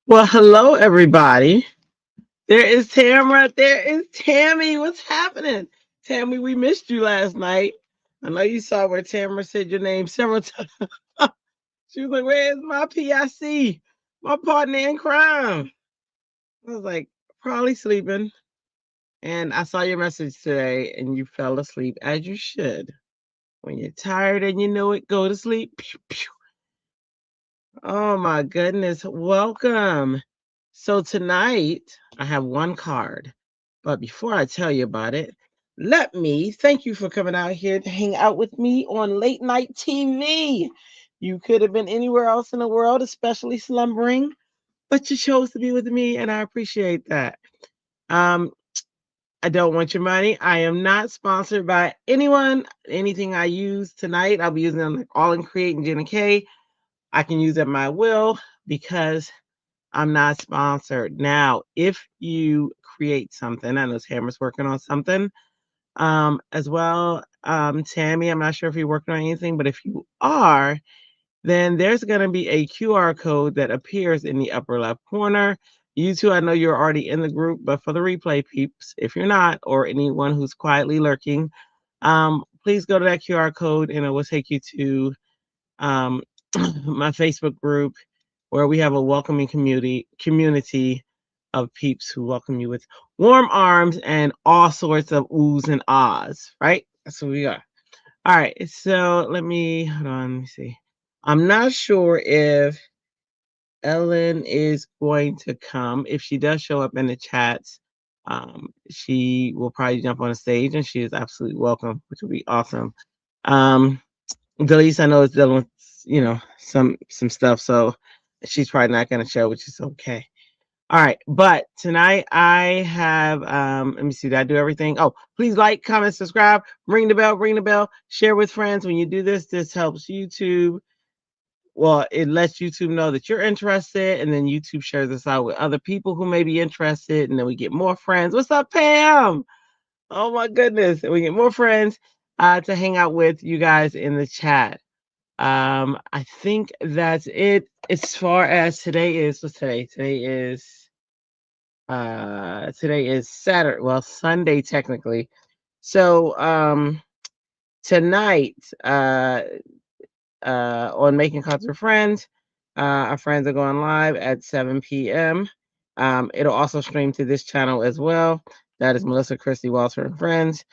Well, hello, everybody. There is Tamara. There is Tammy. What's happening? Tammy, we missed you last night. I know you saw where Tamara said your name several times. She was like, "Where's my PIC? My partner in crime?" I was like, "Probably sleeping." And I saw your message today and you fell asleep as you should. When you're tired and you know it, go to sleep. Pew, pew. Oh my goodness. Welcome. So tonight I have one card, but before I tell you about it, let me thank you for coming out here to hang out with me on late night TV. You could have been anywhere else in the world, especially slumbering, but you chose to be with me, and I appreciate that. Um, I don't want your money. I am not sponsored by anyone. Anything I use tonight, I'll be using them like Aall Create and Gina K. I can use at my will because I'm not sponsored. Now, if you create something, I know Tamara's working on something as well. Tammy, I'm not sure if you're working on anything, but if you are, then there's going to be a QR code that appears in the upper left corner. You two, I know you're already in the group, but for the replay peeps, if you're not, or anyone who's quietly lurking, please go to that QR code and it will take you to um, my Facebook group where we have a welcoming community of peeps who welcome you with warm arms and all sorts of oohs and ahs, right? That's what we are. All right, so let me hold on, let me see. I'm not sure if Ellen is going to come. If she does show up in the chats, she will probably jump on the stage and she is absolutely welcome, which would be awesome. Delise, I know is dealing with some stuff, so she's probably not going to show, which is okay. All right, but tonight I have let me see, did I do everything? Oh, please like, comment, subscribe, ring the bell, share with friends. When you do this, this helps YouTube. Well, it lets YouTube know that you're interested, and then YouTube shares us out with other people who may be interested, and then we get more friends. What's up, Pam? Oh my goodness, and we get more friends to hang out with you guys in the chat. I think that's it as far as today is. What's today? Today is Saturday. Well, Sunday technically. So tonight on Making Cuts with Friends, our friends are going live at 7 p.m. It'll also stream to this channel as well. That is Melissa, Christy, Walter, and Friends.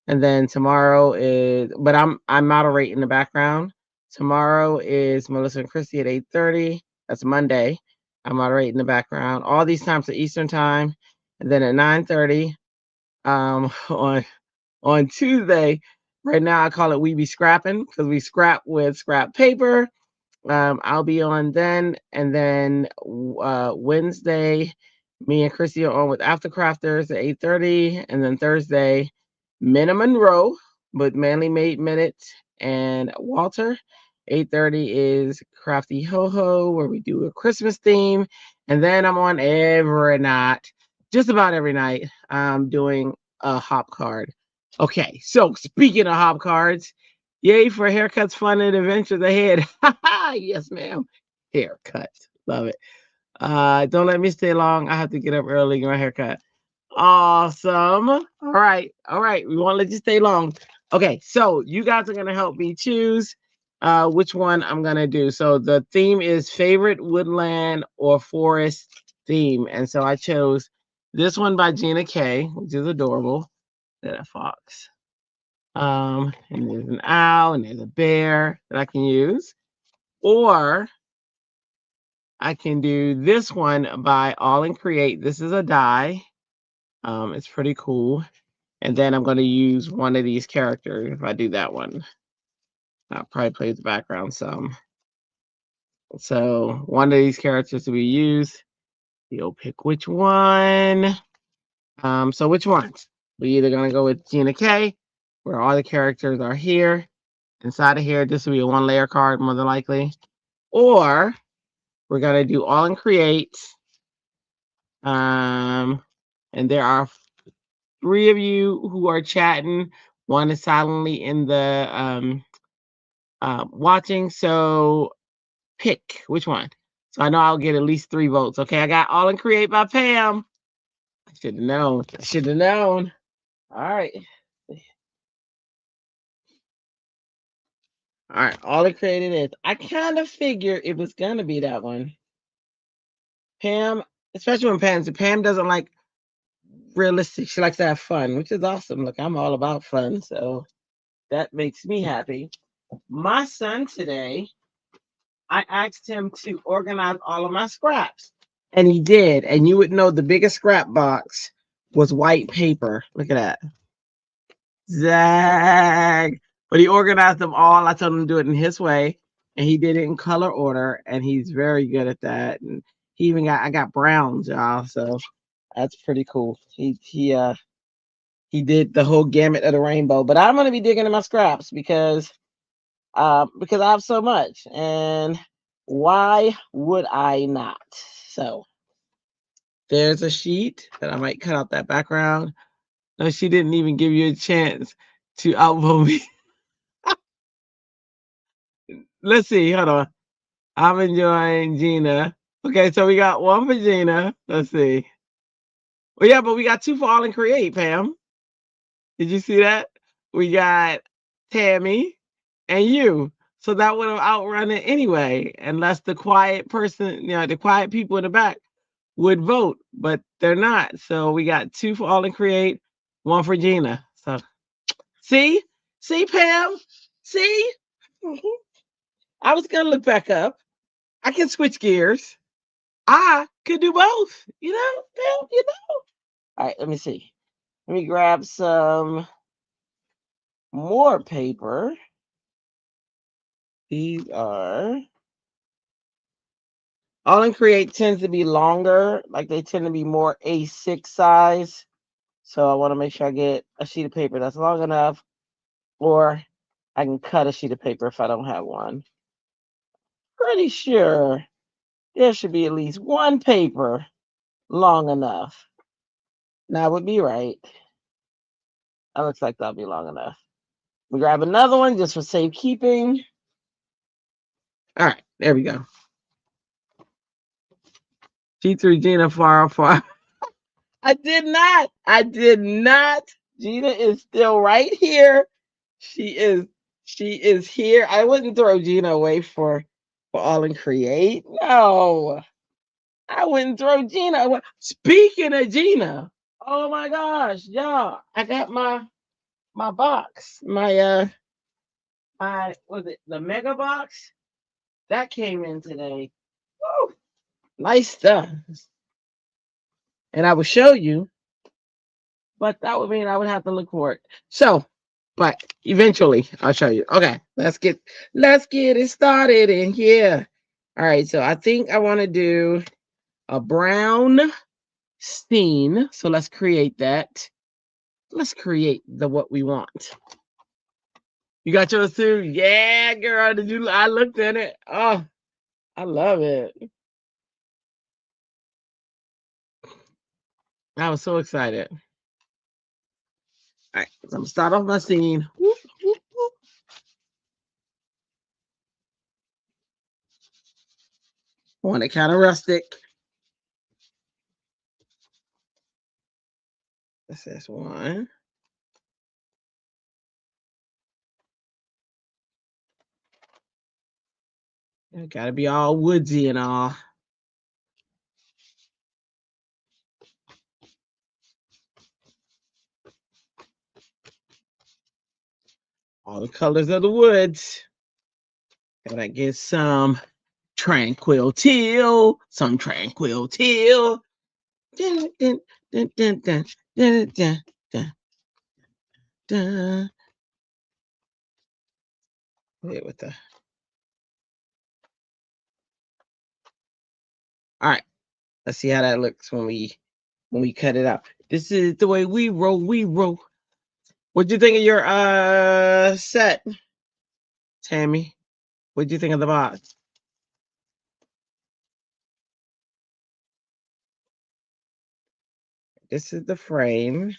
And then tomorrow is, but I'm moderating the background. Tomorrow is Melissa and Christy at 8:30. That's Monday. I'm moderating the background. All these times are Eastern time. And then at 9:30 on Tuesday, right now I call it We Be Scrapping because we scrap with scrap paper. I'll be on then. And then Wednesday, me and Christy are on with After Crafters at 8:30. And then Thursday, Minna Monroe with Manly Made Minutes and Walter. 8:30 is Crafty Ho Ho, where we do a Christmas theme. And then I'm on every night, just about every night, doing a hop card. Okay, so speaking of hop cards, yay for haircuts, fun, and adventures ahead. Yes, ma'am. Haircuts. Love it. Don't let me stay long. I have to get up early, get my haircut. Awesome. All right. We won't let you stay long. Okay, so you guys are gonna help me choose which one I'm gonna do. So the theme is favorite woodland or forest theme. And so I chose this one by Gina K, which is adorable. There's a fox. And there's an owl and there's a bear that I can use. Or I can do this one by Aall Create. This is a die. It's pretty cool. And then I'm going to use one of these characters if I do that one. I'll probably play the background some. So one of these characters to be used. You'll pick which one. So which ones? We're either going to go with Gina K, where all the characters are here. Inside of here, this will be a 1-layer card, more than likely. Or we're going to do Aall Create. And there are 3 of you who are chatting. One is silently in the watching. So pick which one. So I know I'll get at least 3 votes. Okay, I got Aall Create by Pam. I should have known. I should have known. All right. All right, Aall Create it is. I kind of figured it was going to be that one. Pam, especially when Pam doesn't like realistic. She likes to have fun, which is awesome. Look, I'm all about fun, so that makes me happy. My son today, I asked him to organize all of my scraps, and he did. And you would know the biggest scrap box was white paper. Look at that. Zag. But he organized them all. I told him to do it in his way, and he did it in color order, and he's very good at that. And he even got I got browns, y'all. So that's pretty cool. He did the whole gamut of the rainbow. But I'm gonna be digging in my scraps because I have so much, and why would I not? So there's a sheet that I might cut out that background. No, she didn't even give you a chance to outvote me. Let's see. Hold on. I'm enjoying Gina. Okay, so we got 1 for Gina. Let's see. Well, yeah, but we got 2 for Aall Create, Pam. Did you see that? We got Tammy and you. So that would have outrun it anyway, unless the quiet person, the quiet people in the back would vote, but they're not. So we got 2 for Aall Create, 1 for Gina. So see, Pam, see, I was gonna look back up. I can switch gears. I could do both, Pam, All right, let me see. Let me grab some more paper. These are Aall Create tends to be longer, like they tend to be more A6 size. So I want to make sure I get a sheet of paper that's long enough, or I can cut a sheet of paper if I don't have one. Pretty sure there should be at least 1 paper long enough. That would be right. That looks like that'll be long enough. We grab another one just for safekeeping. All right, there we go. G3 Gina far. I did not. Gina is still right here. She is here. I wouldn't throw Gina away for Aall Create. No. I wouldn't throw Gina away. Speaking of Gina, oh my gosh, y'all, I got my box. My was it the mega box? That came in today. Woo, nice stuff. And I will show you, but that would mean I would have to look for it. So, but eventually I'll show you. Okay, let's get it started in here. All right, so I think I want to do a brown scene. So let's create that. Let's create what we want. You got yours too? Yeah, girl. I looked at it. Oh, I love it. I was so excited. All right, so I'm gonna start off my scene. Whoop, whoop, whoop. I want it kind of rustic. This is one. It gotta be all woodsy and all. All the colors of the woods. Gotta get some tranquil teal. Some tranquil teal. Dun, dun, dun, dun, dun, dun, dun, dun, dun. Wait, with the. All right. Let's see how that looks when we cut it out. This is the way we roll. We roll. What'd you think of your set, Tammy? What'd you think of the box? This is the frame.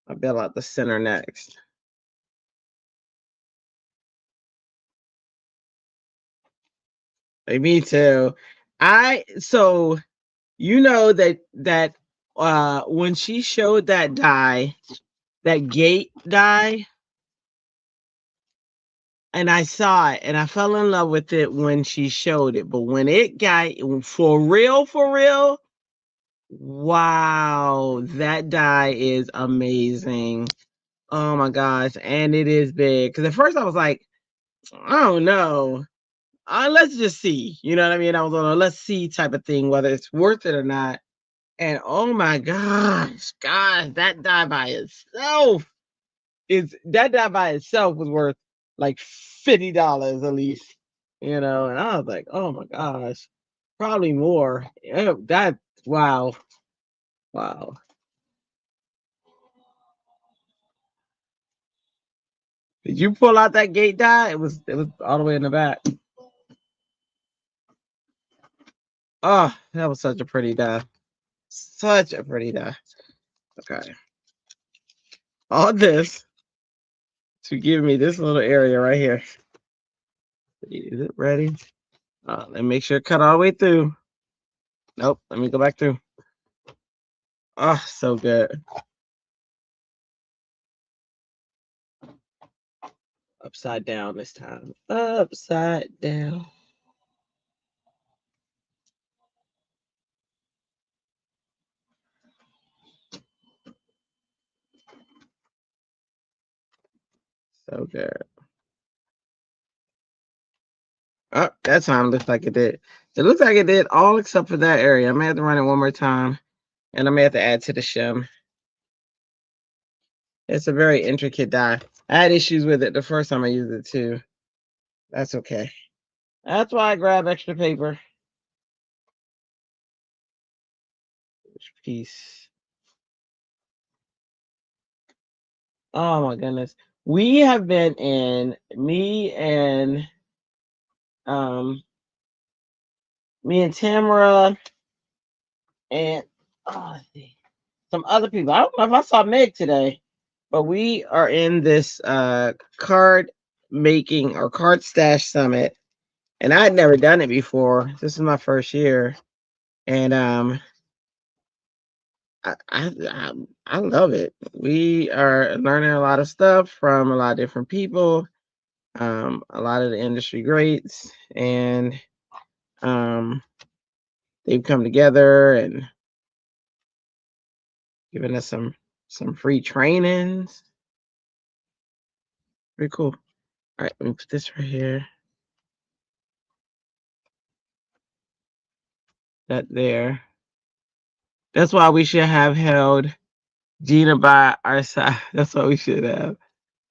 I'll build out the center next. Hey, me too. So you know that when she showed that die, that gate die, and I saw it and I fell in love with it when she showed it. But when it got for real, wow, that die is amazing. Oh my gosh. And it is big. Because at first I was like, I don't know. Let's just see. You know what I mean? I was on a let's see type of thing, whether it's worth it or not. And oh my gosh, that die by itself was worth like $50 at least. You know, and I was like, oh my gosh, probably more. That wow. Wow. Did you pull out that gate die? It was all the way in the back. Oh, that was such a pretty die. Such a pretty die. Okay. All this to give me this little area right here. Is it ready? Let me make sure it cut all the way through. Nope. Let me go back through. Oh, so good. Upside down this time. Upside down. So good. Oh, that time looks like it did. It looks like it did all except for that area. I may have to run it one more time. And I may have to add to the shim. It's a very intricate die. I had issues with it the first time I used it too. That's okay. That's why I grab extra paper. Which piece? Oh my goodness. We have been in um me and Tamara and some other people. I don't know if I saw Meg today, but we are in this card making or card stash summit, and I had never done it before. This is my first year, and I love it. We are learning a lot of stuff from a lot of different people, a lot of the industry greats, and they've come together and given us some free trainings. Pretty cool. All right, let me put this right here. That there. That's why we should have held Gina by our side. That's what we should have.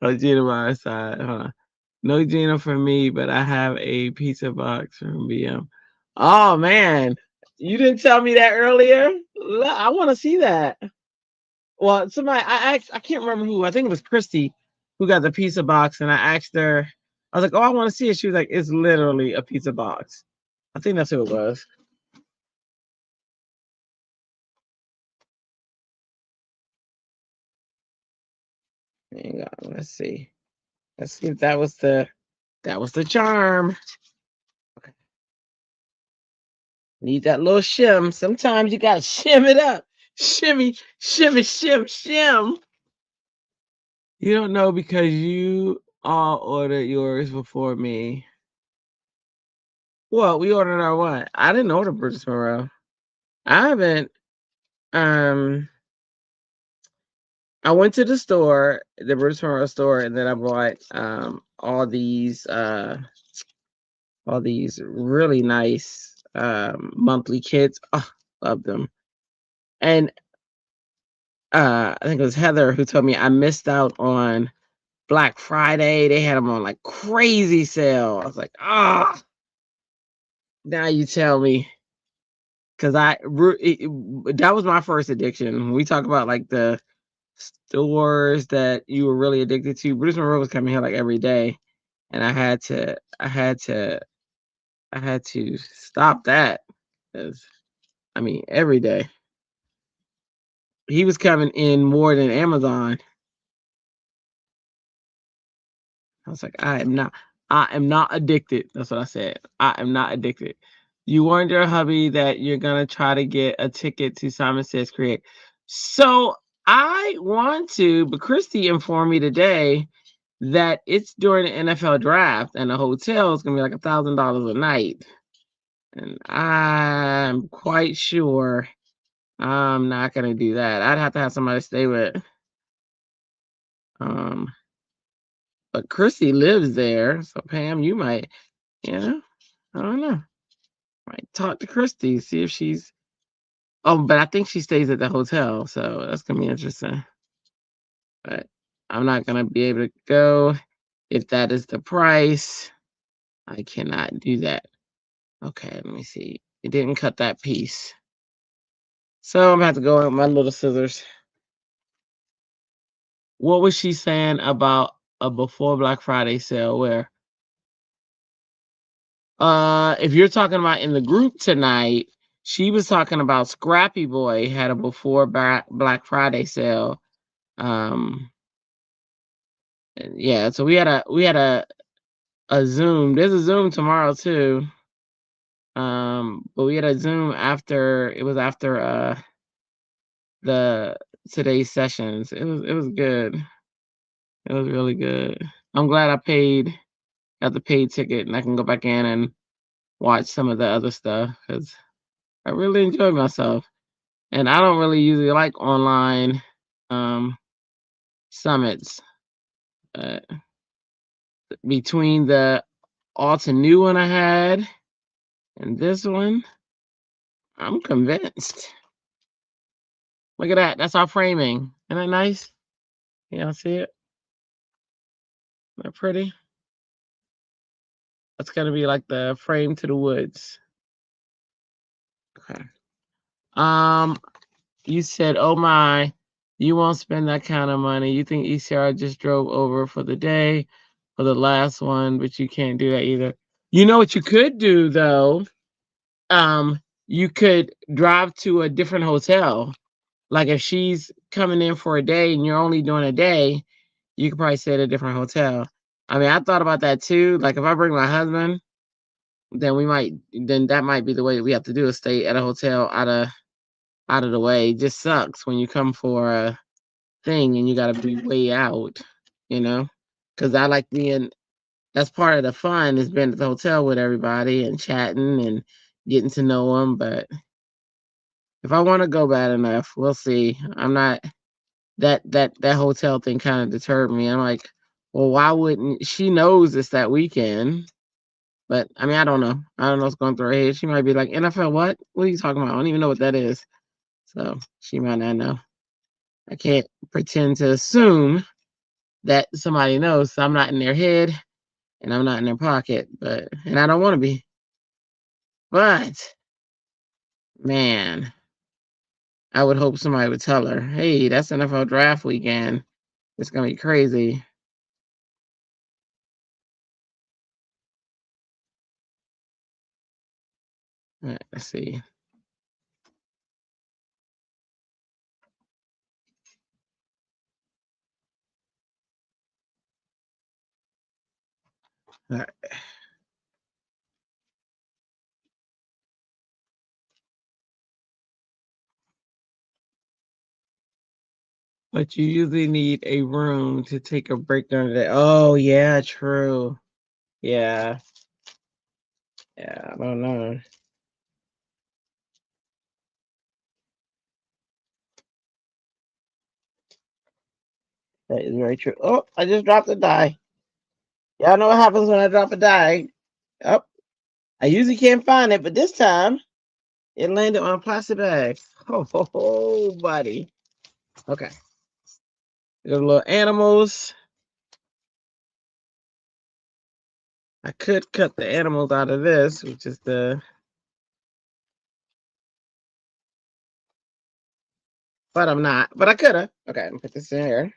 Gina by our side, huh? No Gina for me, but I have a pizza box from BM. Oh man, you didn't tell me that earlier. I want to see that. Well, somebody I can't remember who. I think it was Christy who got the pizza box, and I asked her. I was like, "Oh, I want to see it." She was like, "It's literally a pizza box." I think that's who it was. Hang on, let's see. Let's see if that was the charm. Okay. Need that little shim. Sometimes you gotta shim it up. Shimmy, shimmy, shim. You don't know because you all ordered yours before me. Well, we ordered our what? I didn't order Bruce Monroe. I haven't. Um, I went to the store, the Bruce Monroe store, and then I bought all these really nice monthly kits. Oh, love them. And I think it was Heather who told me I missed out on Black Friday. They had them on like crazy sale. I was like, ah, now you tell me. Because that was my first addiction. When we talk about like the stores that you were really addicted to, Bruce Monroe was coming here like every day, and I had to stop that. 'Cause, I mean, every day he was coming in more than Amazon. I was like, I am not addicted. That's what I said. I am not addicted. You warned your hubby that you're gonna try to get a ticket to Simon Says Create. So I want to, but Christy informed me today that it's during the NFL draft and the hotel is gonna be like $1,000 a night. And I'm quite sure I'm not gonna do that. I'd have to have somebody to stay with. Um, but Christy lives there, so Pam, you might, you know, I don't know. Might talk to Christy, see if she's. Oh, but I think she stays at the hotel, so that's gonna be interesting. But I'm not gonna be able to go if that is the price. I cannot do that. Okay, let me see. It didn't cut that piece, so I'm gonna have to go with my little scissors. What was she saying about a before Black Friday sale? Where? If you're talking about in the group tonight, she was talking about Scrappy Boy had a before Black Friday sale. Um, yeah, so we had a Zoom. There's a Zoom tomorrow too. But we had a Zoom after it was after the today's sessions. It was good. It was really good. I'm glad got the paid ticket, and I can go back in and watch some of the other stuff because I really enjoyed myself. And I don't really usually like online um, summits. Uh, between the Altenew one I had and this one, I'm convinced. Look at that. That's our framing. Isn't that nice? Y'all see it? Isn't that pretty? That's gonna be like the frame to the woods. Okay. Um, you said, "Oh my, you won't spend that kind of money. You think ECR just drove over for the day for the last one, but you can't do that either." You know what you could do though? You could drive to a different hotel. Like if she's coming in for a day and you're only doing a day, you could probably stay at a different hotel. I mean, I thought about that too. Like if I bring my husband, then that might be the way we have to do is stay at a hotel out of the way. It just sucks when you come for a thing and you gotta be way out, you know? Because I like being that's part of the fun is being at the hotel with everybody and chatting and getting to know them. But if I want to go bad enough, we'll see. I'm not that hotel thing kind of deterred me. I'm like, well, why wouldn't she knows it's that weekend? But I mean, I don't know. I don't know what's going through her head. She might be like, NFL, what? What are you talking about? I don't even know what that is. So she might not know. I can't pretend to assume that somebody knows. So I'm not in their head and I'm not in their pocket, and I don't want to be. But man, I would hope somebody would tell her, hey, that's NFL draft weekend. It's gonna be crazy. Let's see. All right. But you usually need a room to take a break during the day. Oh yeah, true. Yeah. Yeah, I don't know. That is very true. Oh, I just dropped a die. Y'all know what happens when I drop a die. Oh, I usually can't find it, but this time it landed on a plastic bag. Oh, buddy. Okay. Got little animals. I could cut the animals out of this, which is but I'm not. But I could have. Okay, I'm put this in here.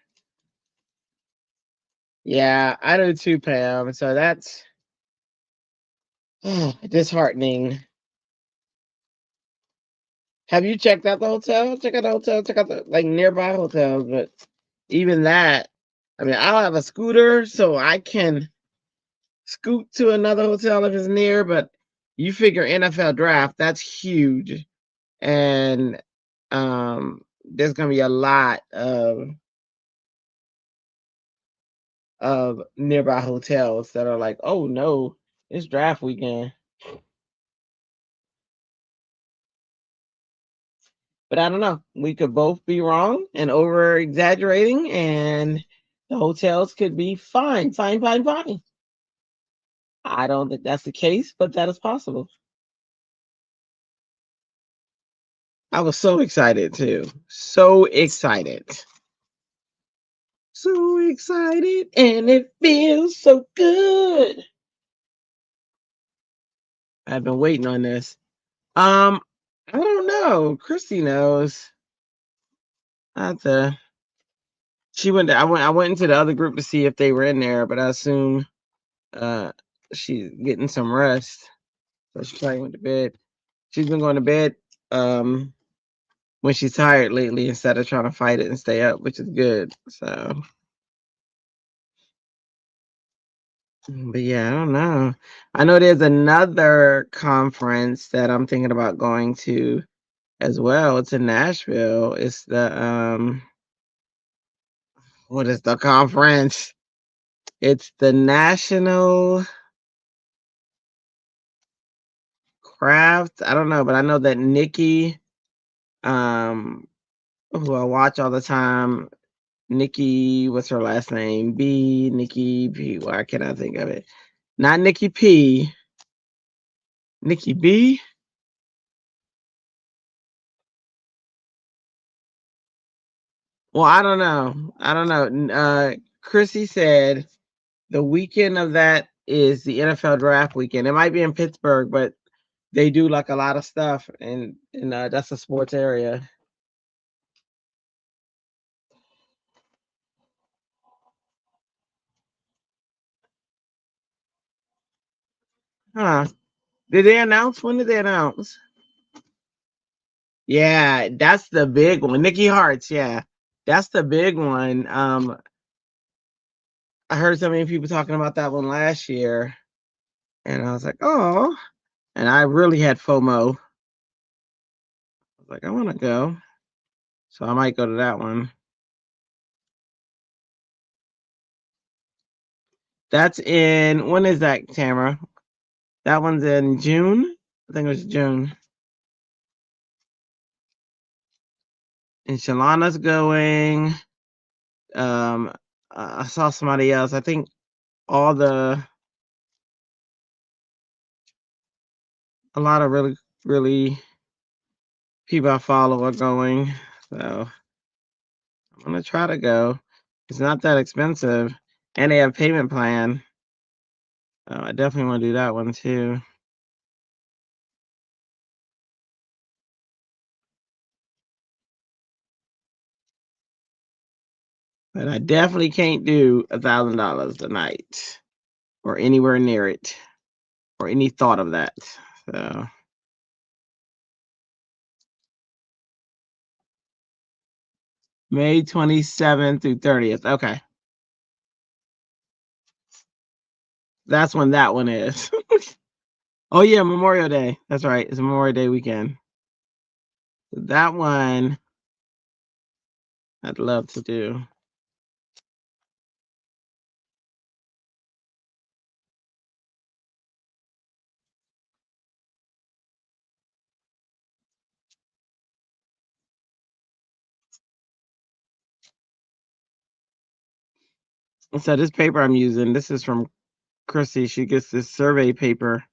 Yeah, I do too, Pam. So that's disheartening. Have you checked out the hotel? Check out the hotel. Check out the like nearby hotels. But even that, I mean, I don't have a scooter, so I can scoot to another hotel if it's near. But you figure NFL draft, that's huge, and there's gonna be a lot of nearby hotels that are like, oh no, it's draft weekend. But I don't know. We could both be wrong and over exaggerating, and the hotels could be fine, fine, fine, fine. I don't think that's the case, but that is possible. I was so excited too. So excited. So excited, and it feels so good. I've been waiting on this. I don't know. Christy knows. I have to. She went. I went into the other group to see if they were in there, but I assume uh she's getting some rest. So she probably went to bed. She's been going to bed when she's tired lately instead of trying to fight it and stay up, which is good. So, but yeah, I don't know. I know there's another conference that I'm thinking about going to as well. It's in Nashville. It's the what is the conference? It's the National Craft. I don't know, but I know that Nikki, um, who I watch all the time, Nikki, what's her last name? B, Nikki P. Why can't I think of it? Not Nikki P. Nikki B. Well, I don't know. I don't know. Chrissy said the weekend of that is the NFL draft weekend. It might be in Pittsburgh, but they do like a lot of stuff, and that's a sports area. Huh? Did they announce? When did they announce? Yeah, that's the big one. Nikki Hart's, yeah. That's the big one. I heard so many people talking about that one last year, and I was like, oh, and I really had FOMO. I was like, I want to go, so I might go to that one. That's in when is that, Tamara? That one's in June. I think it was June. And Shalana's going. Um, I saw somebody else. I think all the a lot of really people I follow are going. So I'm gonna try to go. It's not that expensive, and they have payment plan. I definitely want to do that one too. But I definitely can't do $1,000 a night or anywhere near it or any thought of that. So May 27th through 30th. Okay. That's when that one is. Oh yeah, Memorial Day. That's right. It's a Memorial Day weekend. That one I'd love to do. So this paper I'm using, this is from Chrissy. She gets this survey paper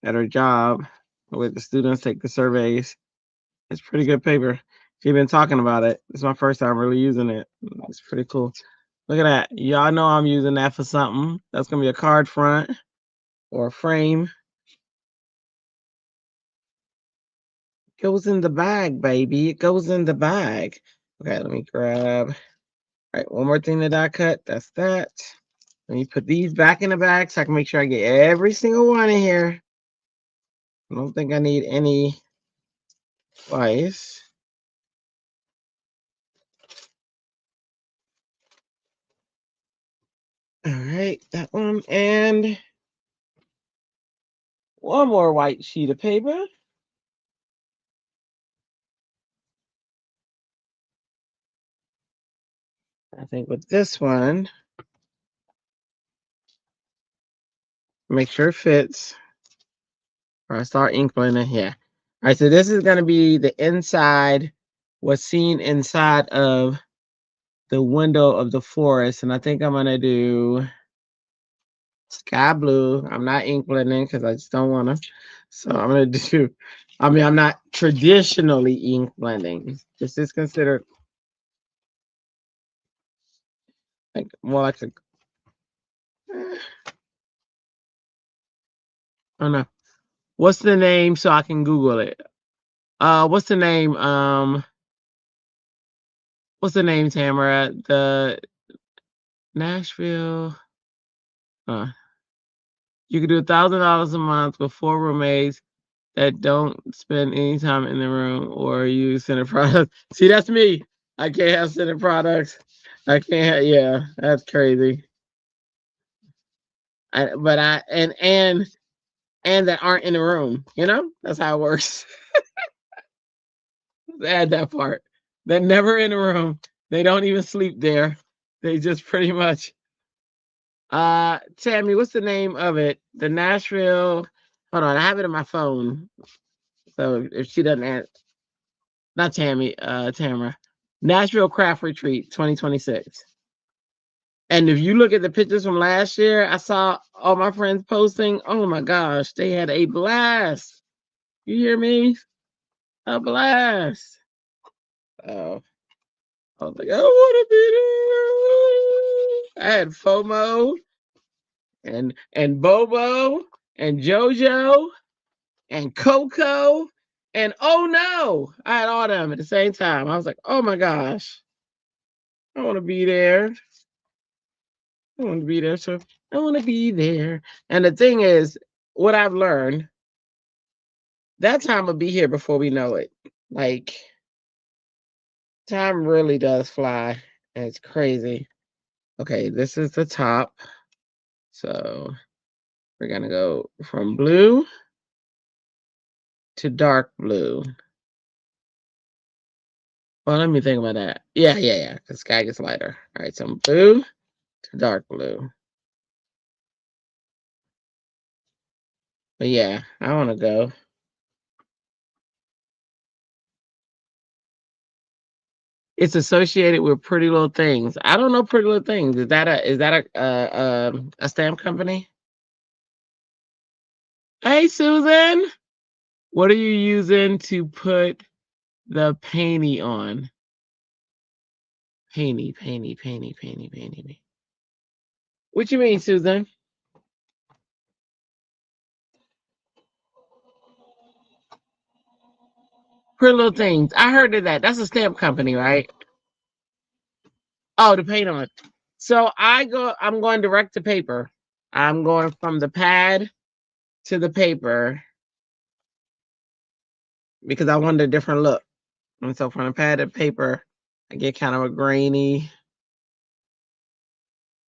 at her job where the students take the surveys. It's pretty good paper. She's been talking about it. It's my first time really using it. It's pretty cool. Look at that. Y'all know I'm using that for something. That's going to be a card front or a frame. Goes in the bag, baby. It goes in the bag. Okay, let me grab. All right, one more thing that I cut. That's that. Let me put these back in the bag so I can make sure I get every single one in here. I don't think I need any twice. All right, that one. And one more white sheet of paper. I think with this one, make sure it fits. Or I start ink blending. Yeah. All right, so this is going to be the inside, what's seen inside of the window of the forest. And I think I'm going to do sky blue. I'm not ink blending because I just don't want to. So I'm going to do, I mean, I'm not traditionally ink blending. This is considered like more like a, I don't know. What's the name so I can Google it? What's the name? What's the name, Tamara? The Nashville. You could do $1,000 a month with 4 roommates that don't spend any time in the room or use Center products. See, that's me. I can't have Center products. I can't. Yeah, that's crazy. And that aren't in the room. You know, that's how it works. Add that part. They're never in the room. They don't even sleep there. They just pretty much. Tammy, what's the name of it? The Nashville. Hold on, I have it on my phone. So if she doesn't answer, not Tammy, Tamara. Nashville Craft Retreat 2026. And if you look at the pictures from last year, I saw all my friends posting. Oh my gosh, they had a blast. You hear me? A blast. Oh, I was like, I want to be there. I had FOMO and Bobo and JoJo and Coco and oh no, I had all them at the same time. I was like, oh my gosh, I want to be there. I want to be there. So I want to be there. And the thing is, what I've learned, that time will be here before we know it. Like, time really does fly. And it's crazy. Okay, this is the top. So we're going to go from blue to dark blue. Well, let me think about that. Yeah. The sky gets lighter. All right, so blue to dark blue. But yeah, I want to go. It's associated with Pretty Little Things. I don't know Pretty Little Things. Is that a stamp company? Hey, Susan. What are you using to put the painty on? Painty. What you mean, Susan? Pretty Little Things. I heard of that. That's a stamp company, right? Oh, the paint on. So I'm going direct to paper. I'm going from the pad to the paper because I wanted a different look. And so from the pad to paper, I get kind of a grainy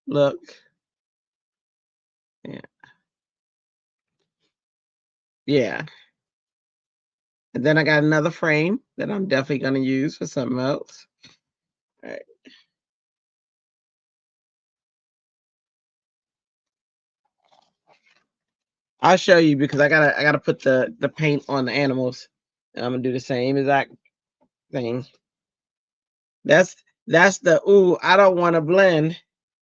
look. Yeah. Yeah. And then I got another frame that I'm definitely going to use for something else. All right. I'll show you because I gotta put the paint on the animals. And I'm gonna do the same exact thing. That's the ooh, I don't want to blend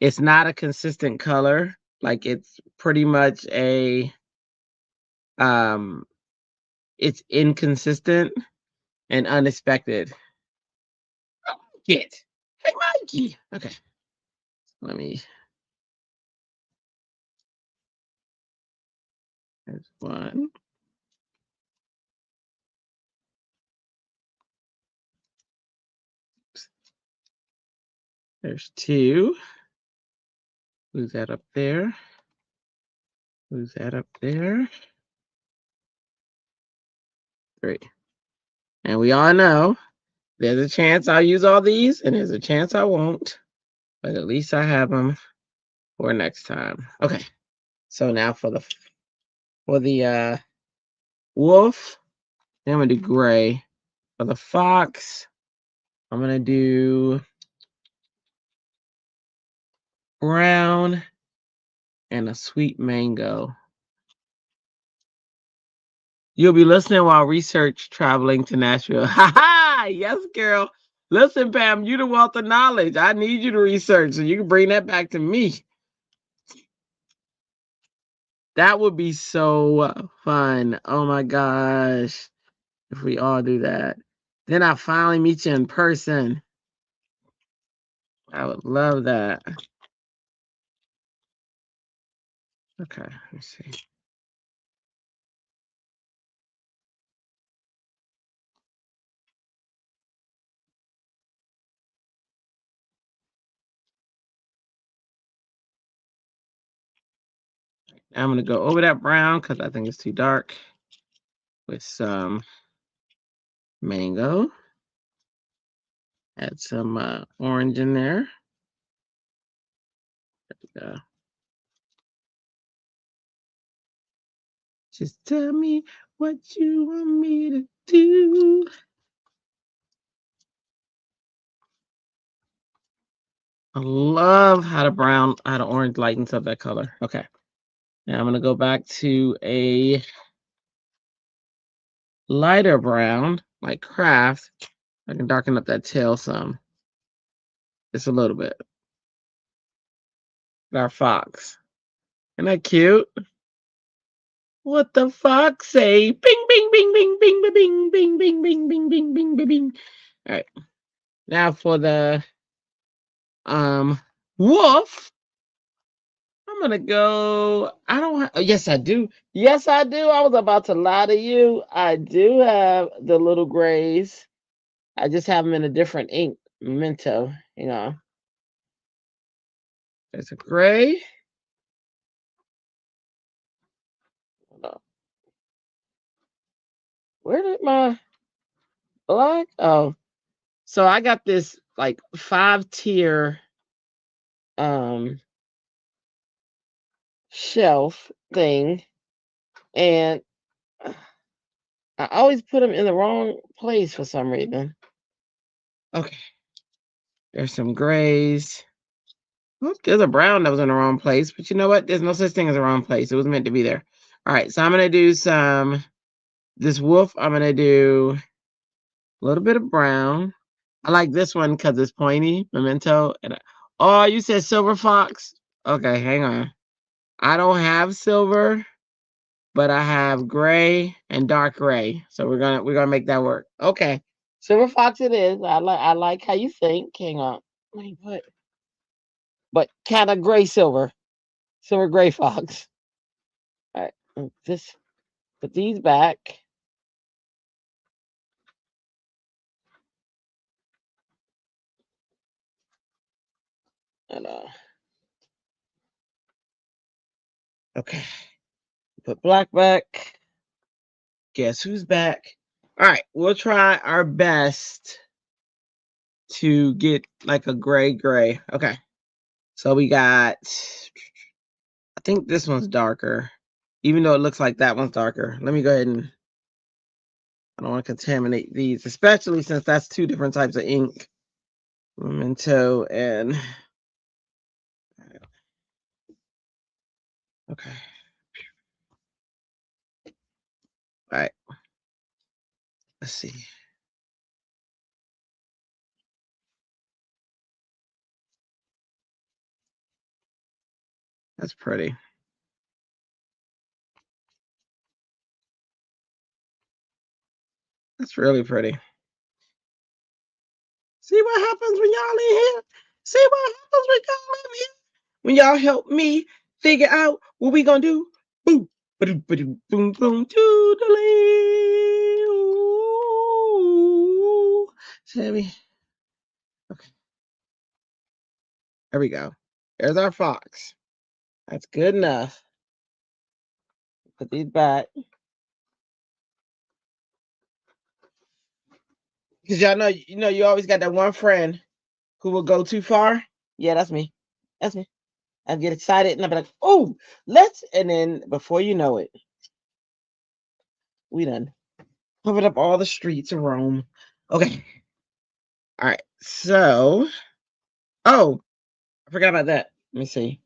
It's not a consistent color. Like it's pretty much a it's inconsistent and unexpected. Get. Hey Mikey. Okay. Let me. There's one. There's two. Who's that up there? Who's that up there? Three. And we all know there's a chance I'll use all these, and there's a chance I won't. But at least I have them for next time. Okay. So now for the wolf, then I'm gonna do gray. For the fox, I'm gonna do brown and a sweet mango. You'll be listening while research traveling to Nashville. Ha ha! Yes, girl. Listen, Pam, you the wealth of knowledge. I need you to research so you can bring that back to me. That would be so fun. Oh my gosh. If we all do that. Then I finally meet you in person. I would love that. Okay, let's see. I'm going to go over that brown because I think it's too dark with some mango. Add some orange in there. There we go. Just tell me what you want me to do. I love how the orange lightens up that color. Okay. Now I'm going to go back to a lighter brown, like craft. I can darken up that tail some. Just a little bit. Our fox. Isn't that cute? What the fox say? Bing, bing, bing, bing, bing, bing, bing, bing, bing, bing, bing, bing, bing, bing. All right. Now for the wolf. I'm gonna go. I don't. Yes, I do. Yes, I do. I was about to lie to you. I do have the little grays. I just have them in a different ink, Memento. You know, there's a gray. Where did my black? Oh, so I got this like 5-tier shelf thing, and I always put them in the wrong place for some reason. Okay, there's some grays. Oop, there's a brown that was in the wrong place, but you know what? There's no such thing as a wrong place. It was meant to be there. All right, so I'm gonna do this wolf. I'm gonna do a little bit of brown. I like this one because it's pointy, Memento. Oh, you said silver fox? Okay, hang on. I don't have silver, but I have gray and dark gray. So we're gonna make that work. Okay. Silver fox it is. I like how you think. Hang on. Wait, what? But kind of gray silver. Silver gray fox. All right. Just put these back. And okay. Put black back. Guess who's back? All right, we'll try our best to get like a gray. Okay. So we got, I think this one's darker, even though it looks like that one's darker. Let me go ahead and, I don't want to contaminate these, especially since that's two different types of ink. Memento and, okay. All right. Let's see. That's pretty. That's really pretty. See what happens when y'all in here? See what happens when y'all in here? When y'all help me figure out what we gonna do? Boom, boom, boom, boom, boom, doodly. Ooh. Sammy. Okay, there we go. There's our fox. That's good enough. Put these back. Because y'all know, you always got that one friend who will go too far. Yeah, that's me. That's me. I get excited and I'll be like, oh, and then before you know it, we done covered up all the streets of Rome. Okay. All right. So, oh, I forgot about that. Let me see.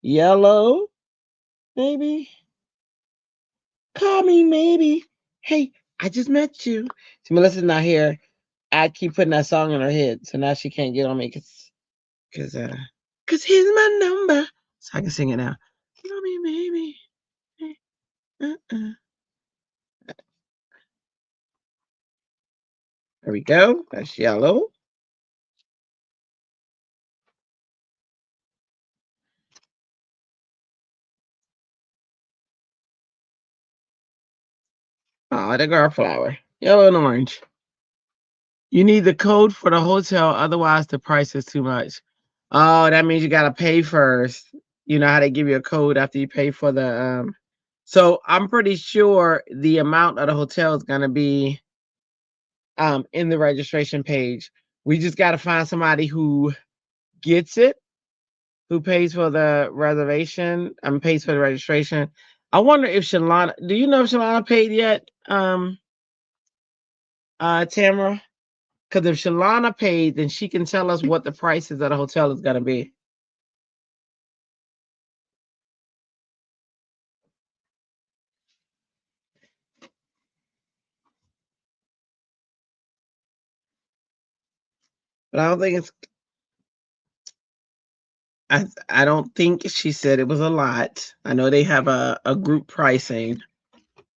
Yellow, maybe. Call me, maybe. Hey, I just met you. See, Melissa's not here. I keep putting that song in her head, so now she can't get on me because here's my number, so I can sing it now. Call me, maybe. Hey, There we go. That's yellow. Oh, the girl flower. Yellow and orange. You need the code for the hotel, otherwise the price is too much. Oh, that means you gotta pay first. You know how they give you a code after you pay for the so I'm pretty sure the amount of the hotel is gonna be in the registration page. We just gotta find somebody who gets it, who pays for the reservation, pays for the registration. I wonder if Shalana, do you know if Shalana paid yet? Tamara? Because if Shalana paid, then she can tell us what the prices of the hotel is gonna be. But I don't think it's I don't think she said it was a lot. I know they have a group pricing.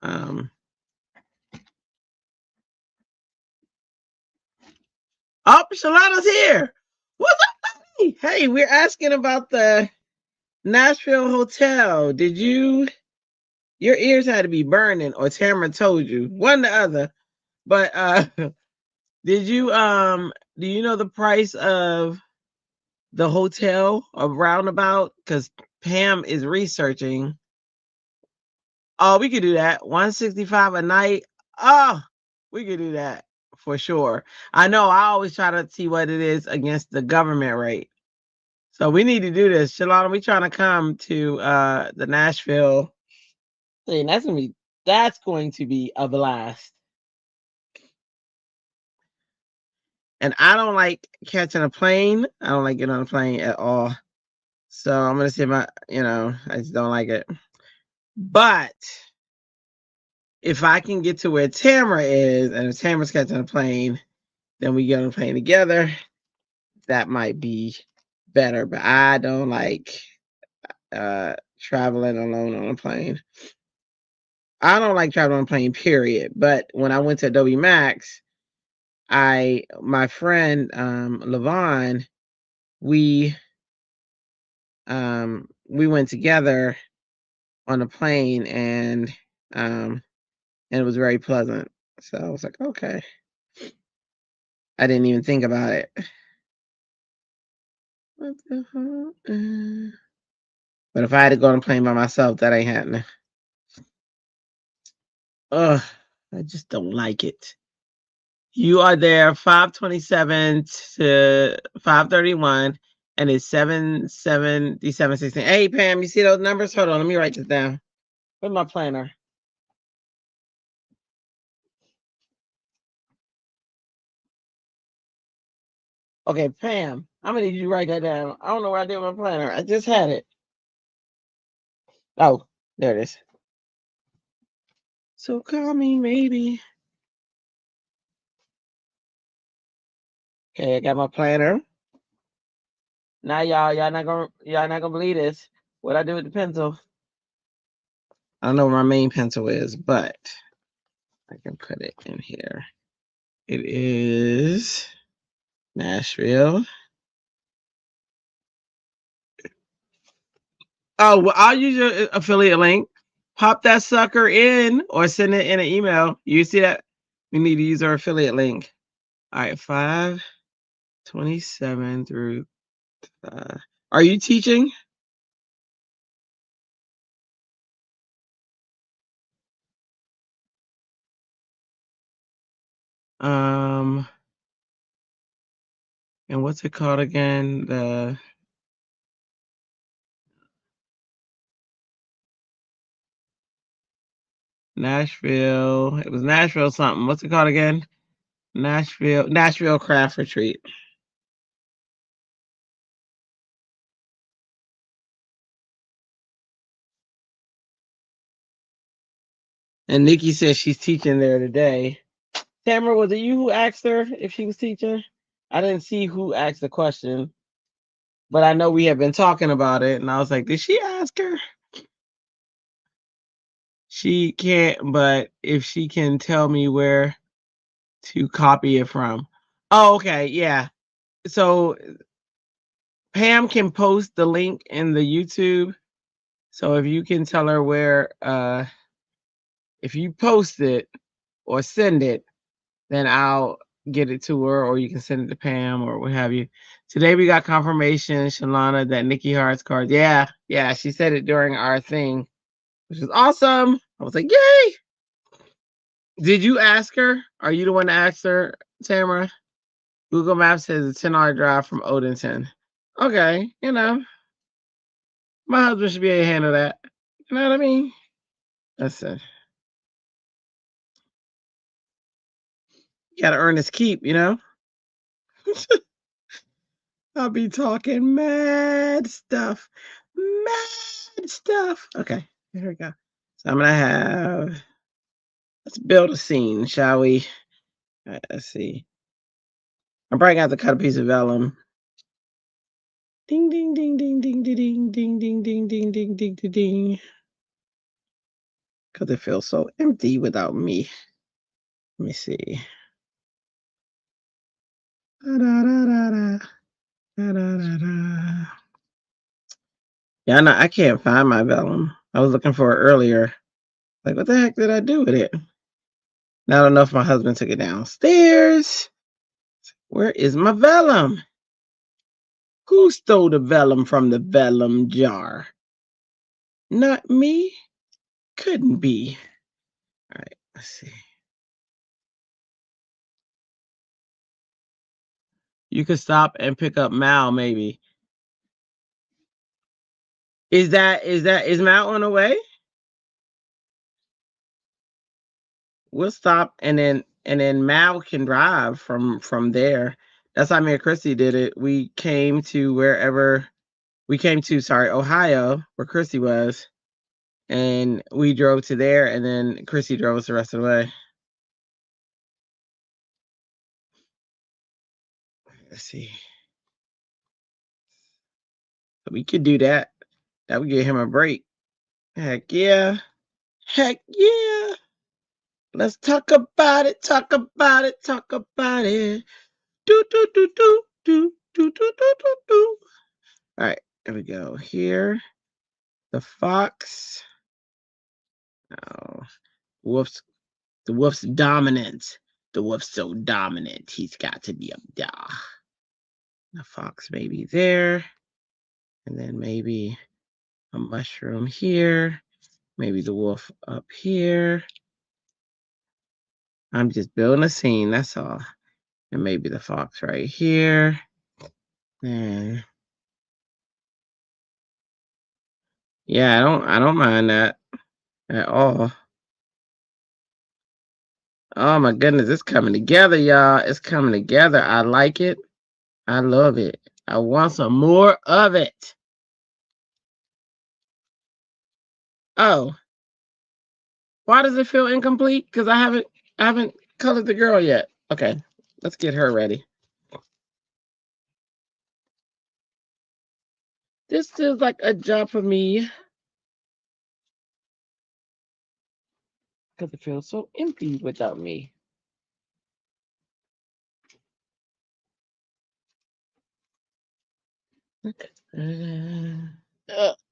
Um Oh, Shalana's here. What's up, buddy? Hey, we're asking about the Nashville hotel. Did your ears had to be burning or Tamara told you? One or the other. But did you do you know the price of the hotel of roundabout? Because Pam is researching. Oh, we could do that. 165 a night. Oh, we could do that for sure. I know I always try to see what it is against the government rate. So we need to do this. Shalana, we trying to come to the Nashville thing. That's going to be a blast. And I don't like catching a plane. I don't like getting on a plane at all. So I'm gonna see if I just don't like it. But if I can get to where Tamara is, and if Tamara's catching a plane, then we get on a plane together. That might be better. But I don't like traveling alone on a plane. I don't like traveling on a plane, period. But when I went to Adobe Max, my friend Levon, we we went together on a plane and it was very pleasant. So I was like, okay. I didn't even think about it. What the hell? But if I had to go on a plane by myself, that ain't happening. Ugh, I just don't like it. You are there 5:27 to 5:31, and it's 7:77:16. Hey Pam, you see those numbers? Hold on, let me write this down. Where's my planner? Okay, Pam, I'm gonna need you to write that down. I don't know where I did my planner. I just had it. Oh, there it is. So call me maybe. Okay, I got my planner. Now y'all not gonna believe this. What I do with the pencil? I don't know where my main pencil is, but I can put it in here. It is Nashville. Oh, well, I'll use your affiliate link. Pop that sucker in or send it in an email. You see that? We need to use our affiliate link. All right, 5/27 through. Are you teaching? And what's it called again? The Nashville. It was Nashville something. What's it called again? Nashville Craft Retreat. And Nikki says she's teaching there today. Tamara, was it you who asked her if she was teaching? I didn't see who asked the question, but I know we have been talking about it, and I was like, did she ask her? She can't, but if she can tell me where to copy it from. Oh, okay, yeah. So Pam can post the link in the YouTube. So if you can tell her where, if you post it or send it, then I'll get it to her, or you can send it to Pam or what have you. Today we got confirmation, Shalana, that Nikki Hart's card. Yeah, she said it during our thing, which is awesome. I was like, yay! Did you ask her? Are you the one that asked her, Tamara? Google Maps says a 10-hour drive from Odenton. Okay, my husband should be able to handle that. You know what I mean? That's it. You gotta earn his keep, I'll be talking mad stuff. Mad stuff. Okay, here we go. So I'm gonna let's build a scene, shall we? All right, let's see. I'm probably gonna have to cut a piece of vellum. Ding ding ding ding ding ding ding ding ding ding ding ding ding ding. Because it feels so empty without me. Let me see. Da, da, da, da, da. Da, da, da, da. Yeah, I can't find my vellum. I was looking for it earlier. Like, what the heck did I do with it? Now I don't know if my husband took it downstairs. Where is my vellum? Who stole the vellum from the vellum jar? Not me. Couldn't be. All right, let's see. You could stop and pick up Mal, maybe. Is Mal on the way? We'll stop and then Mal can drive from there. That's how me and Christy did it. We came to Ohio, where Christy was, and we drove to there, and then Christy drove us the rest of the way. Let's see. We could do that. That would give him a break. Heck yeah. Heck yeah. Let's talk about it. Talk about it. Talk about it. Do do do do do do do do do do. All right, here we go. Here, the fox. Oh, the wolf's dominant. The wolf's so dominant. He's got to be up there. The fox maybe there, and then maybe a mushroom here. Maybe the wolf up here. I'm just building a scene. That's all. And maybe the fox right here. And yeah, I don't mind that at all. Oh my goodness, it's coming together, y'all. It's coming together. I like it. I love it. I want some more of it. Oh, why does it feel incomplete? Because I haven't colored the girl yet. Okay, let's get her ready. This feels like a job for me because it feels so empty without me.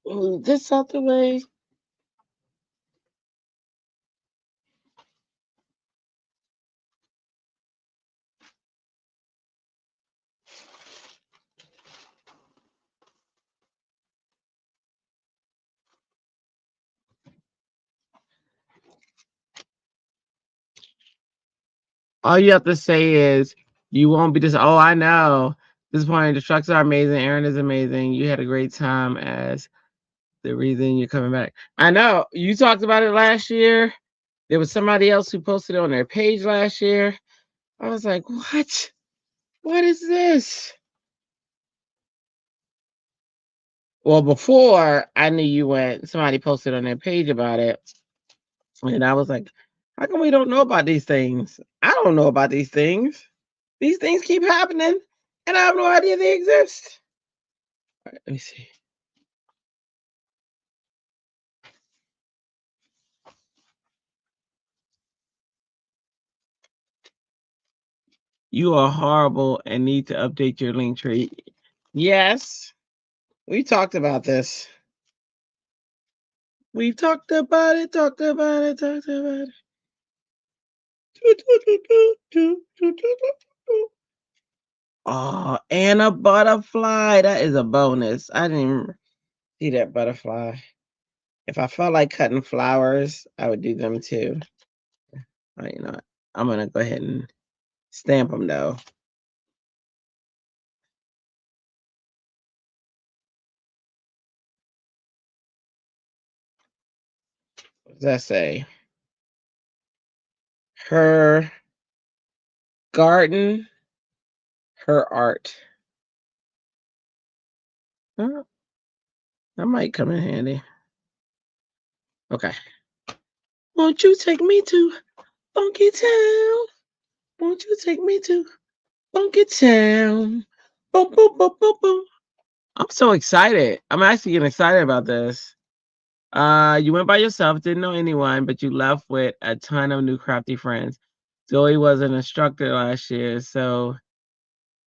Move this out the way. All you have to say is you won't be oh, I know. Disappointing. The trucks are amazing. Aaron is amazing. You had a great time as the reason you're coming back. I know. You talked about it last year. There was somebody else who posted it on their page last year. I was like, what? What is this? Well, before I knew you went, somebody posted on their page about it. And I was like, how come we don't know about these things? I don't know about these things. These things keep happening, and I have no idea they exist. All right, let me see. You are horrible and need to update your link tree. Yes, we talked about this. We talked about it, talked about it, talked about it. Oh, and a butterfly. That is a bonus. I didn't even see that butterfly. If I felt like cutting flowers, I would do them too. You know, I'm gonna go ahead and stamp them though. What does that say? Her garden, her art. Huh? That might come in handy. Okay. Won't you take me to Funky Town? Won't you take me to Funky Town? Boom, boom, boom, boom, boom. I'm so excited. I'm actually getting excited about this. You went by yourself, didn't know anyone, but you left with a ton of new crafty friends. Zoe was an instructor last year, so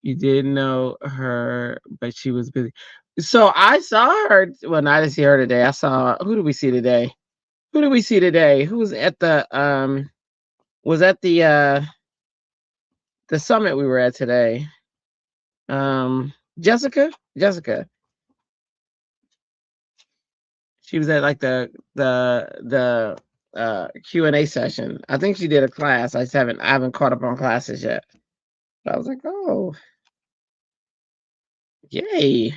you did know her, but she was busy. So I saw her. Well, I didn't see her today. I saw who did we see today? Who did we see today? Who was at the was at the summit we were at today? Jessica? Jessica. She was at like the Q&A session. I think she did a class. I haven't caught up on classes yet. But I was like, oh, yay.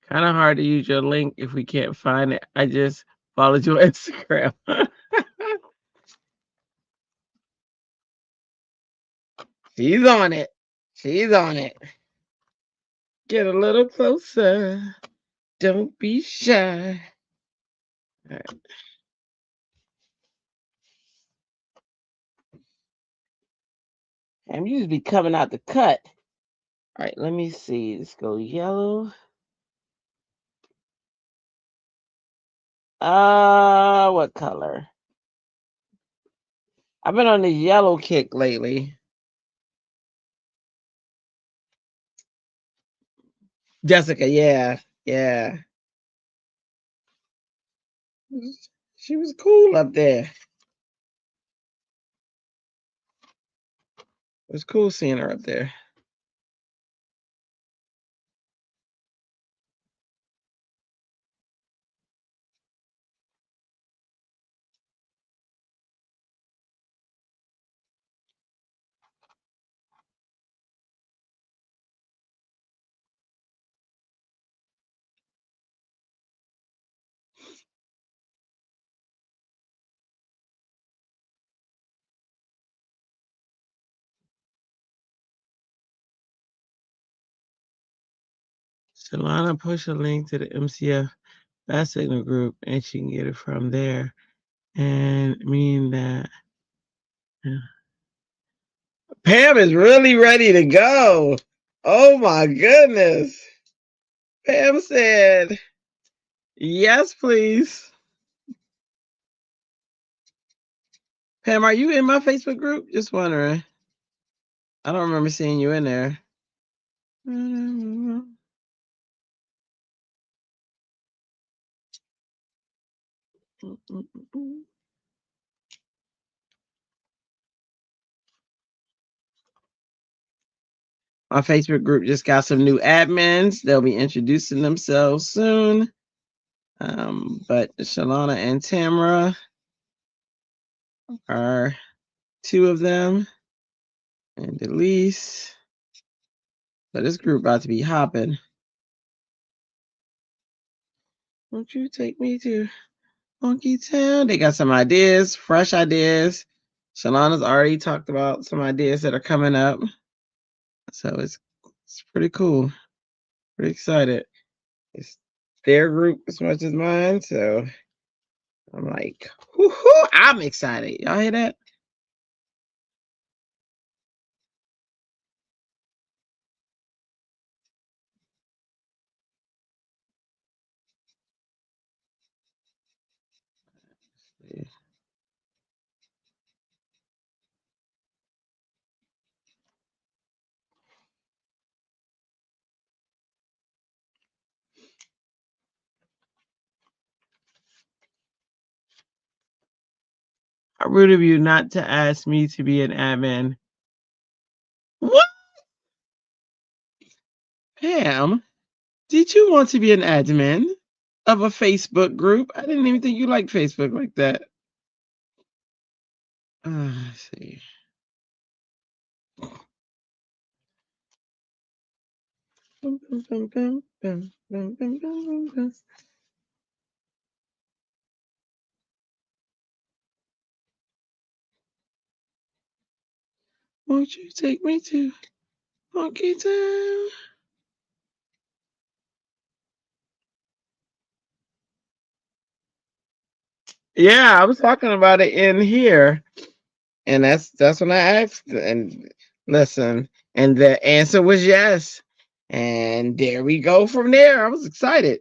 Kind of hard to use your link if we can't find it. I just followed you on Instagram. She's on it. She's on it. Get a little closer. Don't be shy. All right. I'm usually coming out the cut. All right, let me see. Let's go yellow. What color? I've been on the yellow kick lately. Jessica, yeah, yeah. She was cool up there. It was cool seeing her up there. Solana push a link to the MCF Fast Signal group and she can get it from there. And mean that Pam is really ready to go. Oh my goodness. Pam said, yes, please. Pam, are you in my Facebook group? Just wondering. I don't remember seeing you in there. My Facebook group just got some new admins. They'll be introducing themselves soon. But Shalana and Tamara are two of them, and Elise. So this group about to be hopping. Won't you take me to Funky Town? They got some ideas, fresh ideas. Shalana's already talked about some ideas that are coming up. So it's pretty cool. Pretty excited. It's their group as much as mine. So I'm like, whoo-hoo, I'm excited. Y'all hear that? How rude of you not to ask me to be an admin. What? Pam, did you want to be an admin of a Facebook group? I didn't even think you liked Facebook like that. Let's see. Won't you take me to Funky Town? Yeah, I was talking about it in here, and that's when I asked. And listen, and the answer was yes, and there we go from there. I was excited.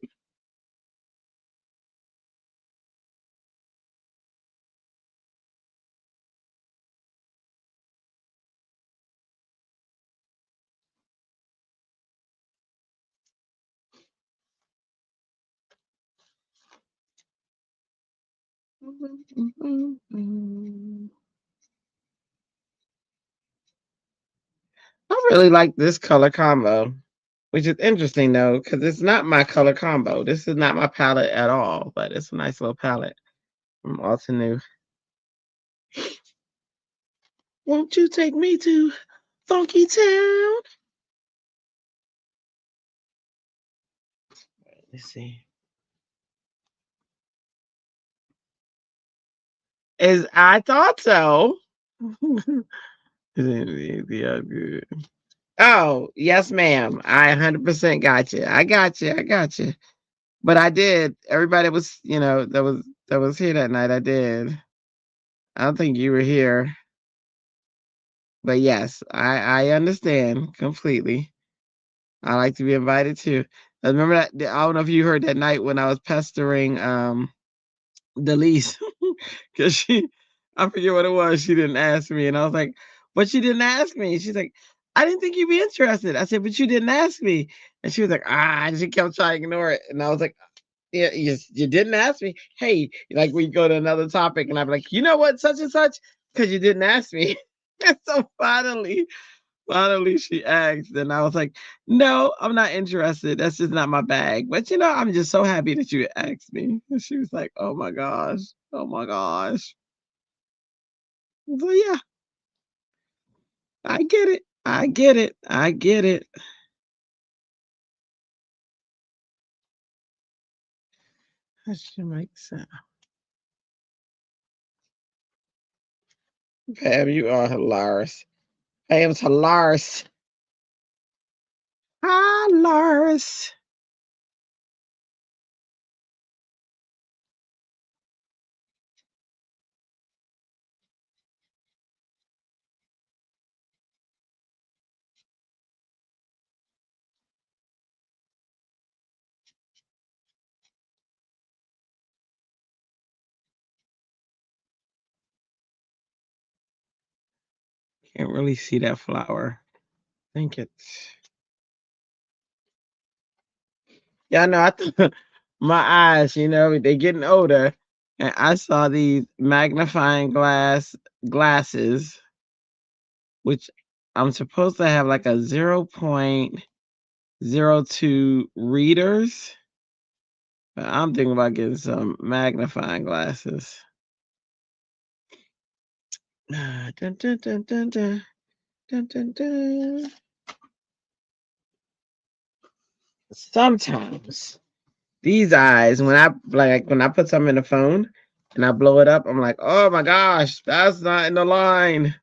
I really like this color combo, which is interesting though, because it's not my color combo. This is not my palette at all, but it's a nice little palette from Altenew. Won't you take me to Funky Town? Let's see. Is I thought so. Oh, yes, ma'am. I 100% got you. I got you. I got you. But I did. Everybody was, that was here that night. I did. I don't think you were here. But yes, I understand completely. I like to be invited too. I remember that I don't know if you heard that night when I was pestering Delise because I forget what it was. She didn't ask me, and I was like, "But you didn't ask me." She's like, "I didn't think you'd be interested." I said, "But you didn't ask me," and she was like, "Ah," and she kept trying to ignore it, and I was like, "Yeah, you didn't ask me." Hey, like we go to another topic, and I'm like, "You know what, such and such," because you didn't ask me. And so finally she asked, and I was like, "No, I'm not interested. That's just not my bag." But I'm just so happy that you asked me. And she was like, "Oh my gosh, oh my gosh." So yeah, I get it. I get it. I get it. That should make sense. Pam, you are hilarious. Pam's hilarious. Hilarious. Can't really see that flower. I think it's. Yeah, no, my eyes, they're getting older. And I saw these magnifying glasses, which I'm supposed to have like a 0.02 readers. But I'm thinking about getting some magnifying glasses. Dun, dun, dun, dun, dun, dun, dun, dun. Sometimes these eyes, when I put something in the phone and I blow it up, I'm like, oh my gosh, that's not in the line.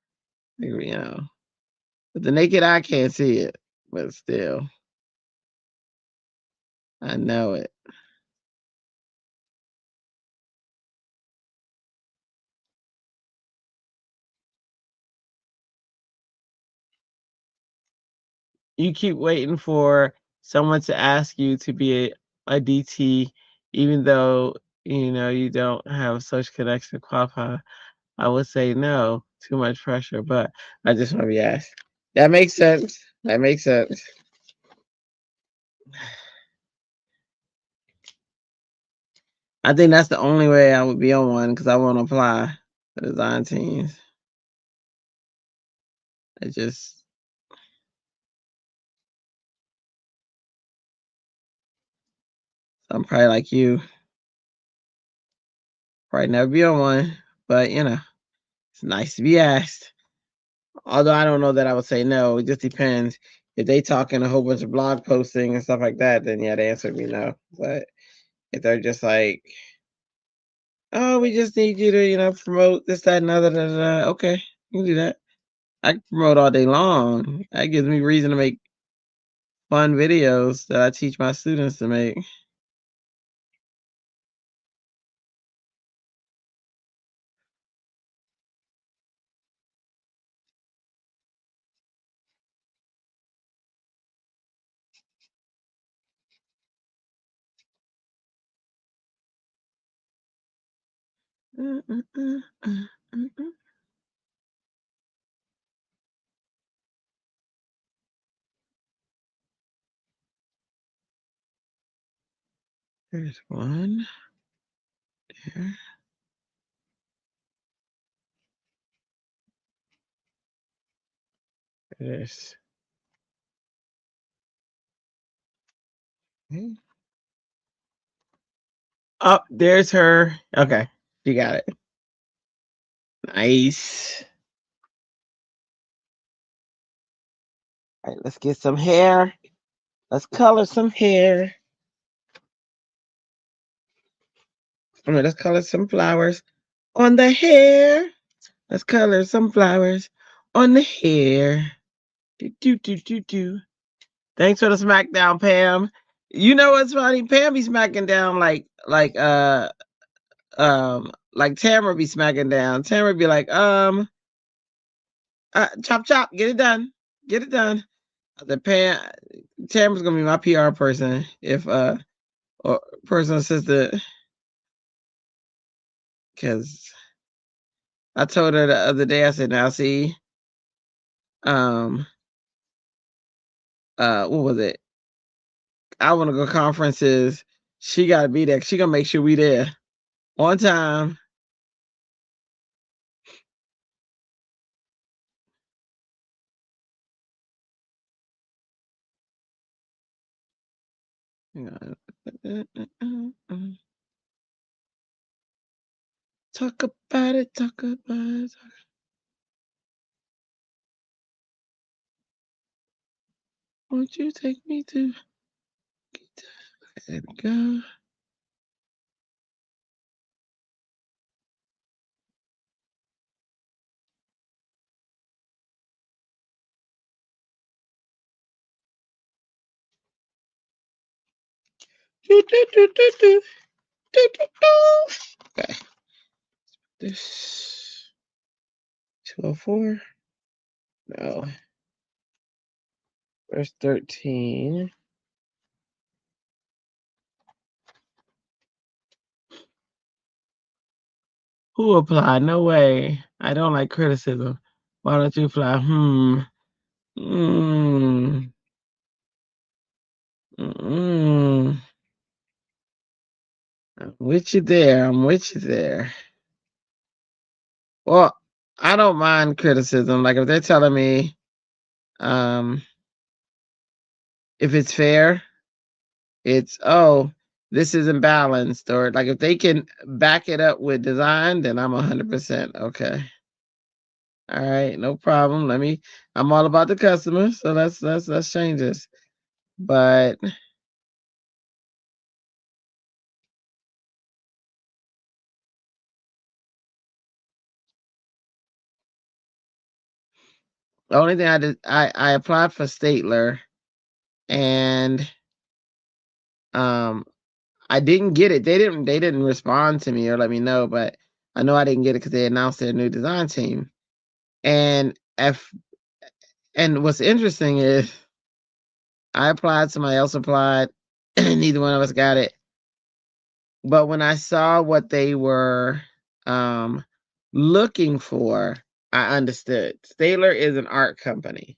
But the naked eye can't see it, but still, I know it. You keep waiting for someone to ask you to be a DT, even though you don't have such connection to qualify. I would say no, too much pressure, but I just want to be asked. That makes sense. That makes sense. I think that's the only way I would be on one because I won't apply for design teams. I'm probably like you, probably never be on one, but it's nice to be asked. Although I don't know that I would say no. It just depends. If they talking a whole bunch of blog posting and stuff like that, then yeah, the answer would be no. But if they're just like, oh, we just need you to, promote this, that, and other, da, da, da. Okay, you can do that. I can promote all day long. That gives me reason to make fun videos that I teach my students to make. There's one there. There's oh, there's her. Okay, you got it. Nice. All right, let's get some hair. Let's color some hair. Let's color some flowers on the hair. Let's color some flowers on the hair. Do, do, do, do. Thanks for the smackdown, Pam. You know what's funny? Pam be smacking down like Tamara be smacking down. Tamara be like, chop chop, get it done. Get it done. The Tamara's gonna be my PR person if or personal assistant. Cause I told her the other day, I said, now see, um, what was it? I want to go conferences. She got to be there. She gonna make sure we there on time. Talk about it. Talk about it. Won't you take me to? There we go. Do, do, do, do, do. Do, do, do. Okay. This 204. No. Where's 13? Who applied? No way. I don't like criticism. Why don't you fly? Mm, mm. I'm with you there. I'm with you there. Well, I don't mind criticism. Like if they're telling me, um, if it's fair, it's this isn't balanced, or like if they can back it up with design, then I'm 100% okay. All right, no problem. I'm all about the customer, so let's change this. But the only thing I did, I applied for Statler, and um I didn't get it. They didn't respond to me or let me know, but I know I didn't get it because they announced their new design team. And if and what's interesting is I applied, somebody else applied, neither one of us got it. But when I saw what they were um looking for, I understood. Staler is an art company.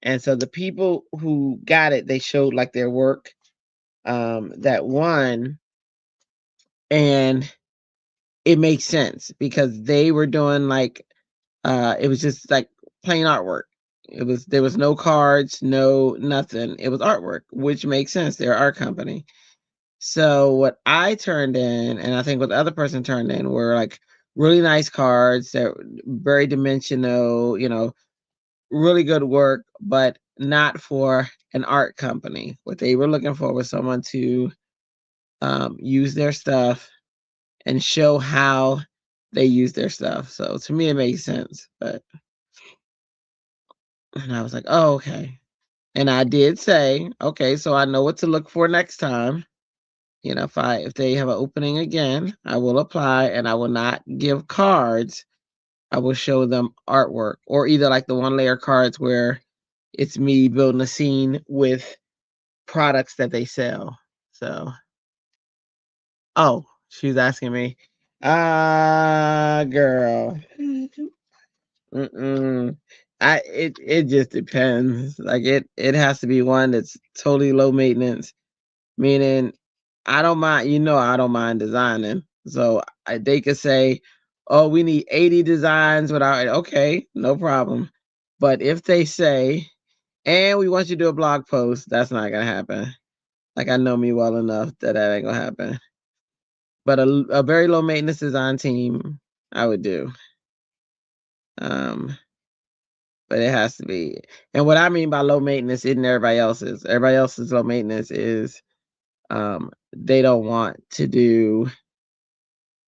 And so the people who got it, they showed like their work that won, and it makes sense because they were doing like it was just like plain artwork. There was no cards, no nothing. It was artwork, which makes sense. They're an art company. So what I turned in, and I think what the other person turned in, were like really nice cards that were very dimensional, really good work, but not for an art company. What they were looking for was someone to use their stuff and show how they use their stuff. So to me, it makes sense. And I was like, oh, okay. And I did say, okay, so I know what to look for next time. If they have an opening again, I will apply, and I will not give cards. I will show them artwork, or either like the one layer cards where it's me building a scene with products that they sell. So, oh, she's asking me, girl. Mm-mm. It just depends. Like it has to be one that's totally low maintenance. Meaning, I don't mind. I don't mind designing. So they could say, "Oh, we need 80 designs without it." Okay, no problem. But if they say, "And we want you to do a blog post," that's not gonna happen. Like I know me well enough that ain't gonna happen. But a very low maintenance design team, I would do. Um, but it has to be. And what I mean by low maintenance isn't everybody else's. Everybody else's low maintenance is they don't want to do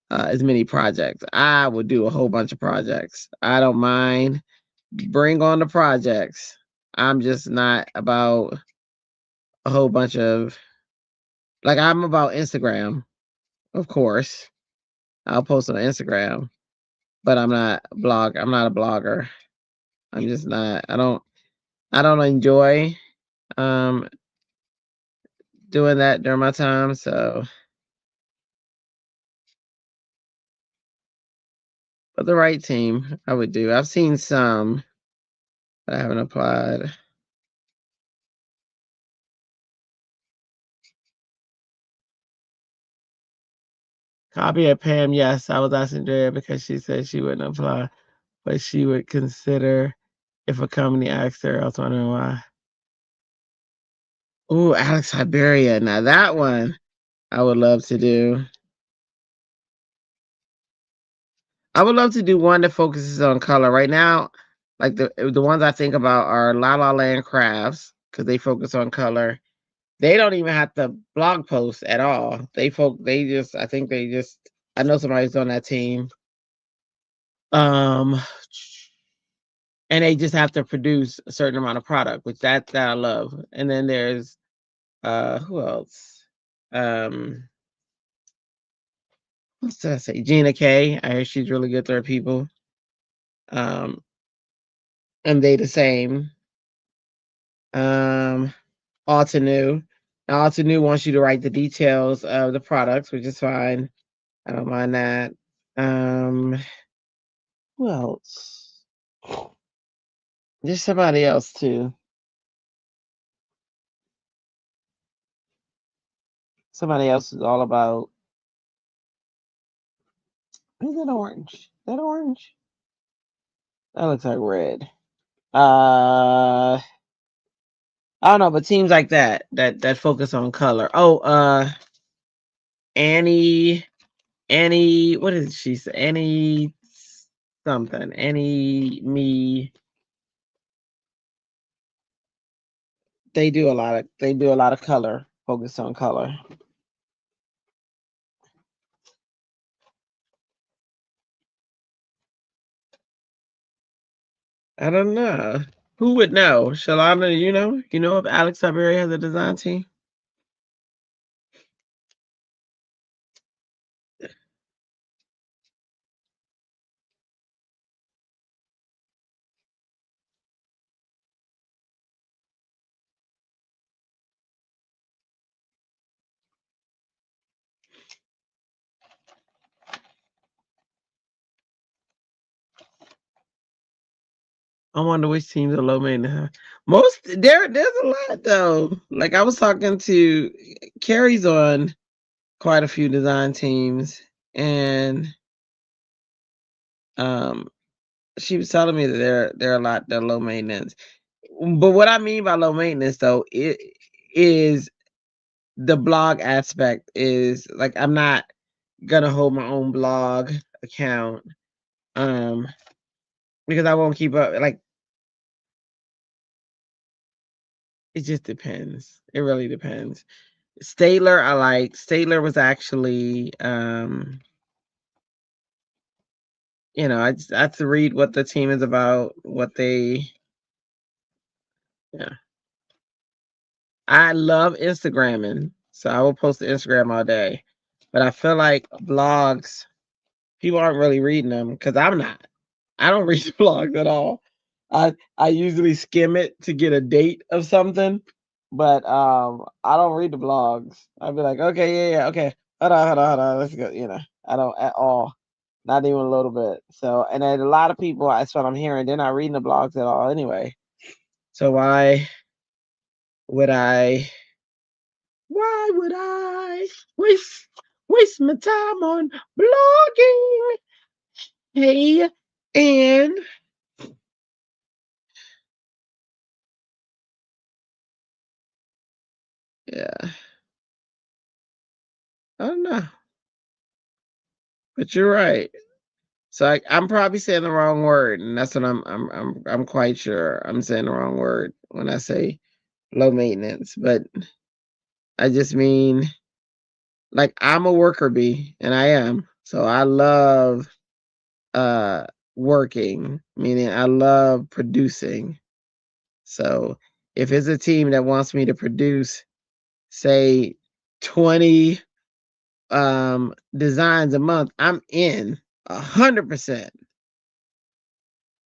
as many projects. I would do a whole bunch of projects. I don't mind. Bring on the projects. I'm just not about a whole bunch of, like, I'm about Instagram, of course. I'll post on Instagram, but I'm not a blogger. I'm just not. I don't enjoy um doing that during my time. So, but the right team, I would do. I've seen some, but I haven't applied. Copy of Pam. Yes, I was asking Drea because she said she wouldn't apply, but she would consider if a company asked her. I was wondering why. Ooh, Alex Iberia. Now that one I would love to do. I would love to do one that focuses on color. Right now, like the ones I think about are La La Land Crafts because they focus on color. They don't even have to blog post at all. They just I think they just I know somebody's on that team. Um and they just have to produce a certain amount of product, which that I love. And then there's who else? Um what's that say? Gina K. I hear she's really good to her people. Um and they the same. Um Altenew. Now Altenew wants you to write the details of the products, which is fine. I don't mind that. Um who else? There's somebody else too. Somebody else is all about. Is that orange? Is that orange? That looks like red. I don't know, but teams like that focus on color. Oh, Annie, what is she say? Annie something. Annie me. They do a lot of color, focus on color. I don't know. Who would know? Shalana, you know? You know if Alex Tiberi has a design team? I wonder which teams are low maintenance. Most there's a lot though. Like I was talking to Carrie's on quite a few design teams, and she was telling me that they're a lot they're low maintenance. But what I mean by low maintenance though, it is the blog aspect is like I'm not gonna hold my own blog account because I won't keep up. Like it just depends. It really depends. Statler, I like. Statler was actually, I have to read what the team is about, what they, yeah. I love Instagramming, so I will post to Instagram all day. But I feel like blogs, people aren't really reading them because I'm not. I don't read the blogs at all. I usually skim it to get a date of something, but I don't read the blogs. I'd be like, okay, yeah, okay, hold on, let's go. I don't at all, not even a little bit. So, and then a lot of people, that's what I'm hearing. They're not reading the blogs at all anyway. So would I? Why would I waste my time on blogging? Hey, and yeah, I don't know, but you're right. So I'm probably saying the wrong word, and that's what I'm quite sure I'm saying the wrong word when I say low maintenance. But I just mean like I'm a worker bee, and I am. So I love uh working, meaning I love producing. So if it's a team that wants me to produce, say 20 designs a month, I'm in 100%.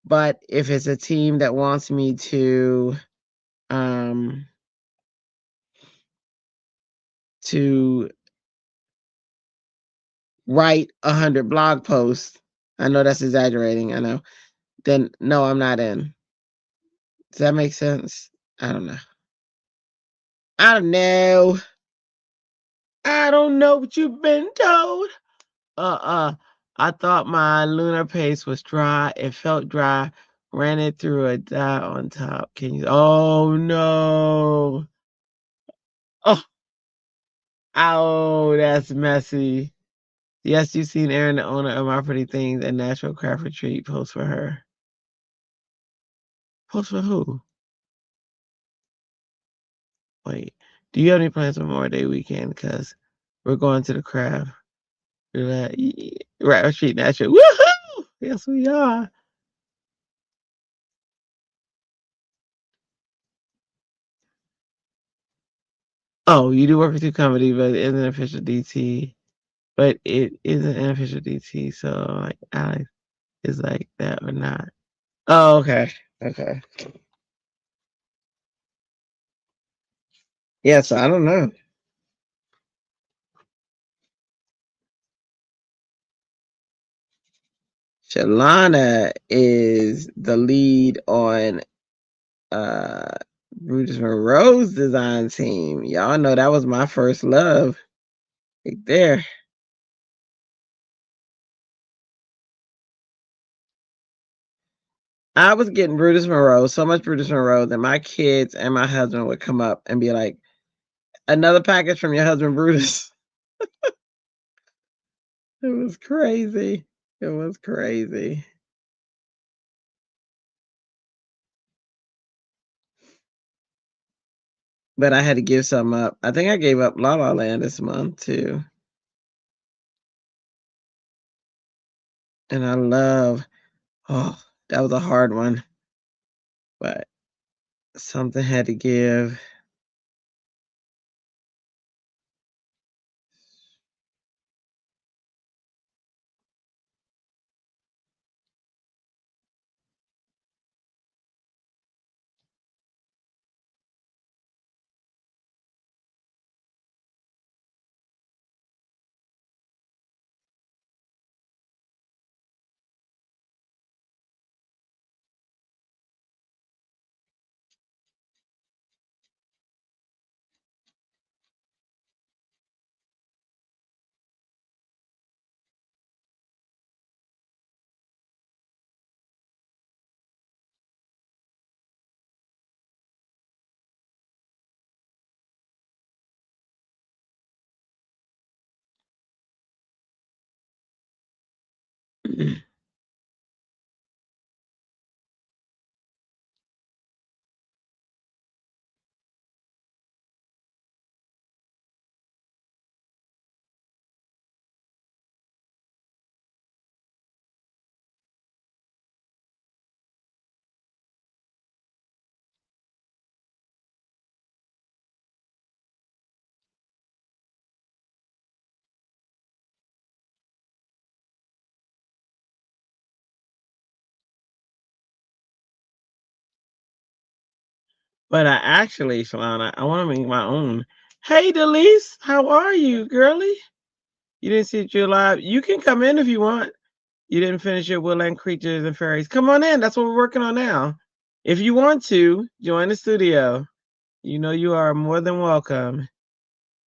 But if it's a team that wants me um to write 100 blog posts, I know that's exaggerating, I know, then no, I'm not in. Does that make sense? I don't know. I don't know. I don't know what you've been told. Uh-uh. I thought my lunar paste was dry. It felt dry. Ran it through a dye on top. Can you? Oh no. Oh, oh, that's messy. Yes, you've seen Erin, the owner of My Pretty Things and Natural Craft Retreat, post for her. Post for who? Wait. Do you have any plans for Memorial Day weekend? Because we're going to the craft. Right, retreat natural. Woohoo! Yes, we are. Oh, you do work with your company, but it isn't an official DT. But it isn't an official DT, so like Alex is like that or not. Oh, okay. Okay. Yeah, so I don't know. Shalana is the lead on Brutus Monroe's design team. Y'all know that was my first love right there. I was getting Brutus Monroe, so much Brutus Monroe that my kids and my husband would come up and be like, another package from your husband Brutus. It was crazy. It was crazy. But I had to give some up. I think I gave up La La Land this month too. And I love, oh, that was a hard one. But something had to give. But I actually, Shalana, I want to make my own. Hey, Delise, how are you, girly? You didn't see you live. You can come in if you want. You didn't finish your Woodland Creatures and Fairies. Come on in. That's what we're working on now. If you want to, join the studio. You know you are more than welcome.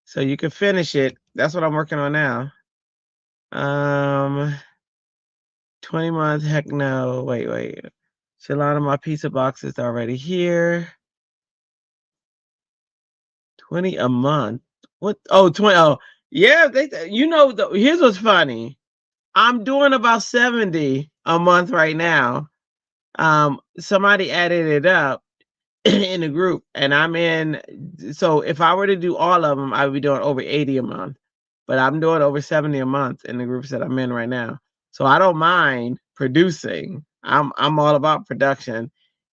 So you can finish it. That's what I'm working on now. 20 months, heck no. Wait. Shalana, my pizza box is already here. 20 a month. What? Oh, 20. Oh, yeah. Here's what's funny. I'm doing about 70 a month right now. Somebody added it up in the group, and I'm in. So if I were to do all of them, I would be doing over 80 a month. But I'm doing over 70 a month in the groups that I'm in right now. So I don't mind producing. I'm all about production.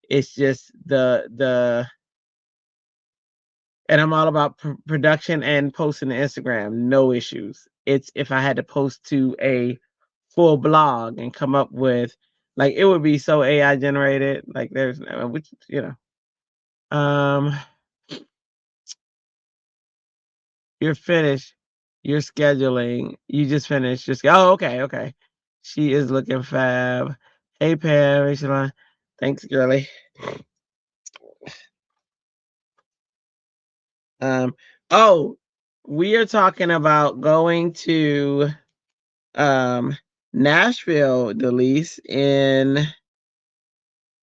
It's just and I'm all about production and posting to Instagram. No issues. It's if I had to post to a full blog and come up with like it would be so AI generated. Like there's which you're finished. You're scheduling. You just finished. Okay. She is looking fab. Hey Pam, hey Shalon. Thanks, girly. Oh, we are talking about going to Nashville, Delise, in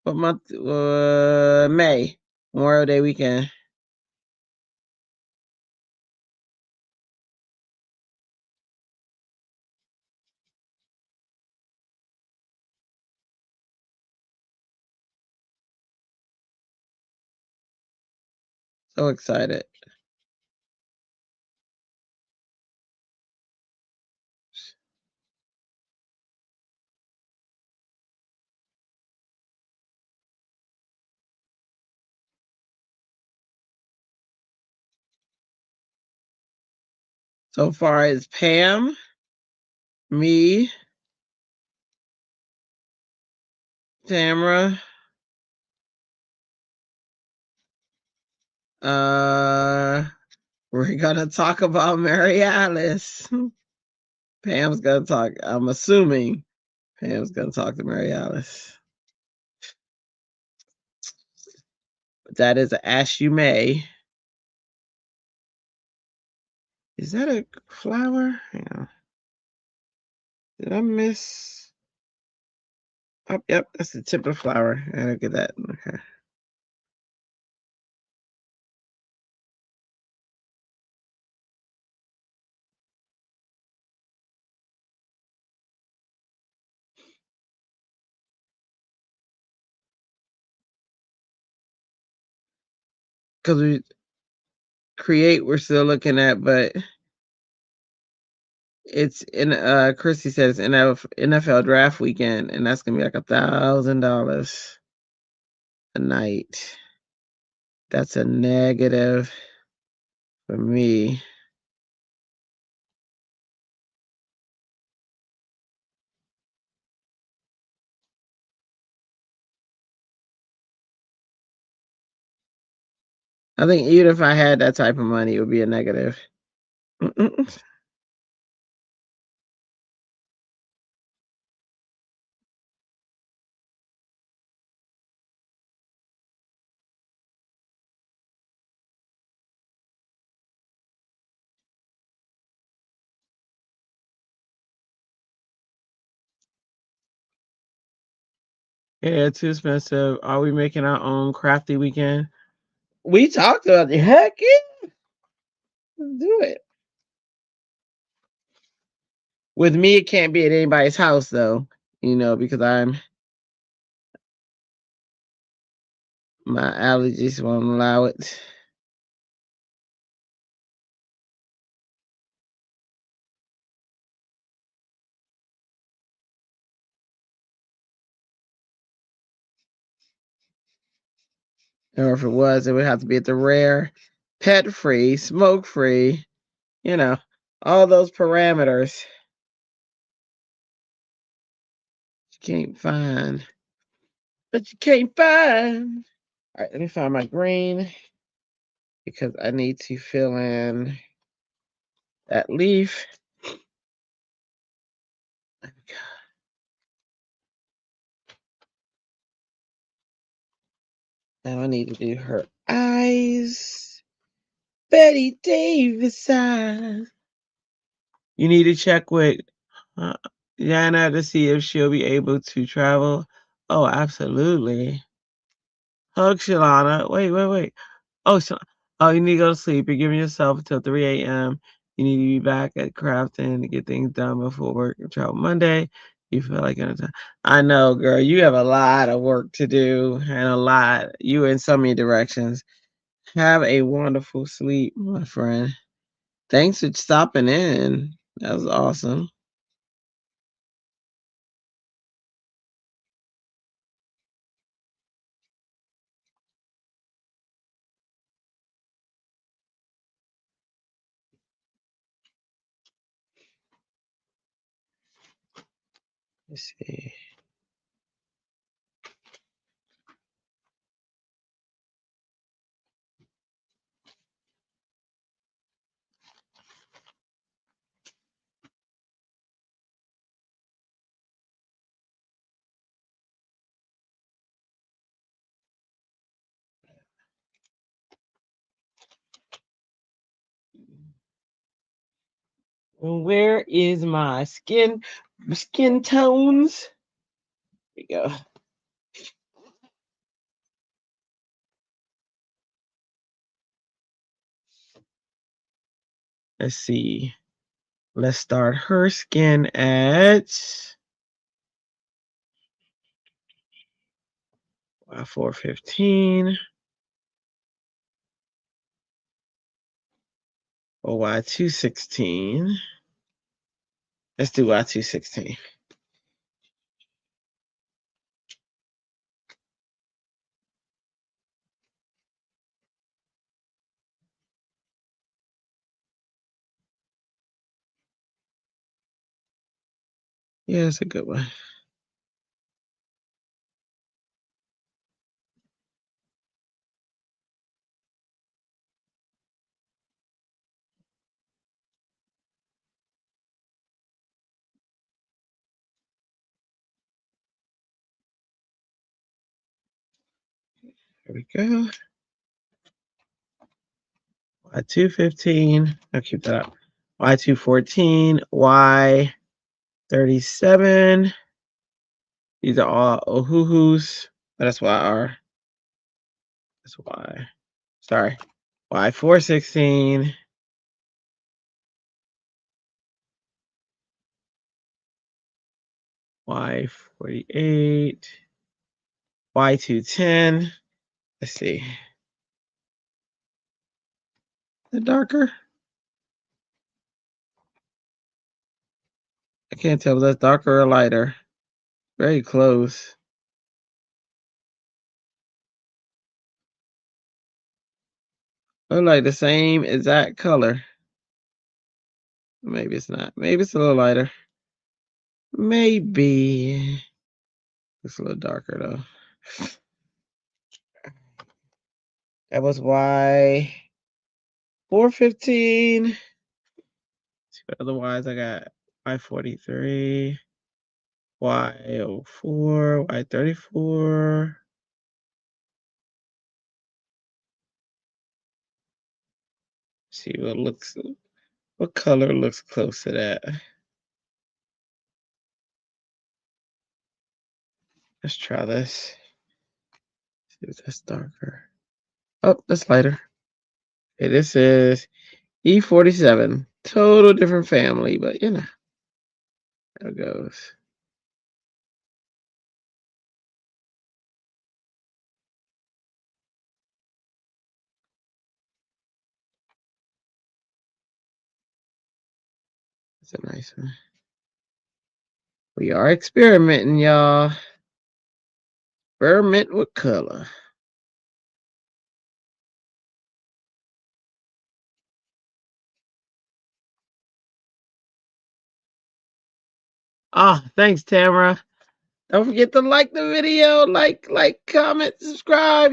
what month? May, Memorial Day weekend. So excited. So far as Pam, me, Tamara, we're gonna talk about Mary Alice. Pam's gonna talk. I'm assuming Pam's gonna talk to Mary Alice. But that is an ash you may. Is that a flower? Hang on. Did I miss? Oh, yep, that's the tip of the flower. I don't get that. Okay. Because we create, we're still looking at, but it's in Christy said it's NFL draft weekend, and that's gonna be like $1,000 a night. That's a negative for me. I think even if I had that type of money, it would be a negative. Mm-mm. Yeah, too expensive. Are we making our own crafty weekend? We talked about it. Heck yeah, let's do it. With me, it can't be at anybody's house though, because my allergies won't allow it. Or if it was, it would have to be at the rare, pet free, smoke free, you know, all those parameters you can't find. But you can't find. All right, let me find my green because I need to fill in that leaf. Now I need to do her eyes. Betty Davis eyes. You need to check with uh, Yana to see if she'll be able to travel. Oh, absolutely. Hug Shalana. Wait. Oh, you need to go to sleep. You're giving yourself until 3 a.m. You need to be back at Crafton to get things done before work and travel Monday. You feel like I know, girl. You have a lot of work to do and a lot. You in so many directions. Have a wonderful sleep, my friend. Thanks for stopping in. That was awesome. Let's see. Where is my skin tones? Here we go. Let's see. Let's start her skin at 415 or Y216. Let's do Y216. Yeah, it's a good one. There we go. Y215. I'll keep that up. Y214. Y37. These are all Ohuhus. That's YR. That's Y. Sorry. Y416. Y48. Y210. Let's see. Is it darker? I can't tell if that's darker or lighter. Very close. Look like the same exact color. Maybe it's not. Maybe it's a little lighter. Maybe. It's a little darker though. That was Y415. Otherwise, I got Y43, Y04, Y34. See what color looks close to that. Let's try this. See if that's darker. Oh, that's lighter. Okay, this is E47. Total different family, but you know how it goes. That's a nice one. We are experimenting, y'all. Experiment with color. Ah, thanks, Tamara. Don't forget to like the video, like, comment, subscribe.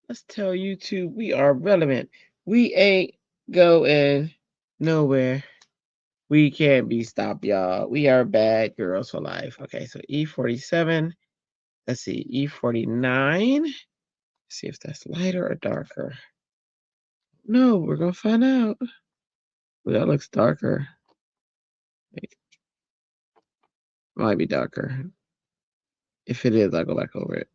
Let's tell YouTube we are relevant. We ain't going nowhere. We can't be stopped, y'all. We are bad girls for life. Okay, so E47. Let's see, E49. Let's see if that's lighter or darker. No, we're gonna find out. Well, that looks darker. Might be darker. If it is, I'll go back over it.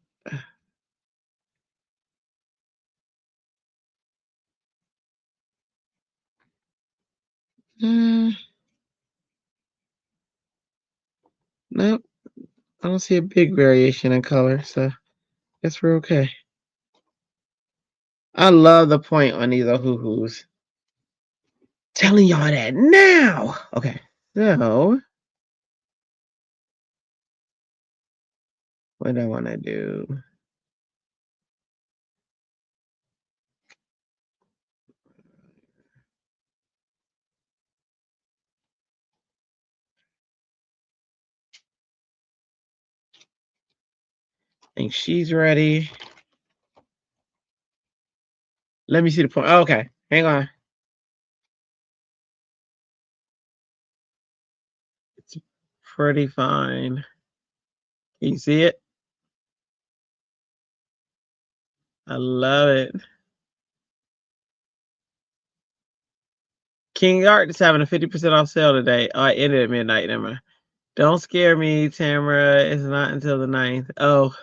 Nope. I don't see a big variation in color, so I guess we're okay. I love the point on these Ohuhus. Telling y'all that now. Okay, so what do I want to do? I think she's ready. Let me see the point. Oh, okay, hang on. It's pretty fine. Can you see it? I love it. King Art is having a 50% off sale today. Oh, I ended at midnight. Never mind. Don't scare me, Tamara. It's not until the 9th. Oh.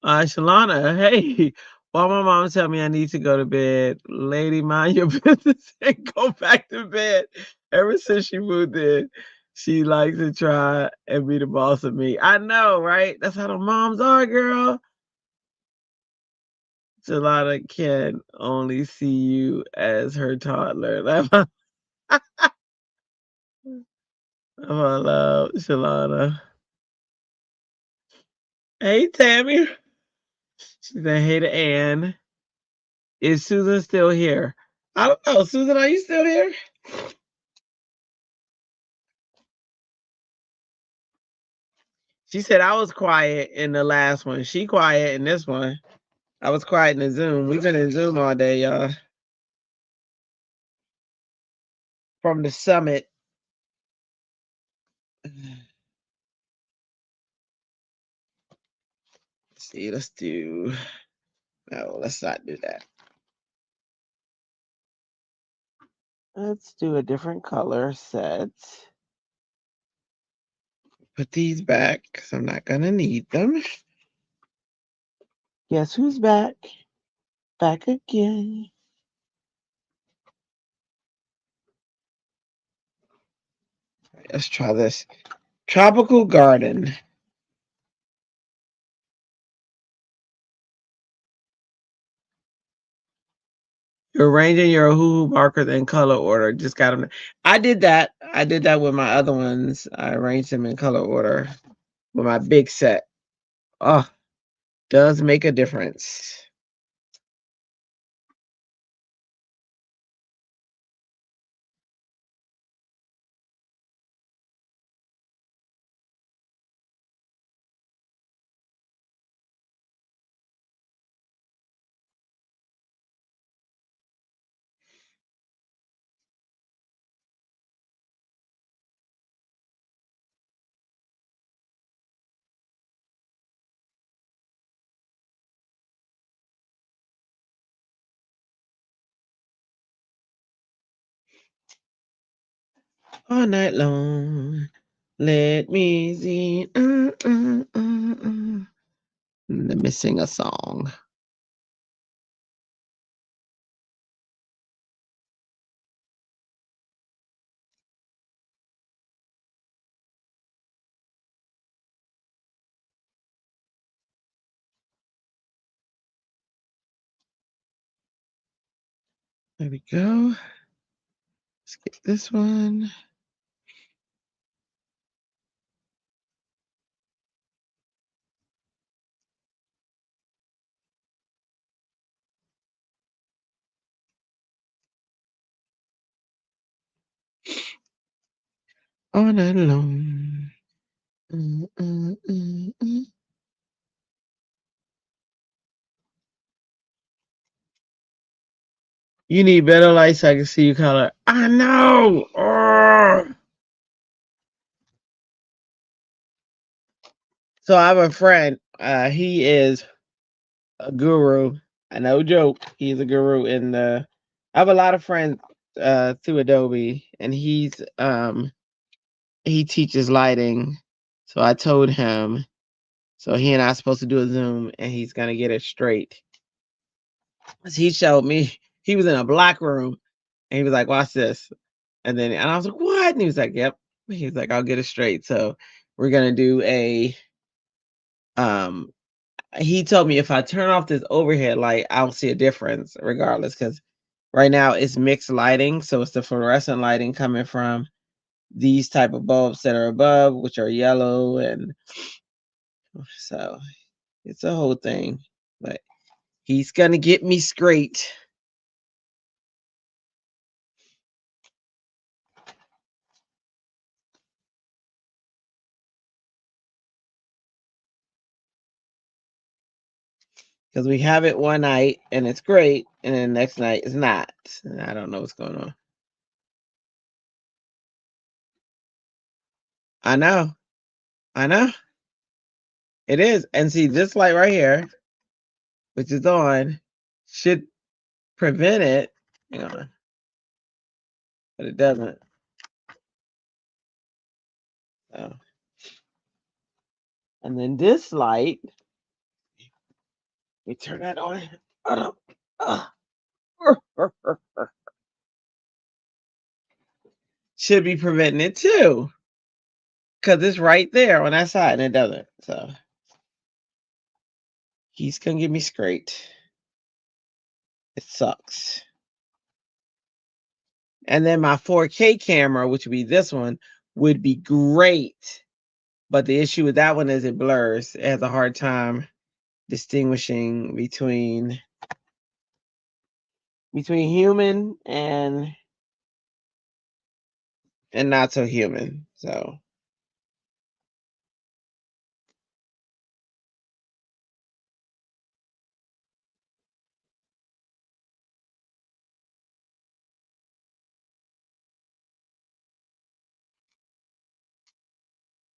Shalana, hey. While my mom tell me I need to go to bed, lady, mind your business and go back to bed. Ever since she moved in, she likes to try and be the boss of me. I know, right? That's how the moms are, girl. Shalana can only see you as her toddler. I love Shalana. Hey, Tammy. She said, hey to Ann. Is Susan still here? I don't know. Susan, are you still here? She said I was quiet in the last one. She quiet in this one. I was quiet in the Zoom. We've been in Zoom all day, y'all. From the summit. See, let's do. No, let's not do that. Let's do a different color set. Put these back because I'm not gonna need them. Guess who's back? Back again. Let's try this. Tropical Garden. You're arranging your hoo markers in color order. Just got them. I did that. I did that with my other ones. I arranged them in color order with my big set. Oh, does make a difference. All night long, let me see. Let me sing a song. There we go. Let's get this one. All night long. You need better light so I can see your color. I know. Oh. So I have a friend. He is a guru. No joke. He's a guru in the. I have a lot of friends through Adobe, and he teaches lighting. So I told him. So he and I are supposed to do a Zoom, and he's gonna get it straight. So he showed me. He was in a black room, and he was like, "Watch this." And I was like, "What?" And he was like, "Yep." He was like, "I'll get it straight." So we're gonna do a um he told me if I turn off this overhead light, I'll see a difference regardless, because right now it's mixed lighting. So it's the fluorescent lighting coming from these type of bulbs that are above, which are yellow, and so it's a whole thing. But he's gonna get me straight. Because we have it one night and it's great, and then the next night it's not. And I don't know what's going on. I know. I know. It is. And see, this light right here, which is on, should prevent it. Hang on. But it doesn't. So. And then this light, we turn that on. Should be preventing it too. Because it's right there on that side and it doesn't. So he's going to get me straight. It sucks. And then my 4K camera, which would be this one, would be great. But the issue with that one is it blurs. It has a hard time distinguishing between human and not so human. So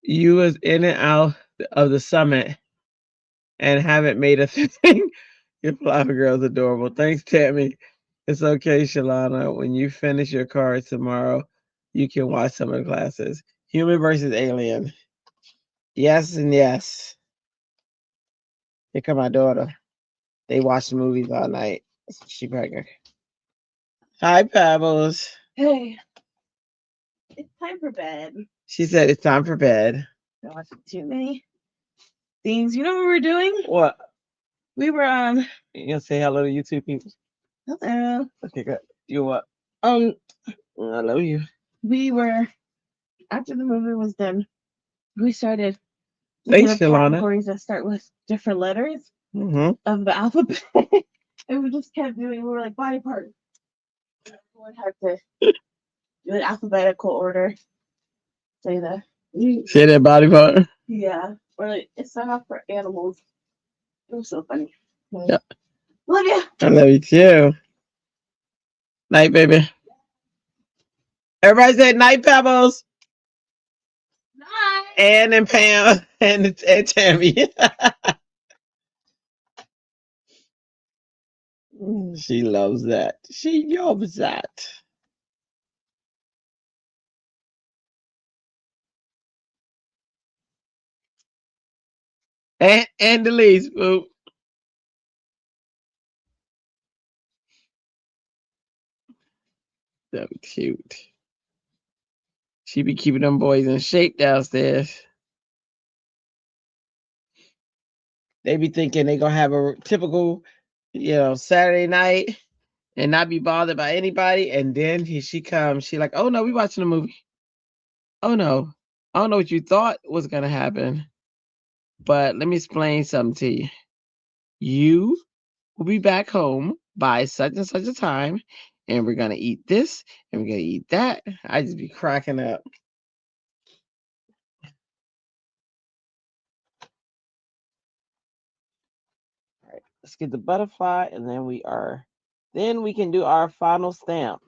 You was in and out of the summit and haven't made a thing. Your flower girl's adorable. Thanks, Tammy. It's okay, Shalana. When you finish your cards tomorrow, you can watch some of the classes. Human versus alien. Yes and yes. Here come my daughter. They watch the movies all night. She pregnant. Hi, Pebbles. Hey, it's time for bed. She said it's time for bed. Don't watch too many things. You know what we were doing? What? We were You gonna say hello to YouTube people? Hello. Okay, good. You what? I love you. We were after the movie was done. We started Thanks, looking at Shalana. categories that start with different letters of the alphabet, and we just kept doing. We were like body parts. Everyone had to do an alphabetical order. Say that. Say that body part. Yeah, or like it started off for animals. It was so funny. Yeah. Love you. I love you too. Night, baby. Everybody say night, Pebbles. Night. Ann and Pam and Tammy. She loves that. She loves that. And Delise, boo. So cute. She be keeping them boys in shape downstairs. They be thinking they gonna have a typical, Saturday night and not be bothered by anybody. And then she comes, she like, oh no, we watching a movie. Oh no, I don't know what you thought was gonna happen, but let me explain something to you. You will be back home by such and such a time, and we're gonna eat this and we're gonna eat that. I just be cracking up. All right, let's get the butterfly, and then we can do our final stamp.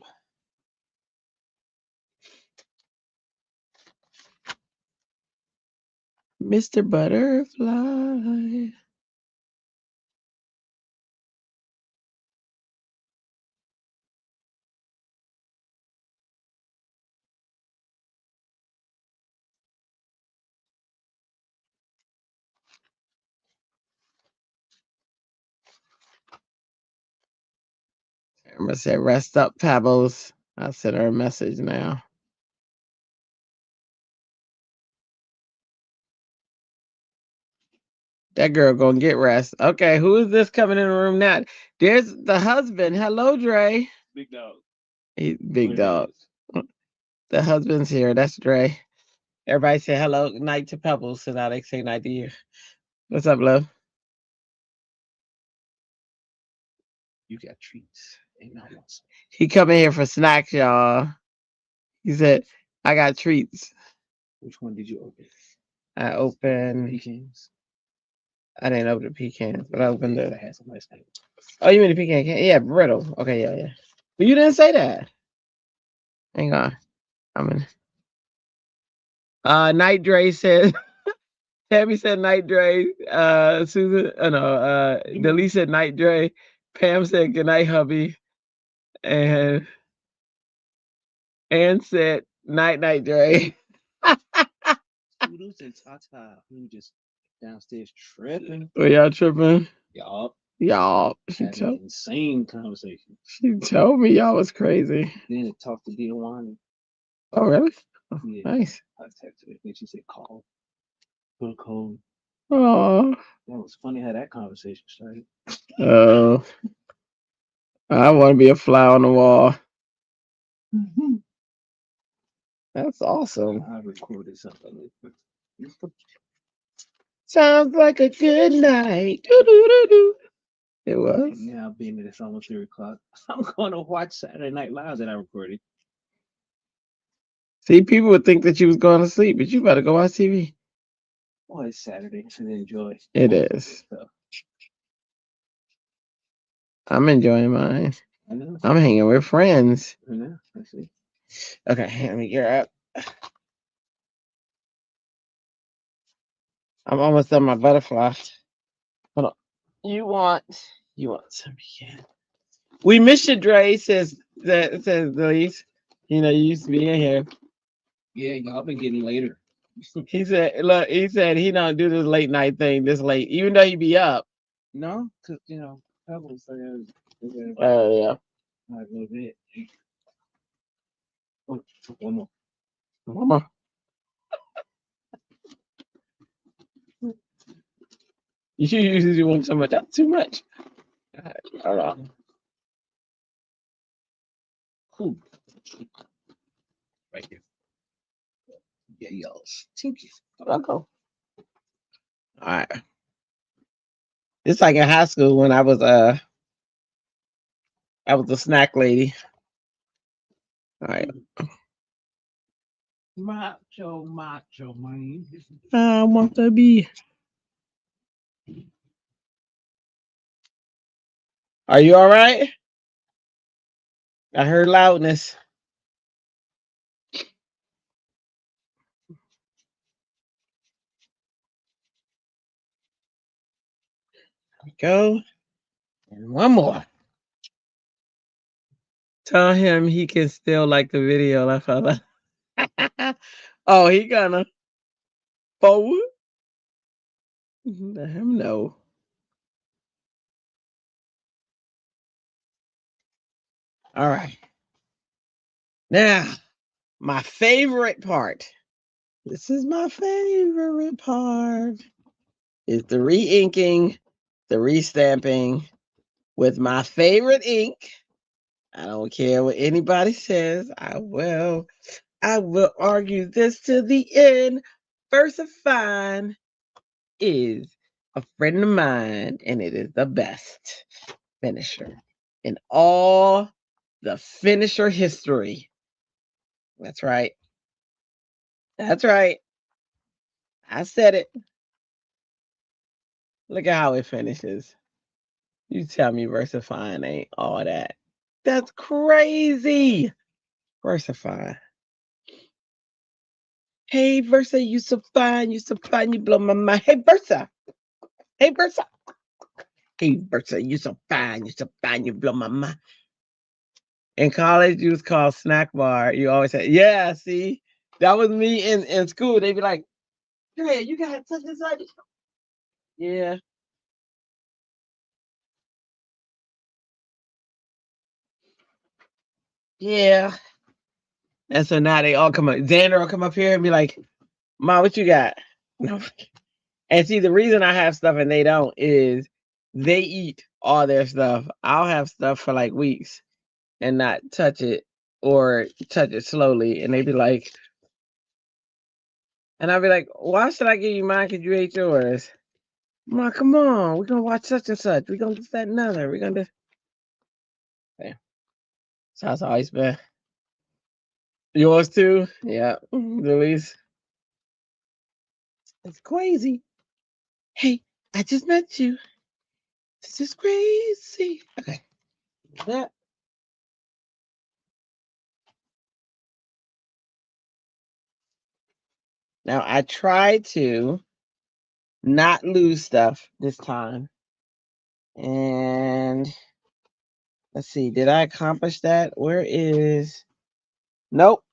Mr. Butterfly. Emma said, rest up, Pebbles. I'll send her a message now. That girl gonna get rest. Okay, who is this coming in the room now? There's the husband. Hello, Dre. Big dog. He's big dog. The husband's here. That's Dre. Everybody say hello, night to Pebbles, so now they say night to you. What's up, love? You got treats. He coming here for snacks, y'all. He said, I got treats. Which one did you open? I opened Pecans. I didn't open the pecans, but I opened the. I had some last night. Oh, you mean the pecan can? Yeah, brittle. Okay, yeah. But you didn't say that. Hang on. I'm in. Night Dre said. Tammy said Night Dre. Susan. No. Delise said Night Dre. Pam said good night, hubby. And Ann said night, Dre. Toodles and Tata, who just downstairs tripping. Were y'all tripping? Y'all. She Had an insane conversation. She told me y'all was crazy. Then it talked to Diawani. Oh, really? Oh, Yeah. nice. I texted her. Then she said, call. Put a code. Oh. That was funny how that conversation started. Oh. I want to be a fly on the wall. That's awesome. I recorded something. Sounds like a good night. Doo-doo-doo-doo. It was. Now being that it's almost 3:00, I'm going to watch Saturday Night Live that I recorded. See, people would think that you was going to sleep, but you better go watch TV. Well, it's Saturday and enjoy. It is. So. I'm enjoying mine. I know. I'm hanging with friends. I know. I see. Okay, let me get up. I'm almost done my butterfly. Hold on. You want some? Yeah. We miss you, Dre. Says Louise. You know, you used to be in here. Yeah, y'all been getting later. He said, look, he don't do this late night thing this late, even though he be up. No, because Pebbles. Oh yeah. A little bit. Oh, one more. Mama. You usually want so much. That's too much. Hold on. Cool. Right here. Yeah, y'all. Thank you. Welcome. All right. It's like in high school when I was a snack lady. All right. Macho, man. I want to be. Are you all right? I heard loudness. There we go. And one more. Tell him he can still like the video, that fella. Oh, he gonna forward. Let him know. All right. Now, my favorite part. This is my favorite part. Is the re-inking, the re-stamping with my favorite ink. I don't care what anybody says. I will argue this to the end. VersaFine is a friend of mine, and it is the best finisher in all the finisher history. That's right. That's right. I said it. Look at how it finishes. You tell me VersaFine ain't all that. That's crazy. VersaFine. Hey, Versa, you so fine. You so fine. You blow my mind. Hey, Versa. Hey, Versa. Hey, Versa, you so fine. You so fine. You blow my mind. In college, you was called snack bar. You always said, yeah, see, that was me in school. They'd be like, hey, you got such and such. Yeah. Yeah. And so now they all come up. Xander will come up here and be like, Ma, what you got? No. And see, the reason I have stuff and they don't is they eat all their stuff. I'll have stuff for like weeks and not touch it or touch it slowly. And they be like, and I'll be like, why should I give you mine? Because you ate yours. Ma, come on. We're going to watch such and such. We're going to do that and another. We're going to do. Okay. So that's always been. Yours too? Yeah. Louise. It's crazy. Hey, I just met you. This is crazy. Okay. That. Now I tried to not lose stuff this time. And let's see, did I accomplish that? Where is. Nope.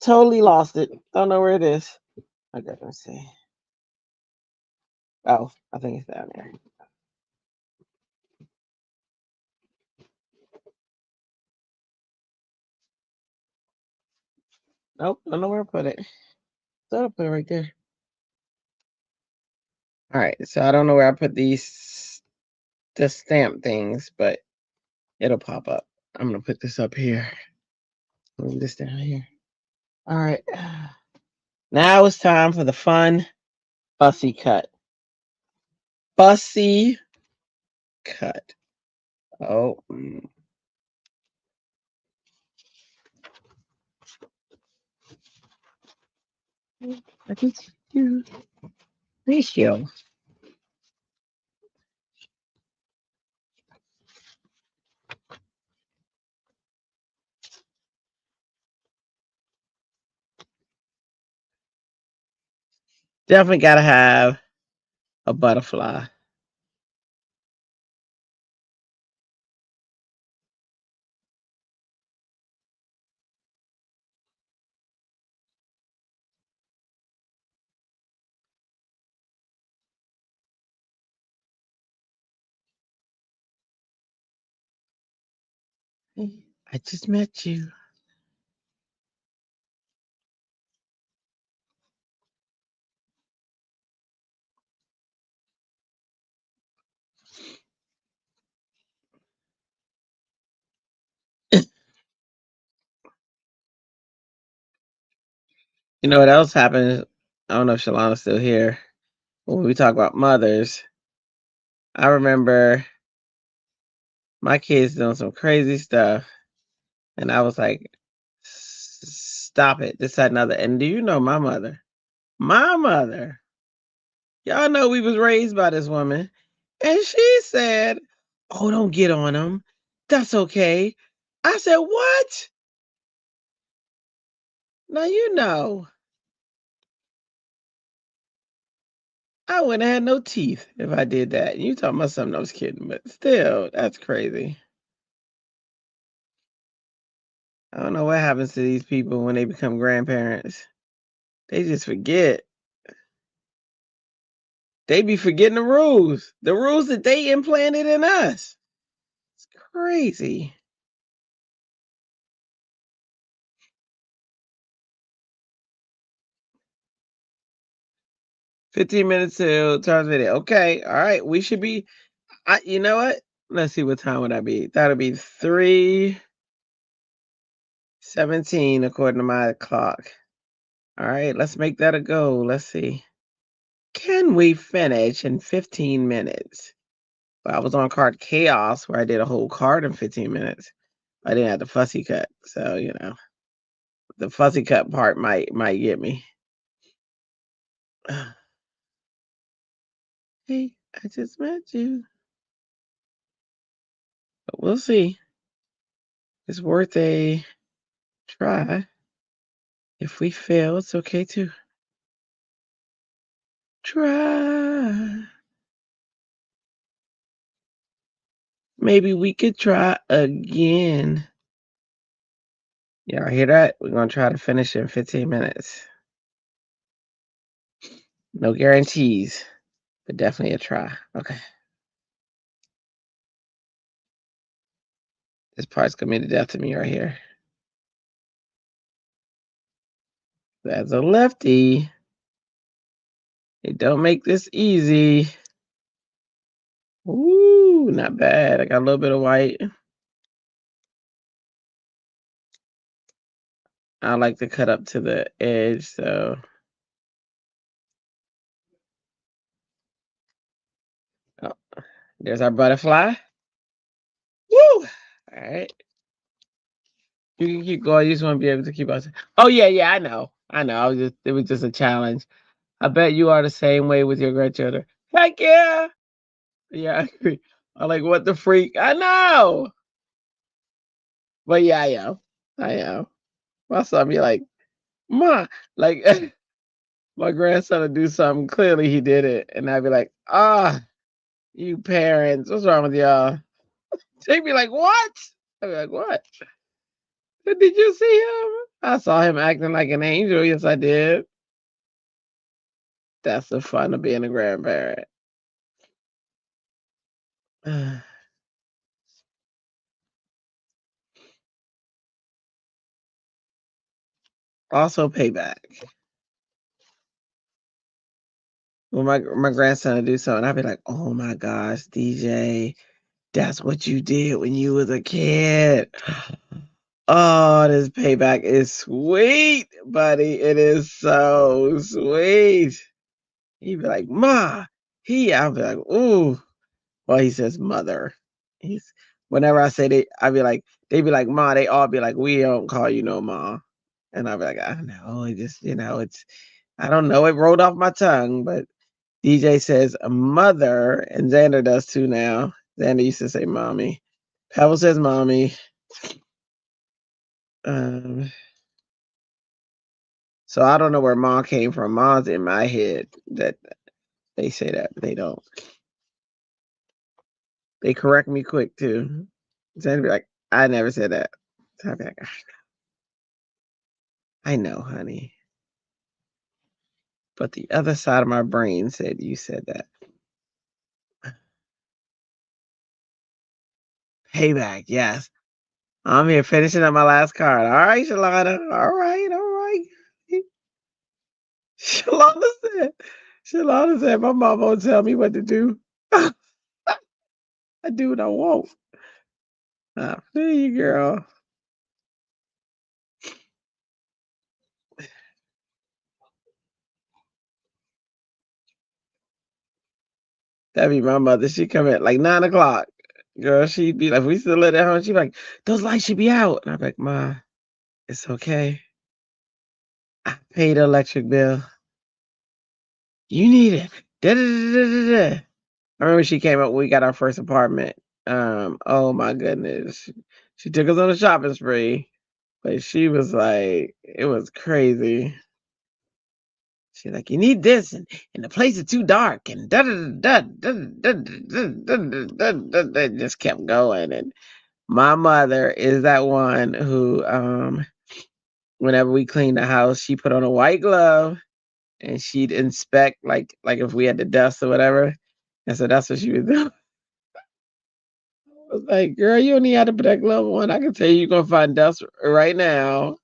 Totally lost it. Don't know where it is. Okay, let's see. Oh, I think it's down there. Nope, don't know where I put it. Thought I put it right there. All right, so I don't know where I put the stamp things, but it'll pop up. I'm gonna put this up here. Move this down here. All right. Now it's time for the fun fussy cut. Fussy cut. Oh. I can see you. Ratio. Definitely gotta have a butterfly. Hey, I just met you. You know what else happened? I don't know if Shalana's still here. When we talk about mothers, I remember my kids doing some crazy stuff, and I was like, "Stop it!" This, that, and other. And do you know my mother? My mother. Y'all know we was raised by this woman, and she said, "Oh, don't get on them. That's okay." I said, "What?" Now you know I wouldn't have had no teeth if I did that. You talking about something I was kidding, but still, that's crazy. I don't know what happens to these people when they become grandparents. They just forget. They be forgetting the rules that they implanted in us. It's crazy. "15 minutes till Tom's video." Okay, all right. We should be. You know what? Let's see, what time would that be? That'll be 3:17 according to my clock. All right, let's make that a goal. Let's see. Can we finish in 15 minutes? Well, I was on card chaos where I did a whole card in 15 minutes. I didn't have the fussy cut, so the fussy cut part might get me. Hey, I just met you. But we'll see. It's worth a try. If we fail, it's okay too. Try. Maybe we could try again. Y'all hear that? We're gonna try to finish in 15 minutes. No guarantees, but definitely a try. Okay. This part's gonna be the death of me right here. That's a lefty. It don't make this easy. Ooh, not bad. I got a little bit of white. I like to cut up to the edge, so. Oh, there's our butterfly. Woo! All right. You can keep going. You just want to be able to keep on. Oh yeah, I know. It was just a challenge. I bet you are the same way with your grandchildren. Heck yeah. Yeah, I agree. I'm like, what the freak? I know. But yeah, I am. I am. My son be like, "Ma," like my grandson would do something. Clearly he did it. And I'd be like, you parents, what's wrong with y'all? They'd be like, "What?" I'd be like, "What? Did you see him?" I saw him acting like an angel. Yes, I did. That's the fun of being a grandparent. Also payback. When my grandson would do something, I'd be like, "Oh my gosh, DJ, that's what you did when you was a kid." Oh, this payback is sweet, buddy. It is so sweet. He'd be like, "Ma," I'll be like, "Ooh." Well, he says mother. He's Whenever I say I'd be like, they'd be like, "Ma," they all be like, "We don't call you no ma." And I'd be like, "I know, it just, it's, I don't know, it rolled off my tongue." But DJ says mother, and Xander does too now. Xander used to say mommy. Pebble says mommy. So I don't know where Ma came from. Ma's in my head. They say that, but they don't. They correct me quick too. So I'd be like, I never said that. So I'd be like, I know, honey. But the other side of my brain said you said that. Payback, yes. I'm here finishing up my last card. All right, Shalana. All right. Shalana said, my mom won't tell me what to do. I do what I want. I feel you, girl. That'd be my mother. She'd come at like 9 o'clock. Girl, she'd be like, we still live at home. She'd be like, those lights should be out. And I'd be like, Ma, it's okay. I paid the electric bill. You need it. Da-da-da-da-da-da. I remember she came up when we got our first apartment. Oh my goodness. She took us on a shopping spree. But she was like, it was crazy. She's like, you need this, and the place is too dark, and just kept going. And my mother is that one who, whenever we cleaned the house, she put on a white glove and she'd inspect like if we had the dust or whatever. And so that's what she was doing. I was like, girl, you don't need to have to put that glove on. I can tell you, you're gonna find dust right now.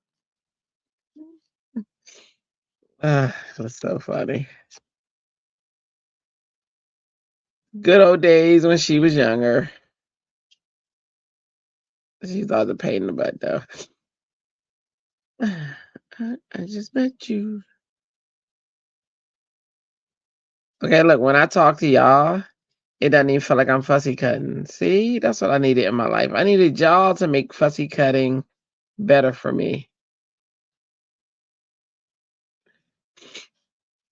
It was so funny. Good old days when she was younger. She thought the pain in the butt though. I just met you. Okay, look, when I talk to y'all, it doesn't even feel like I'm fussy cutting. See, that's what I needed in my life. I needed y'all to make fussy cutting better for me.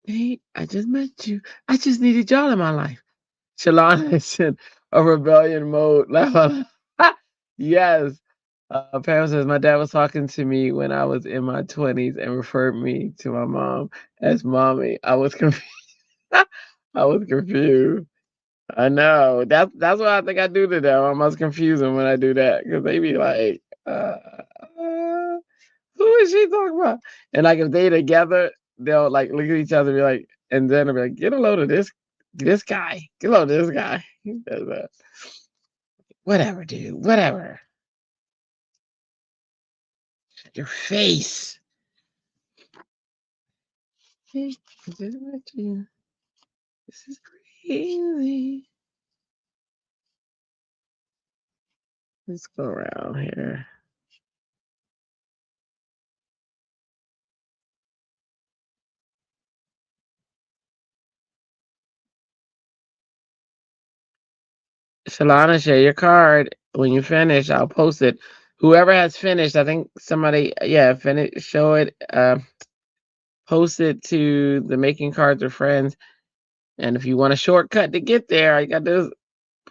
Hey, I just met you. I just needed y'all in my life. Shalana is in a rebellion mode. Yes. Pam says, my dad was talking to me when I was in my 20s and referred me to my mom as mommy. I was confused. I was confused. I know. That's what I think I do to them. I must confuse them when I do that because they be like, who is she talking about? And like if they together, they'll like look at each other and be like, and then they'll be like, get a load of this guy. Get a load of this guy. He does that. Whatever, dude. Whatever. Your face. Hey, I just met you. This is crazy. Let's go around here. Shalana, share your card. When you finish, I'll post it. Whoever has finished, I think somebody, finish, show it, post it to the Making Cards with Friends. And if you want a shortcut to get there, all you got to do is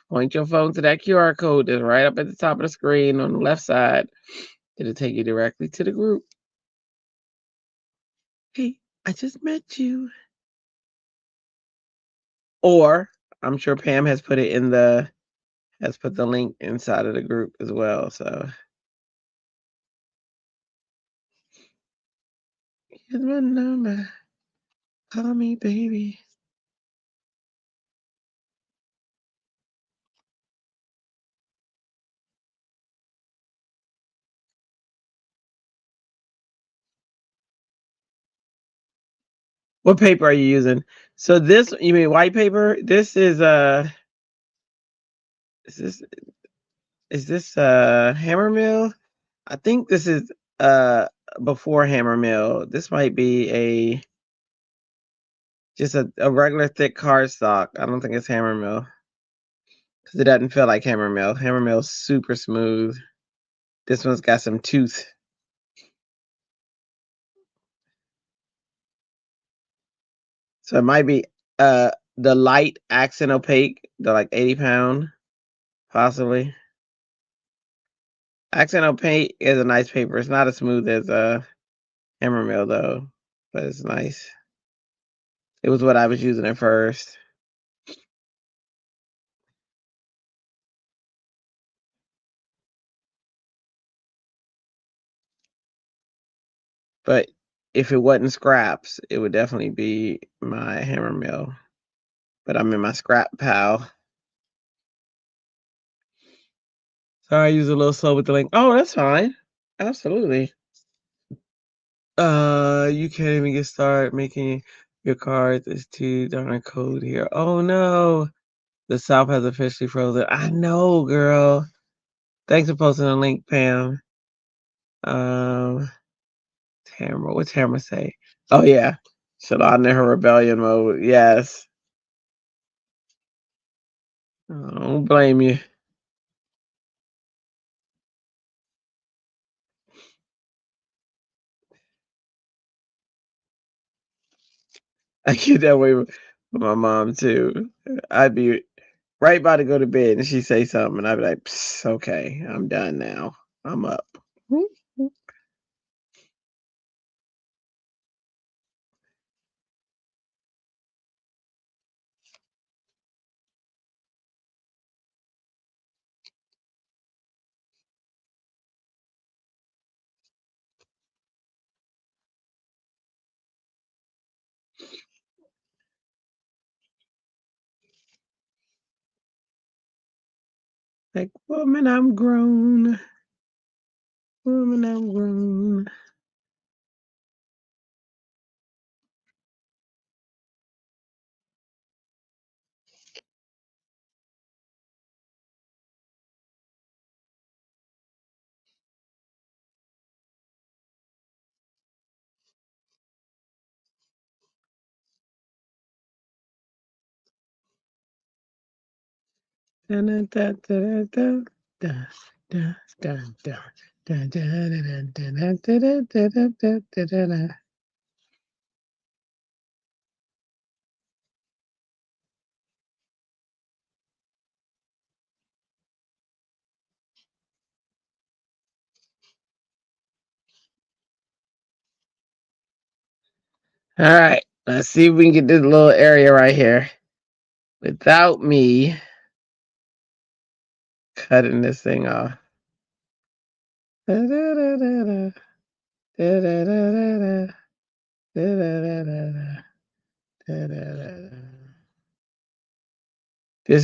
point your phone to that QR code that's right up at the top of the screen on the left side. It'll take you directly to the group. Hey, I just met you. Or I'm sure Pam has put it in the link inside of the group as well. So here's my number. Call me, baby. What paper are you using? So this, you mean white paper? This is is this hammer mill? I think this is before hammer mill. This might be just a regular thick cardstock. I don't think it's hammer mill. Because it doesn't feel like hammer mill. Hammer mill's super smooth. This one's got some tooth. So it might be the light accent opaque, the like 80 pound, possibly. Accent opaque is a nice paper. It's not as smooth as hammer mill though, but it's nice. It was what I was using at first. But if it wasn't scraps, it would definitely be my hammer mill. But I'm in my scrap pile. Sorry, I use a little slow with the link. Oh, that's fine. Absolutely. You can't even get started making your cards. It's too darn cold here. Oh no. The South has officially frozen. I know, girl. Thanks for posting the link, Pam. Tamara, what's Tamara say? Oh yeah. Shalon in her rebellion mode. Yes. I don't blame you. I get that way with my mom too. I'd be right about to go to bed and she'd say something and I'd be like, "Psst, okay, I'm done now. I'm up." Like, woman, I'm grown. Woman, I'm grown. All right, let's see if we can get this little area right here without me cutting this thing off. This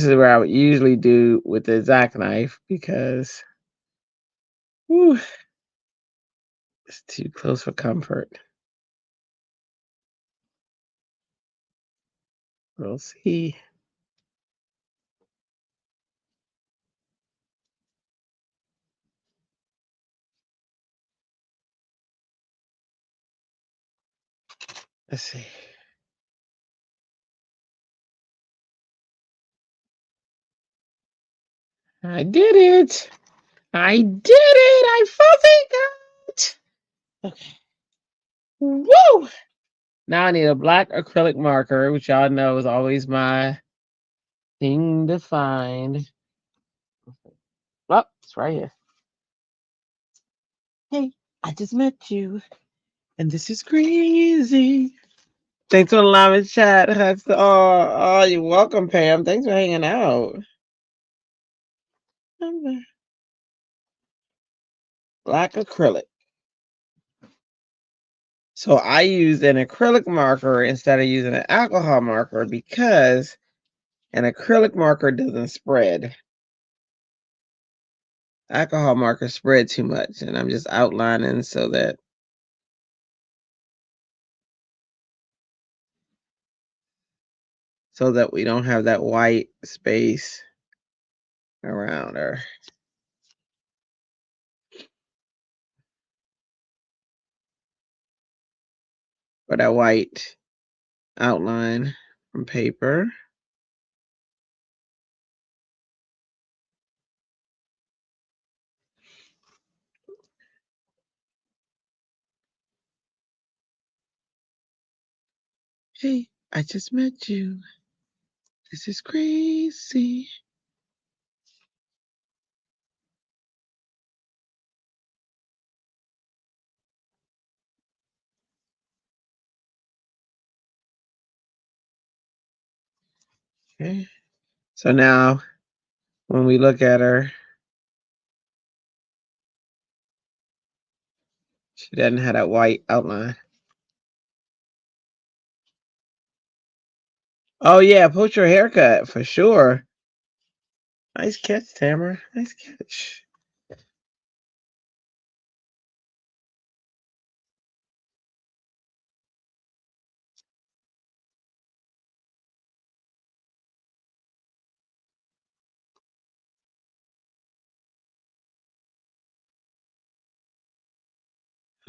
is where I would usually do with the X-Acto knife because whew, it's too close for comfort. We'll see. Let's see. I did it. I did it. I fucking got. Okay. Woo! Now I need a black acrylic marker, which y'all know is always my thing to find. Oh, it's right here. Hey, I just met you, and this is crazy. Thanks for the live chat. Oh, you're welcome, Pam. Thanks for hanging out. Black acrylic. So I use an acrylic marker instead of using an alcohol marker because an acrylic marker doesn't spread. Alcohol markers spread too much, and I'm just outlining so that we don't have that white space around her. Or that white outline from paper. Hey, I just met you. This is crazy. Okay. So now when we look at her, she doesn't have that white outline. Oh yeah, post your haircut for sure. Nice catch, Tamara. Nice catch.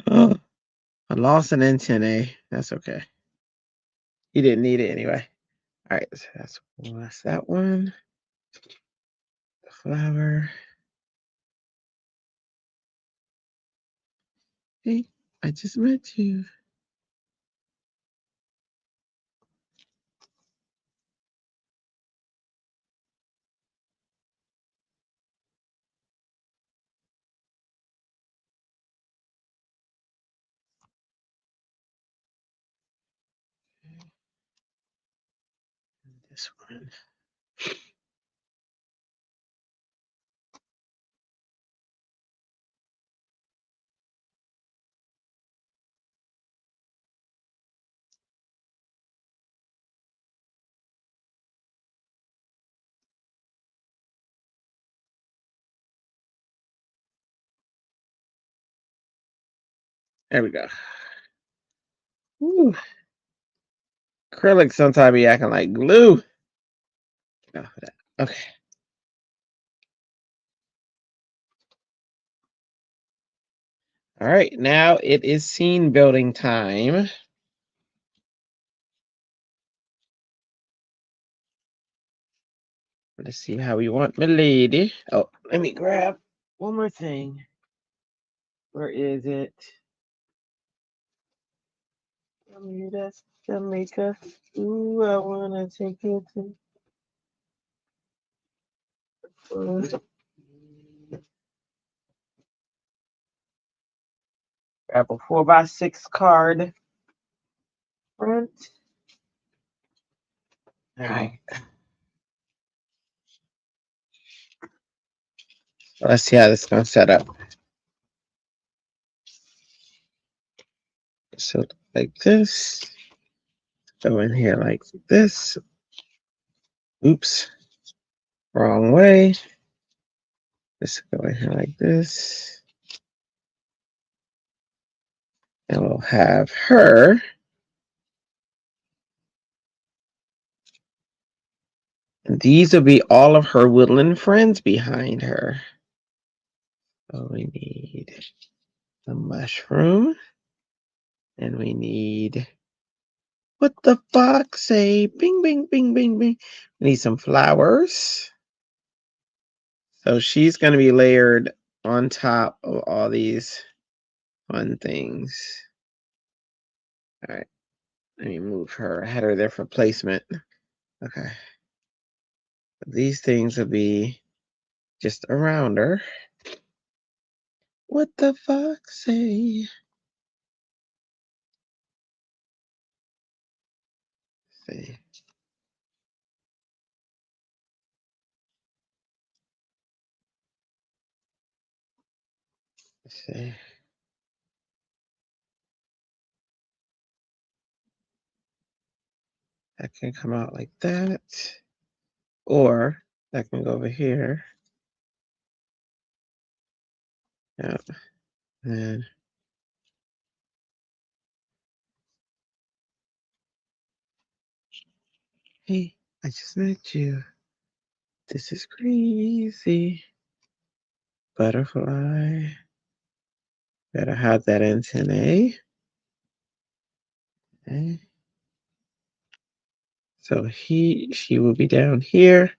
Oh, I lost an antennae. That's okay. You didn't need it anyway. All right, so that's that one. The flower. Hey, I just met you. This one. There we go. Ooh. Acrylic sometimes be acting like glue. Enough of that. Okay. All right, now it is scene building time. Let's see how we want my lady. Oh, let me grab one more thing. Where is it? That's Jamaica. Ooh, I wanna take it to. Grab a 4x6 card. Front. All right. Let's see how this is gonna set up. So like this. Go in here like this. Oops. Wrong way. Let's go in here like this. And we'll have her. And these will be all of her woodland friends behind her. So we need the mushroom. And we need, what the fuck? Say bing, bing, bing, bing, bing. We need some flowers. So she's going to be layered on top of all these fun things. All right. Let me move her. I had her there for placement. Okay. These things will be just around her. What the fuck? Say. See. See. That can come out like that. Or that can go over here. Yeah. And hey, I just met you. This is crazy. Butterfly. Gotta have that antennae. Okay. So she will be down here.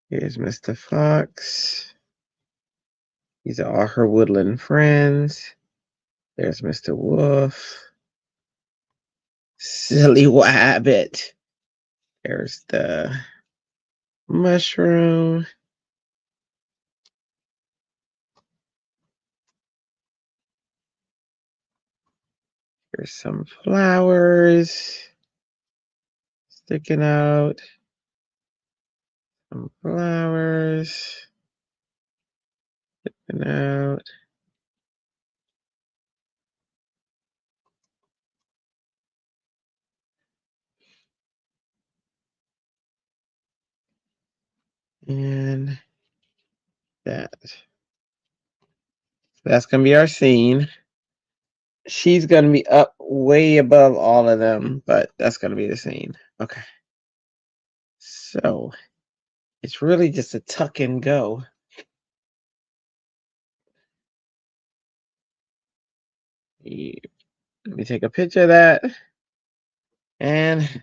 Here's Mr. Fox. These are all her woodland friends. There's Mr. Wolf. Silly Wabbit. There's the mushroom. Here's some flowers sticking out. Some flowers sticking out. And that. That's going to be our scene. She's going to be up way above all of them, but that's going to be the scene. Okay. So it's really just a tuck and go. Let me take a picture of that. And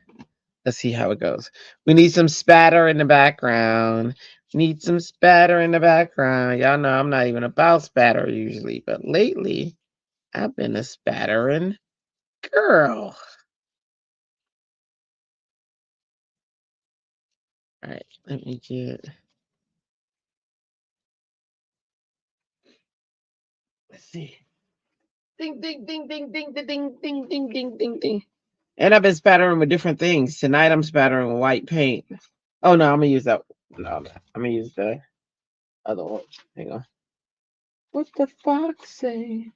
let's see how it goes. We need some spatter in the background. Need some spatter in the background. Y'all know I'm not even about spatter usually, but lately I've been a spattering girl. All right, let me get. Let's see. Ding, ding, ding, ding, ding, ding, ding, ding, ding, ding, ding, ding. And I've been spattering with different things. Tonight I'm spattering with white paint. Oh no, I'm gonna use that. No, I'm gonna use the other one. Hang on. What the fox say?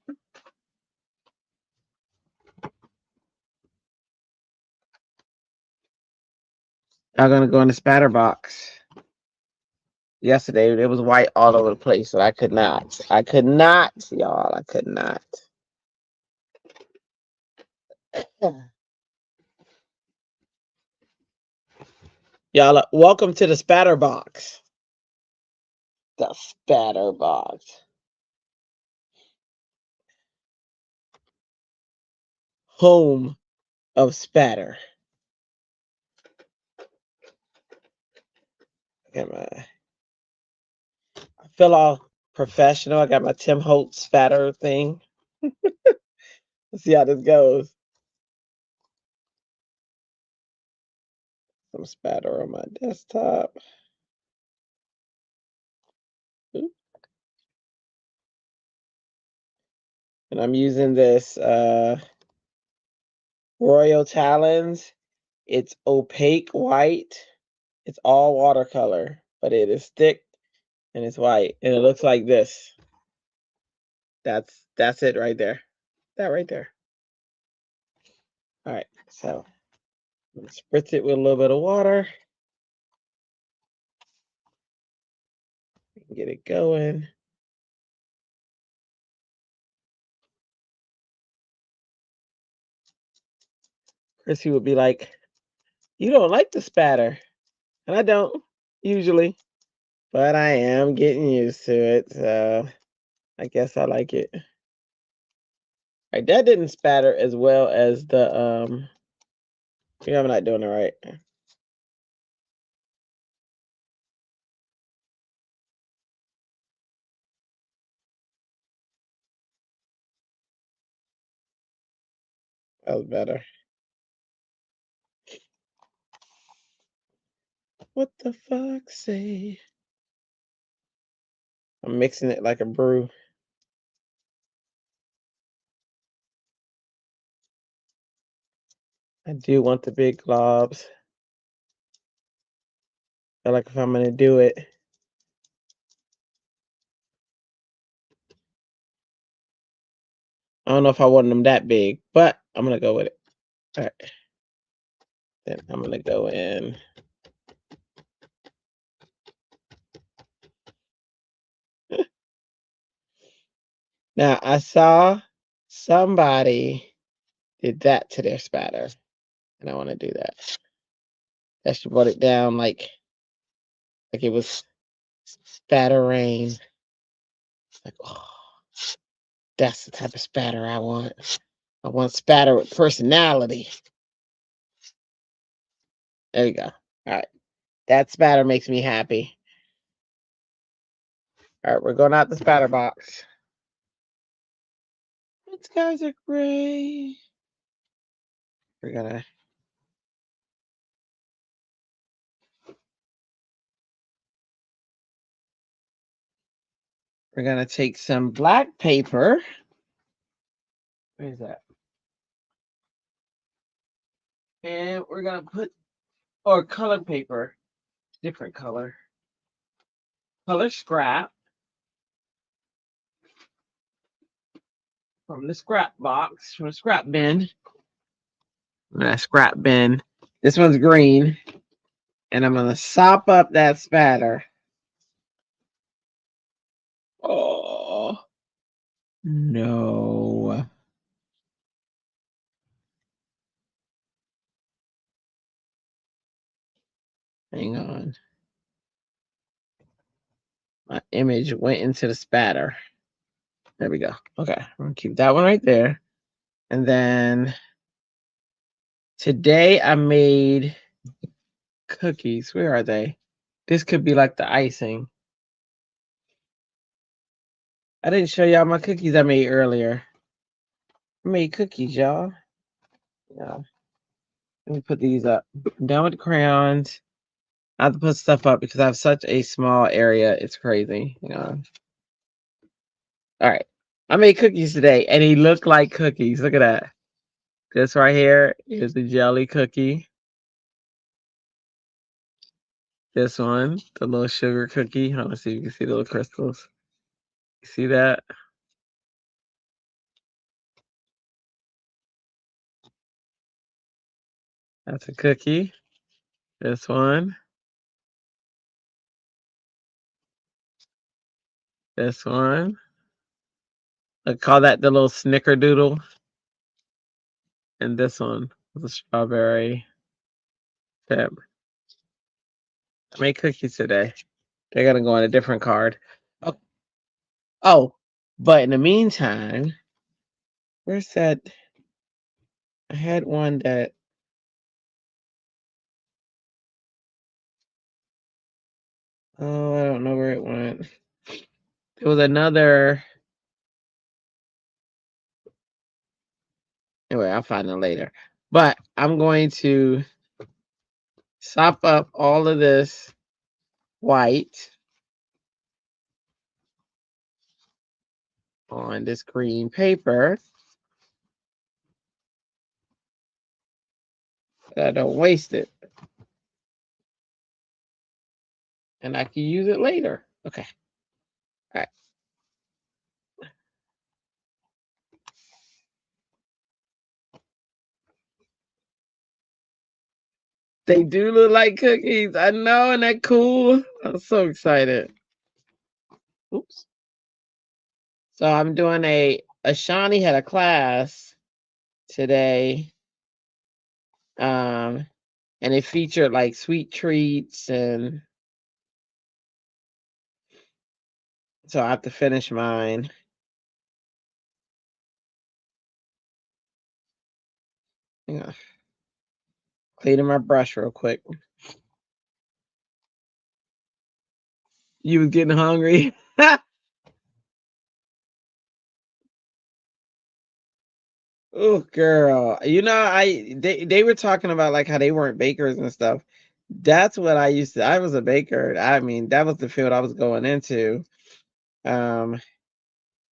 I'm gonna go in the spatter box. Yesterday it was white all over the place, so I could not. Y'all. I could not. Y'all, welcome to the spatter box. The spatter box. Home of spatter. I feel all professional. I got my Tim Holtz spatter thing. Let's see how this goes. Some spatter on my desktop. And I'm using this Royal Talons. It's opaque white. It's all watercolor, but it is thick and it's white. And it looks like this. That's it right there. That right there. All right, so I'm gonna spritz it with a little bit of water. Get it going. Chrissy would be like, "You don't like the spatter." And I don't usually, but I am getting used to it. So I guess I like it. All right, that didn't spatter as well as the yeah, I'm not doing it right. That was better. What the fuck say? I'm mixing it like a brew. I do want the big globs. I feel like if I'm gonna do it, I don't know if I want them that big, but I'm gonna go with it. All right. Then I'm gonna go in. Now I saw somebody did that to their spatter, and I want to do that. That should brought it down like it was spatter rain. Like, oh, that's the type of spatter I want. I want spatter with personality. There you go. All right. That spatter makes me happy. All right, we're going out the spatter box. These guys are gray. We're gonna take some black paper. Where's that? And we're gonna put or color paper, different color scrap from the scrap box, from the scrap bin. That scrap bin. This one's green, and I'm gonna sop up that spatter. Oh no. Hang on. My image went into the spatter. There we go. Okay, I'm gonna keep that one right there. And then today I made cookies. Where are they? This could be like the icing. I didn't show y'all my cookies I made earlier. I made cookies, y'all. Yeah. Let me put these up. I'm done with the crayons. I have to put stuff up because I have such a small area. It's crazy. You know. All right. I made cookies today, and they look like cookies. Look at that. This right here is the jelly cookie. This one, the little sugar cookie. Hold on, see if you can see the little crystals. You see that? That's a cookie. This one. This one. I call that the little snickerdoodle. And this one was a strawberry tip. I made cookies today. They're gonna go on a different card. Oh, but in the meantime, where's that? I had one that I don't know where it went. It was another. Anyway, I'll find it later. But I'm going to sop up all of this white on this green paper. I don't waste it. And I can use it later. Okay. All right. They do look like cookies. I know, and that cool. I'm so excited. Oops. So I'm doing Ashani had a class today. And it featured like sweet treats, and so I have to finish mine. Hang on. Cleaning my brush real quick. You was getting hungry? Oh, girl. You know, they were talking about like how they weren't bakers and stuff. That's what I used to. I was a baker. I mean, that was the field I was going into. And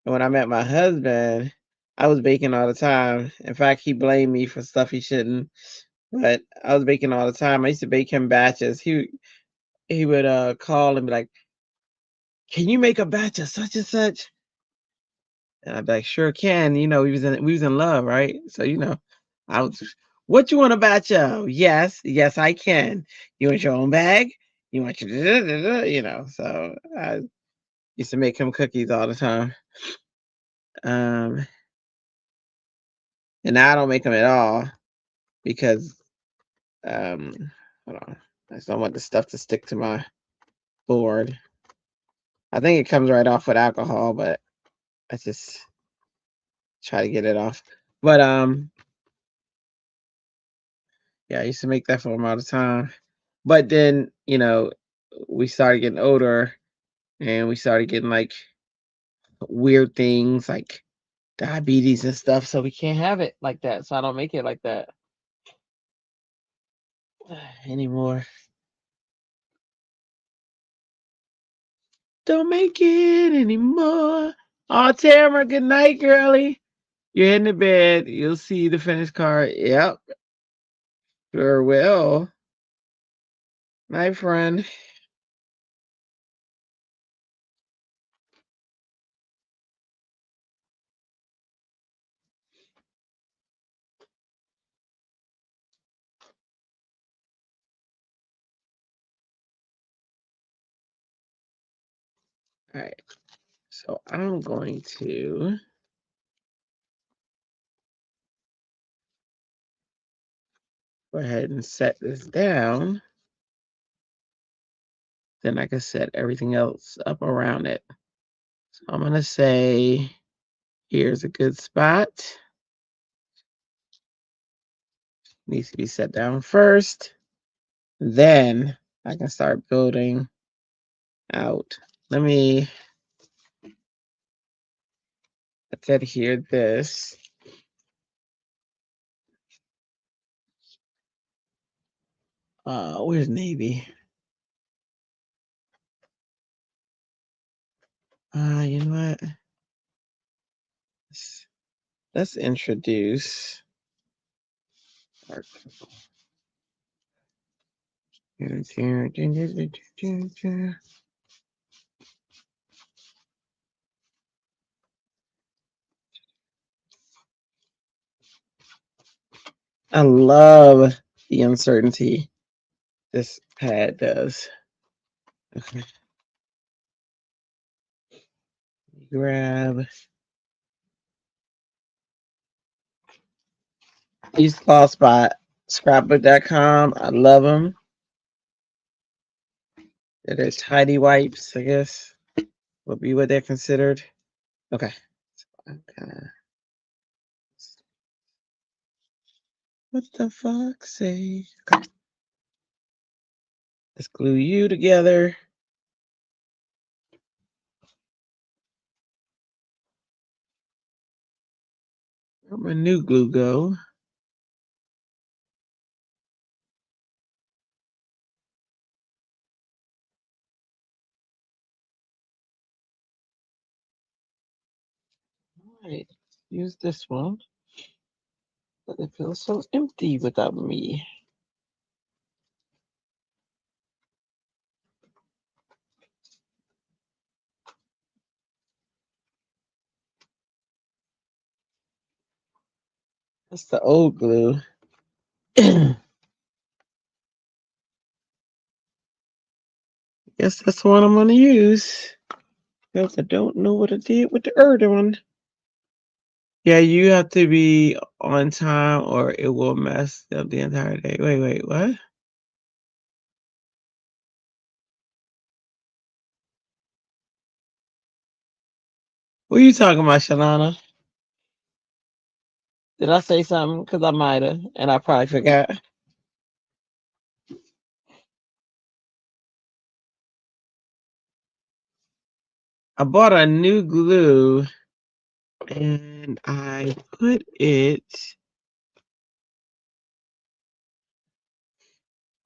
when I met my husband, I was baking all the time. In fact, he blamed me for stuff he shouldn't. But I was baking all the time. I used to bake him batches. He would call and be like, "Can you make a batch of such and such?" And I'd be like, "Sure can." You know, we was in love, right? So I was, "What you want a batch of?" "Yes, yes, I can." "You want your own bag?" "You want your," So I used to make him cookies all the time. And now I don't make them at all because hold on, I just don't want the stuff to stick to my board. I think it comes right off with alcohol, but I just try to get it off. But yeah, I used to make that for him all the time. But then, we started getting older and we started getting like weird things like diabetes and stuff. So we can't have it like that. So I don't make it like that anymore. Don't make it anymore. Oh, Tamara, good night, girlie. You're in the bed. You'll see the finished card. Yep. Sure will. My friend. All right. So I'm going to go ahead and set this down. Then I can set everything else up around it. So I'm going to say, here's a good spot. Needs to be set down first. Then I can start building out. Let me set here this. Where's Navy? You know what? Let's introduce our I love the uncertainty this pad does. Okay. Grab. Use Claw Spot, scrapbook.com. I love them. They're tidy wipes, I guess, would be what they're considered. Okay. So I'm gonna... What the fuck say? Okay. Let's glue you together. Where'd my new glue go? All right, use this one. But it feels so empty without me. That's the old glue. Guess that's the one I'm gonna use. Because I don't know what I did with the other one. Yeah, you have to be on time or it will mess up the entire day. Wait, what? What are you talking about, Shalana? Did I say something? Because I might have, and I probably forgot. I bought a new glue and I put it,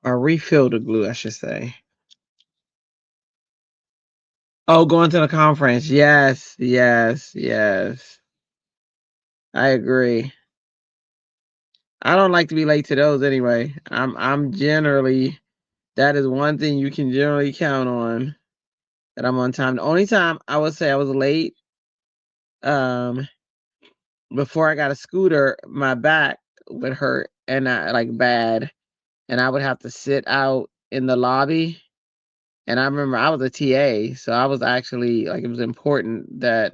or refilled the glue, I should say. Oh, going to the conference. Yes. I agree. I don't like to be late to those anyway. I'm generally, that is one thing you can generally count on, that I'm on time. The only time I would say I was late, before I got a scooter, my back would hurt and I like bad, and I would have to sit out in the lobby. And I remember I was a TA, so I was actually like, it was important that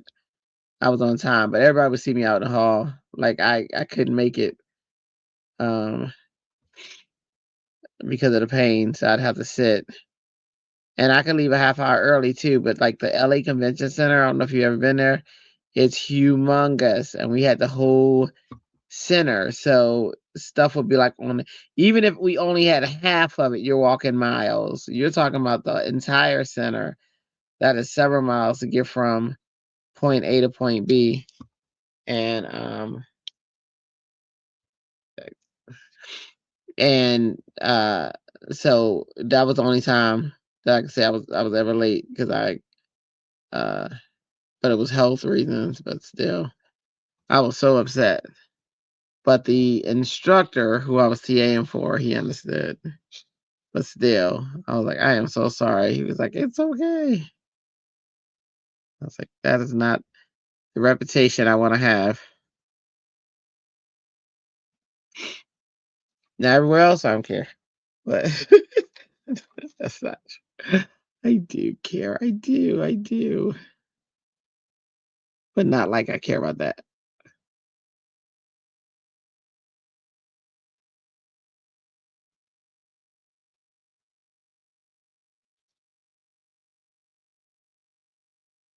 I was on time, but everybody would see me out in the hall. Like I couldn't make it because of the pain, so I'd have to sit. And I could leave a half hour early too, but like the LA Convention Center, I don't know if you've ever been there, it's humongous, and we had the whole center, so stuff would be like on, even if we only had half of it, you're walking miles. You're talking about the entire center. That is several miles to get from point A to point B. And so that was the only time that I could say I was ever late, because but it was health reasons, but still I was so upset. But the instructor who I was TAing for, he understood. But still, I was like, I am so sorry. He was like, it's okay. I was like, that is not the reputation I want to have. Now, everywhere else, I don't care. But that's not true. I do care. I do. But not like I care about that.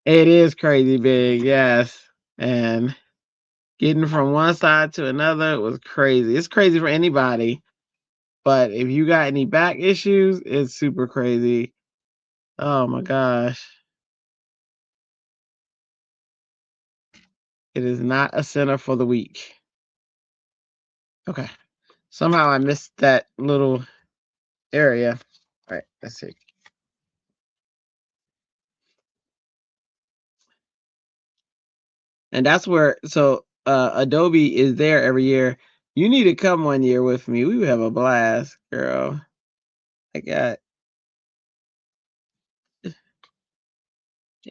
It is crazy big, yes. And getting from one side to another was crazy. It's crazy for anybody. But if you got any back issues, it's super crazy. Oh my gosh. It is not a center for the weak. Okay. Somehow I missed that little area. All right, let's see. And that's where, so Adobe is there every year. You need to come one year with me. We would have a blast, girl. I got,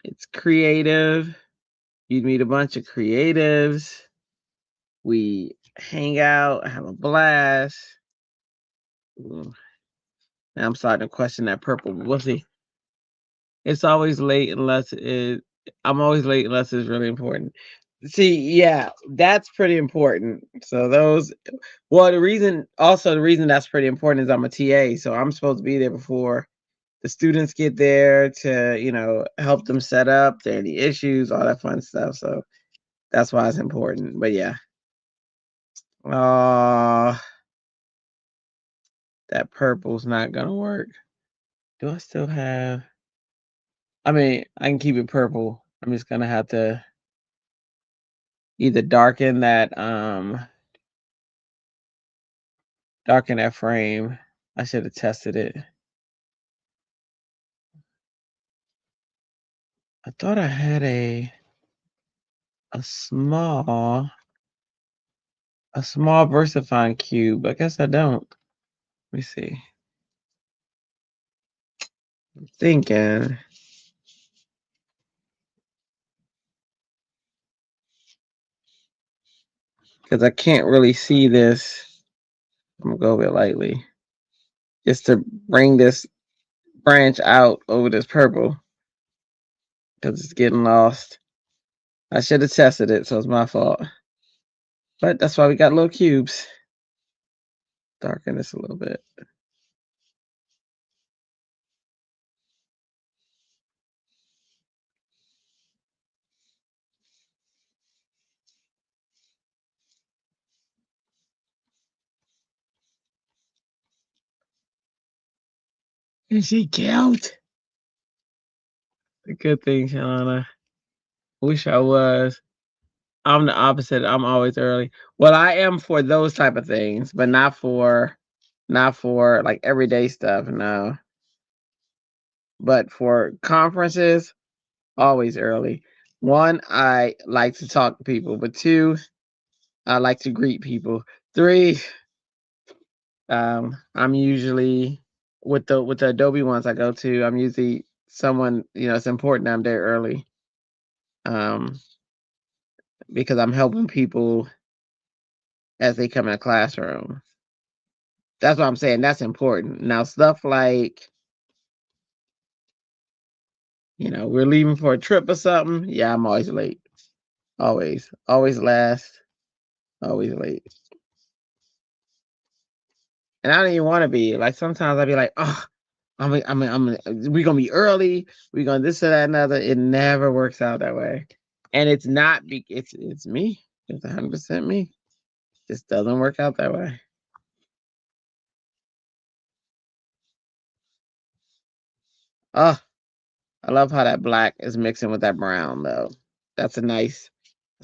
it's creative. You'd meet a bunch of creatives. We hang out, have a blast. Ooh. Now I'm starting to question that purple, but we'll see. It's always late unless I'm always late unless it's really important. See, yeah, that's pretty important. So the reason that's pretty important is I'm a TA, so I'm supposed to be there before the students get there to, help them set up, there any issues, all that fun stuff. So that's why it's important. But yeah. That purple's not gonna work. Do I still have, I mean, I can keep it purple. I'm just gonna have to either darken that frame. I should have tested it. I thought I had a small VersaFine cube. I guess I don't. Let me see. I'm thinking. Because I can't really see this. I'm gonna go a bit lightly. Just to bring this branch out over this purple. Because it's getting lost. I should have tested it, so it's my fault. But that's why we got little cubes. Darken this a little bit. Is she cute? A good thing, Shalana. Wish I was. I'm the opposite. I'm always early. Well, I am for those type of things, but not for like everyday stuff. No. But for conferences, always early. One, I like to talk to people, but two, I like to greet people. Three, I'm usually with the Adobe ones I go to, I'm usually someone, it's important I'm there early. Because I'm helping people as they come in the classroom. That's what I'm saying. That's important. Now, stuff like, we're leaving for a trip or something. Yeah, I'm always late. Always. Always last. Always late. And I don't even want to be. Like, sometimes I'll be like, oh, we're going to be early. We're going to this or that and other. It never works out that way. And it's not, it's me. It's 100% me. It just doesn't work out that way. Oh, I love how that black is mixing with that brown, though. That's a nice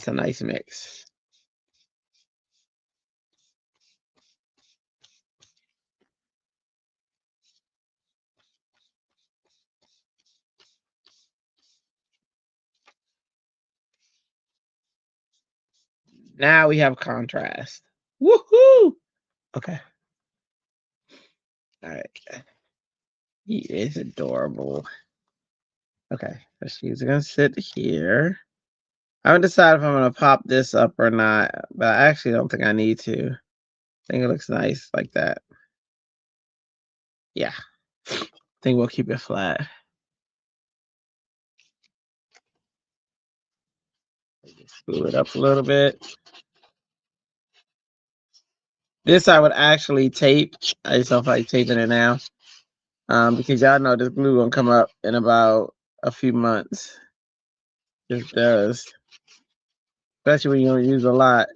mix. Now we have contrast. Woohoo! Okay. All right. He is adorable. Okay, so she's gonna sit here. I haven't decided if I'm gonna pop this up or not, but I actually don't think I need to. I think it looks nice like that. Yeah. I think we'll keep it flat. Screw it up a little bit. This I would actually tape. I just don't feel like taping it now. Because y'all know this glue gonna come up in about a few months. It does. Especially when you don't use a lot.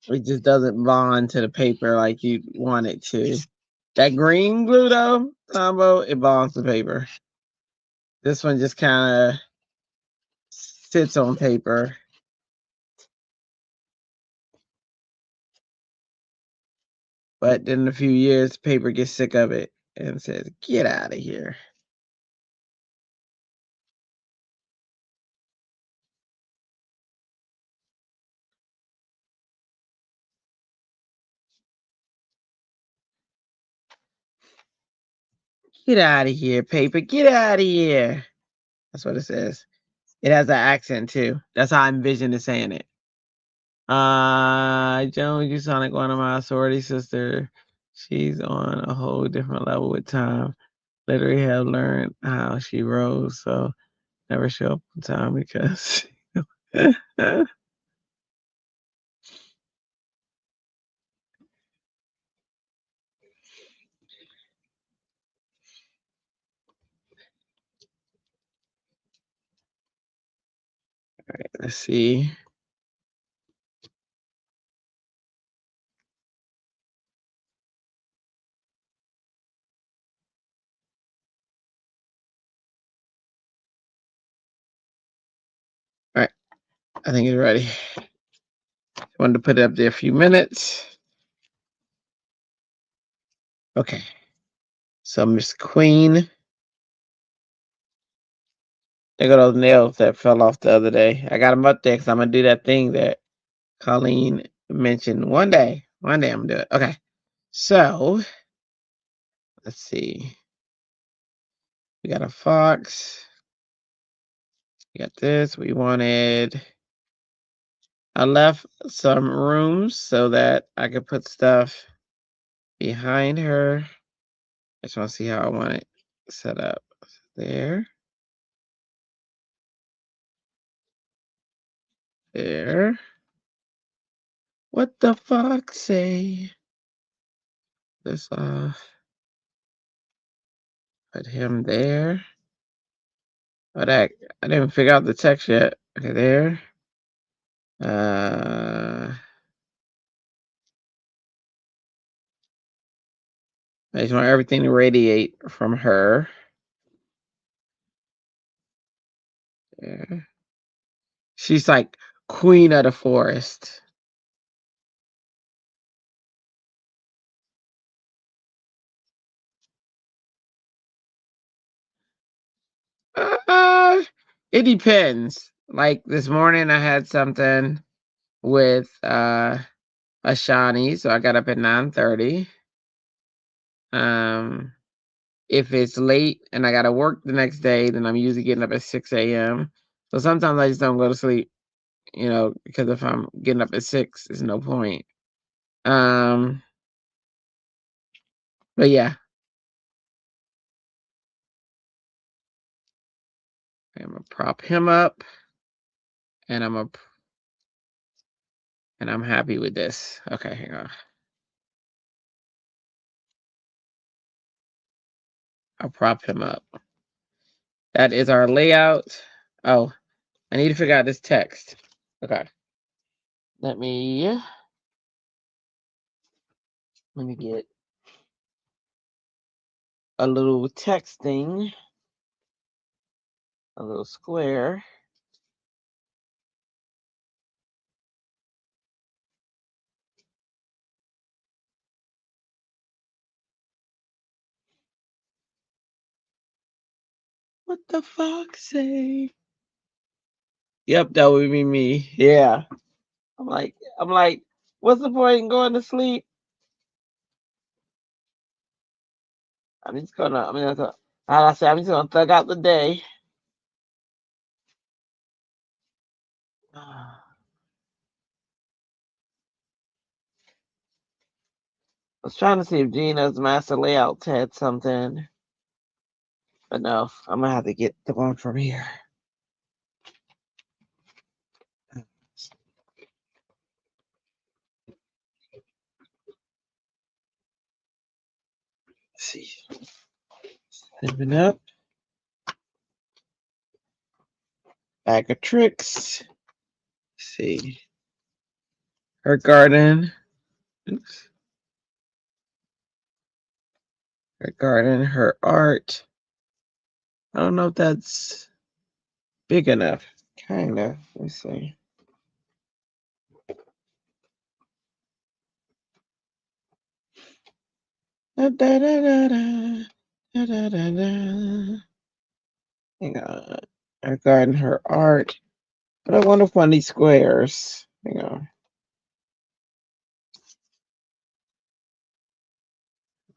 It just doesn't bond to the paper like you want it to. That green glue though, combo, it bonds to paper. This one just kind of sits on paper. But then in a few years, paper gets sick of it and says, get out of here. Get out of here, paper. Get out of here. That's what it says. It has an accent too. That's how I envision it saying it. Jones, you sound like one of my sorority sister. She's on a whole different level with time. Literally have learned how she rose, so never show up on time because all right, let's see. All right, I think it's ready. Wanted to put it up there a few minutes. Okay. So Miss Queen. There go those nails that fell off the other day. I got them up there because I'm gonna do that thing that Colleen mentioned one day. One day I'm gonna do it. Okay. So let's see. We got a fox. We got this. We wanted. I left some rooms so that I could put stuff behind her. I just want to see how I want it set up. There. There. What the fuck say? This off. Put him there. Oh, that I didn't figure out the text yet. Okay, there. I just want everything to radiate from her. There. She's like queen of the forest. It depends. Like this morning I had something with Ashani, so I got up at 9:30. If it's late and I gotta work the next day, then I'm usually getting up at 6 a.m. So sometimes I just don't go to sleep, because if I'm getting up at 6, there's no point. But yeah. I'm gonna prop him up and I'm happy with this. Okay, hang on. I'll prop him up. That is our layout. Oh, I need to figure out this text. Okay. Let me get a little text thing. A little square. What the fuck say? Yep, that would be me. Yeah. I'm like, what's the point in going to sleep? I'm just gonna thug out the day. I was trying to see if Gina's master layout had something, but no, I'm gonna have to get the one from here. Let's see, stepping up, bag of tricks. Let's see, her garden. Oops. Her garden, her art. I don't know if that's big enough. Kinda. Let me see. Da, da, da, da, da. Da, da, da, da. Hang on. Her garden, her art. But I wonder if one of these squares. Hang on.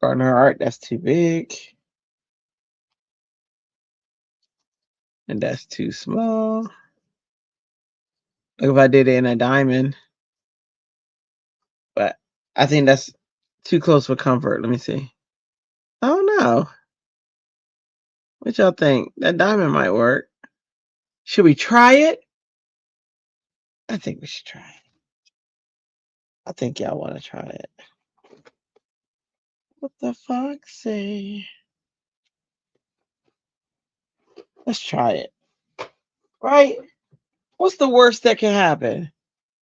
Garden, her art, that's too big. And that's too small. Look if I did it in a diamond. But I think that's too close for comfort. Let me see. I don't know. What y'all think? That diamond might work. Should we try it? I think we should try it. I think y'all want to try it. What the fuck say? Let's try it. Right? What's the worst that can happen?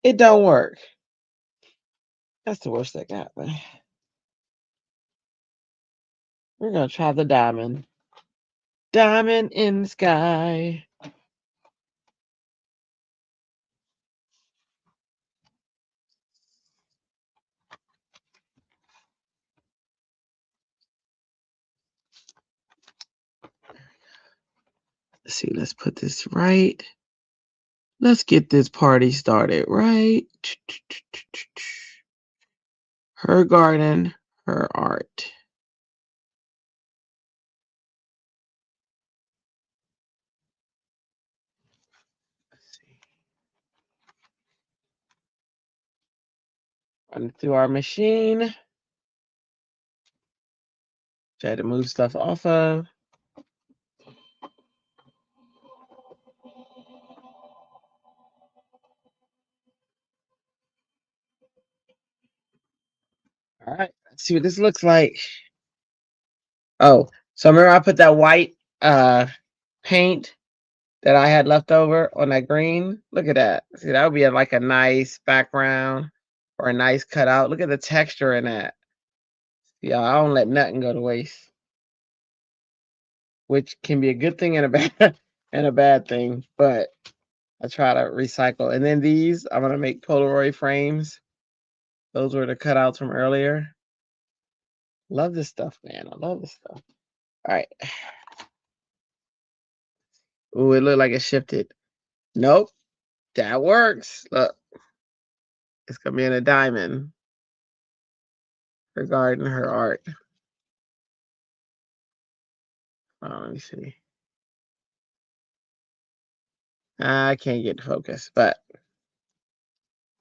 It don't work. That's the worst that can happen. We're going to try the diamond. Diamond in the sky. Let's see, let's put this right. Let's get this party started, right? Her garden, her art. Let's see. Run through our machine. Try to move stuff off of. All right, let's see what this looks like. Oh, so remember I put that white paint that I had left over on that green? Look at that. See, that would be like a nice background or a nice cutout. Look at the texture in that. Yeah, I don't let nothing go to waste, which can be a good thing and a bad and a bad thing, but I try to recycle. And then these, I'm gonna make Polaroid frames. Those were the cutouts from earlier. Love this stuff, man. I love this stuff. All right. Ooh, it looked like it shifted. Nope. That works. Look. It's gonna be in a diamond. Her garden, her art. Let me see. I can't get the focus, but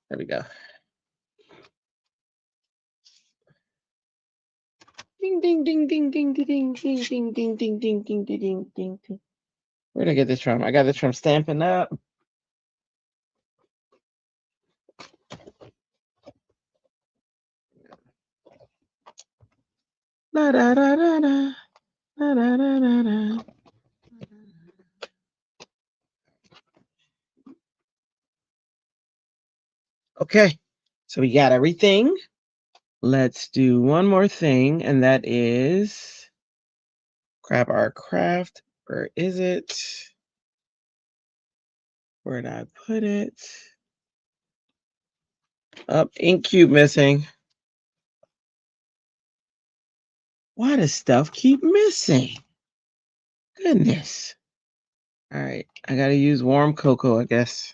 there we go. Ding ding ding ding ding ding ding ding ding ding ding ding ding ding ding ding. Where did I get this from? I got this from Stampin' Up. Da da da da da da da da da da. Okay, so we got everything. Let's do one more thing, and that is grab our craft. Where is it? Where did I put it? Up, ink cube missing. Why does stuff keep missing? Goodness. All right, I gotta use warm cocoa, I guess.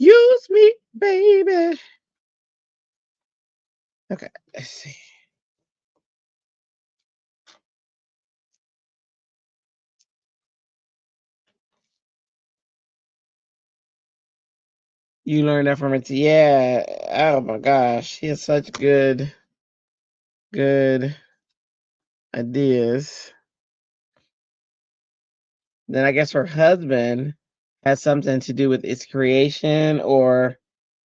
Use me, baby. Okay, let's see. You learned that from it. Yeah. Oh my gosh. He has such good ideas. Then I guess her husband has something to do with its creation or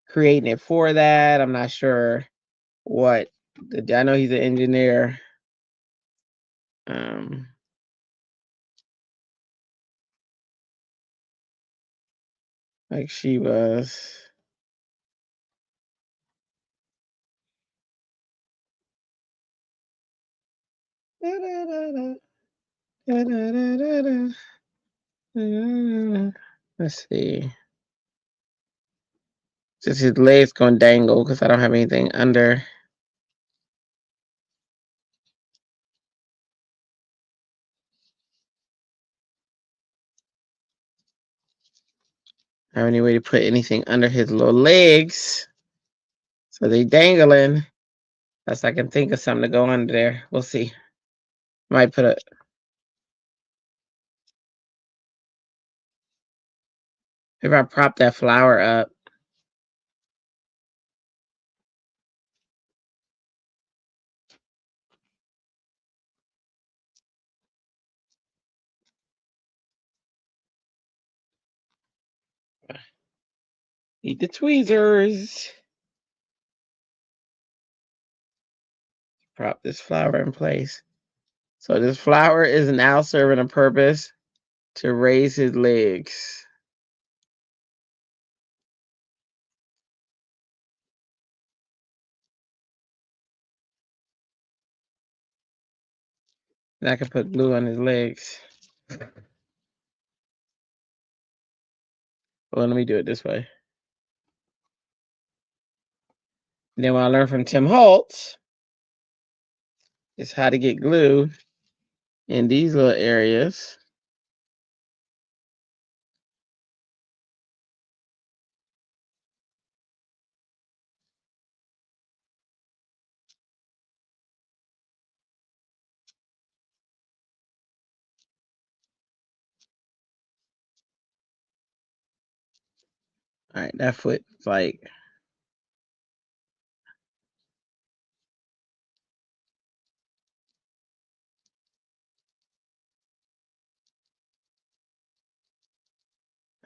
creating it for that. I'm not sure what. I know he's an engineer. Like she was. Let's see. Just his legs gonna dangle because I don't have anything under. I have any way to put anything under his little legs. So they dangling. Best I can think of something to go under there. We'll see. Might put a. If I prop that flower up. Eat the tweezers. Prop this flower in place. So this flower is now serving a purpose to raise his legs. And I can put glue on his legs. Well, let me do it this way. And then what I learned from Tim Holtz is how to get glue in these little areas. All right, that foot's like.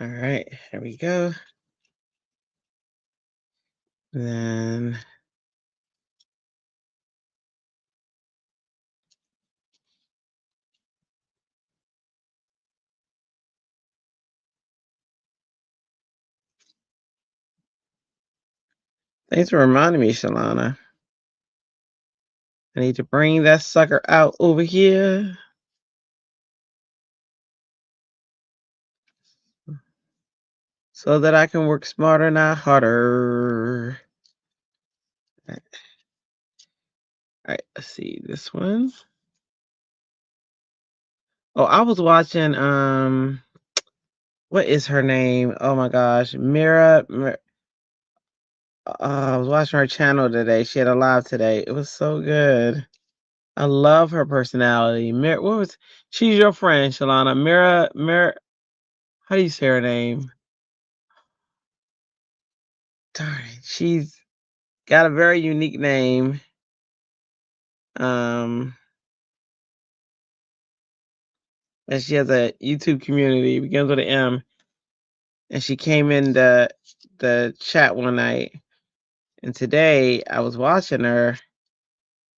All right, here we go. Then thanks for reminding me, Shalana. I need to bring that sucker out over here. So that I can work smarter, not harder. All right, let's see this one. Oh, I was watching what is her name? Oh my gosh, Mira. I was watching her channel today. She had a live today. It was so good. I love her personality. Mira, what was? She's your friend, Shalana. Mira. How do you say her name? Darn it, she's got a very unique name. And she has a YouTube community. It begins with an M. And she came in the chat one night. And today I was watching her.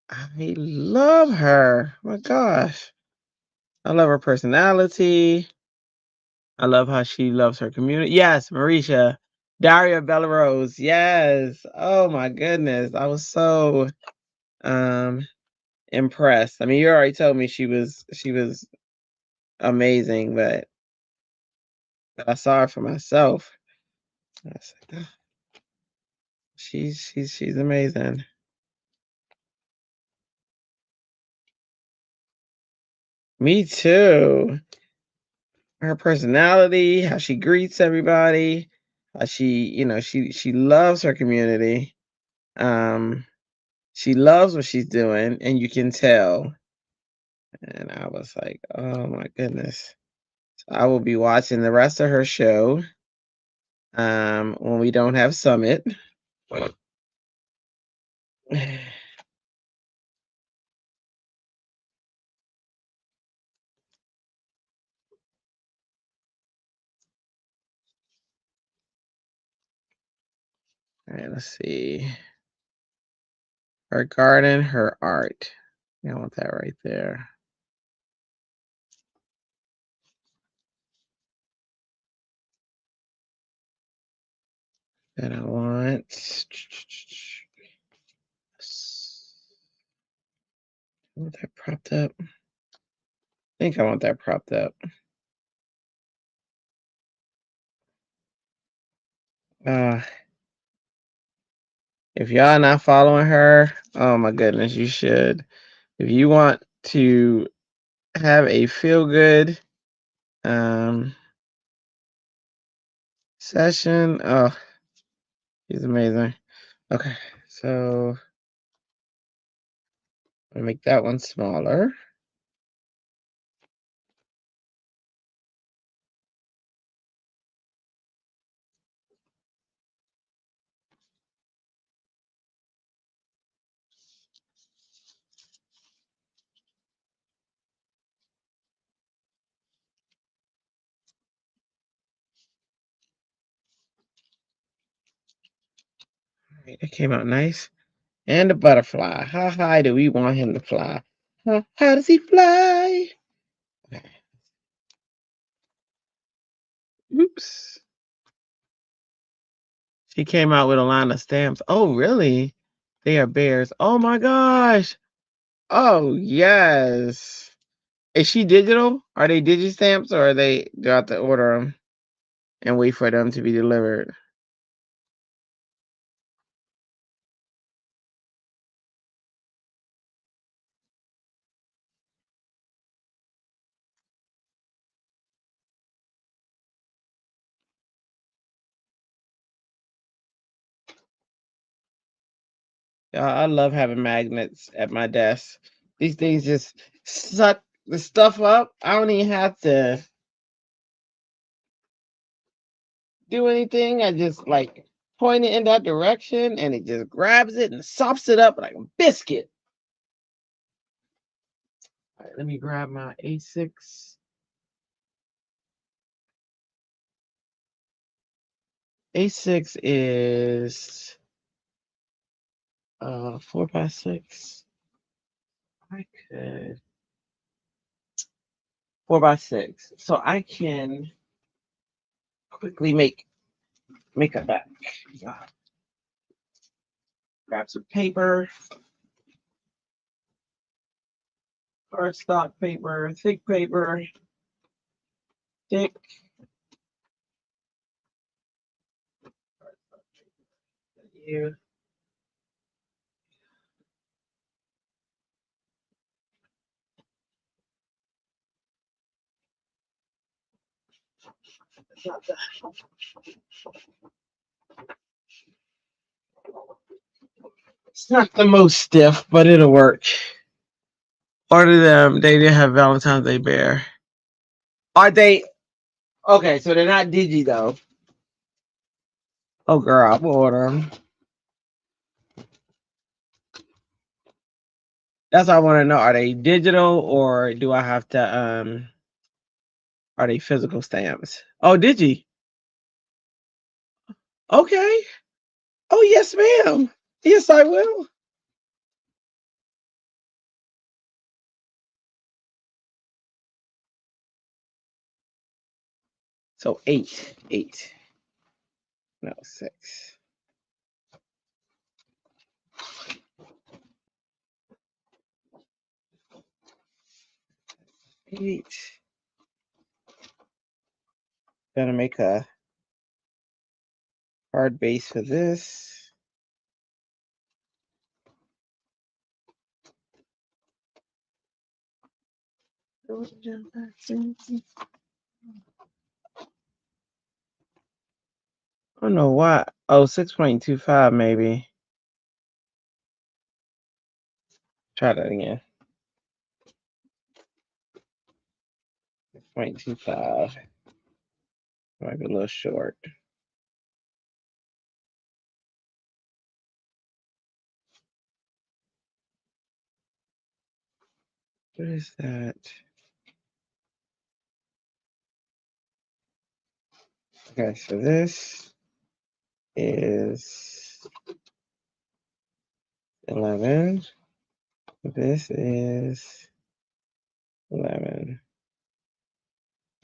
I love her. Oh my gosh. I love her personality. I love how she loves her community. Yes, Marisha. Daria Bellarose. Yes. Oh my goodness. I was so impressed. I mean, you already told me she was amazing, but I saw her for myself. I was like, oh, she's amazing. Me too. Her personality, how she greets everybody. She loves her community. She loves what she's doing, and you can tell. And I was like, oh my goodness. So I will be watching the rest of her show when we don't have Summit. All right, let's see. Her garden, her art. I want that right there. And I want. I want that propped up. I think I want that propped up. If y'all not following her, oh my goodness, you should. If you want to have a feel good session, oh, he's amazing. Okay, so I'm gonna make that one smaller. All right, it came out nice. And the butterfly. How high do we want him to fly? How does he fly? Okay. Oops. She came out with a line of stamps. Oh, really? They are bears. Oh my gosh. Oh, yes. Is she digital? Are they digi stamps, or do I have to order them and wait for them to be delivered? I love having magnets at my desk. These things just suck the stuff up. I don't even have to do anything. I just like point it in that direction and it just grabs it and sops it up like a biscuit. All right, let me grab my A6. A6 is 4x6. I could 4x6. So I can quickly make a back. Yeah. Grab some paper, cardstock paper, thick paper, thick. You. It's not the most stiff, but it'll work. Order them. They didn't have Valentine's Day bear. Are they? Okay, so they're not digi though. Oh girl, I'm order them. That's what I want to know. Are they digital or do I have to are they physical stamps? Oh, digi. Okay. Oh yes, ma'am. Yes, I will. So 8. No, 6. 8. Gonna make a hard base for this. I don't know why. Oh, 6.25 maybe. Try that again. 6.25. Might be a little short. What is that? Okay, so this is 11. This is 11.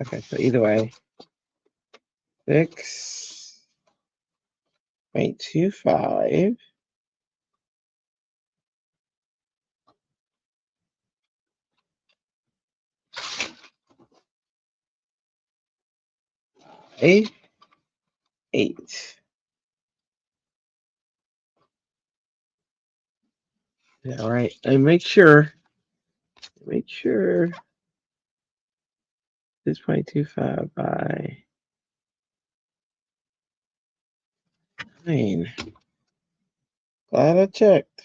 Okay, so either way, 6.25. Eight. Yeah, all right. And make sure 6.25 by 9. Glad I checked.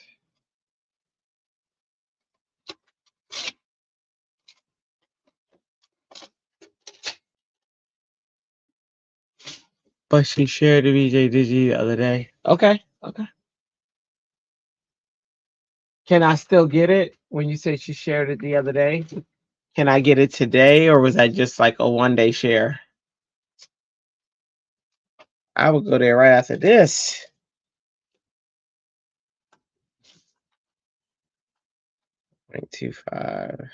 But she shared the VJ Digi the other day. Okay. Can I still get it when you say she shared it the other day? Can I get it today, or was that just like a 1-day share? I would go there right after this. .25.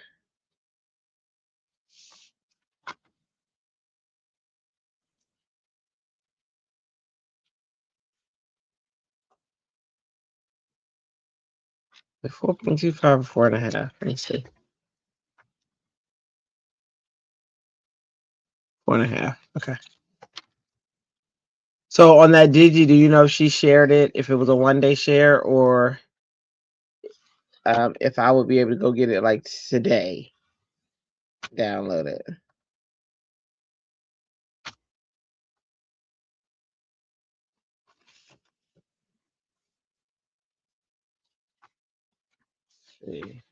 The 4.25 or 4.5. Let me see. 4.5. Okay. So on that Digi, do you know if she shared it, if it was a 1-day share, or if I would be able to go get it like today? Download it. Let's see.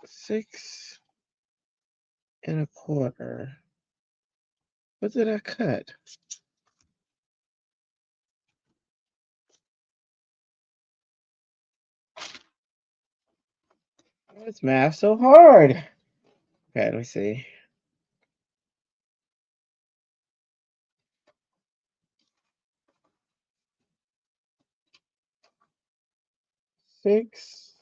Six and a quarter. What did I cut? Why is math so hard? Okay, let me see. Six.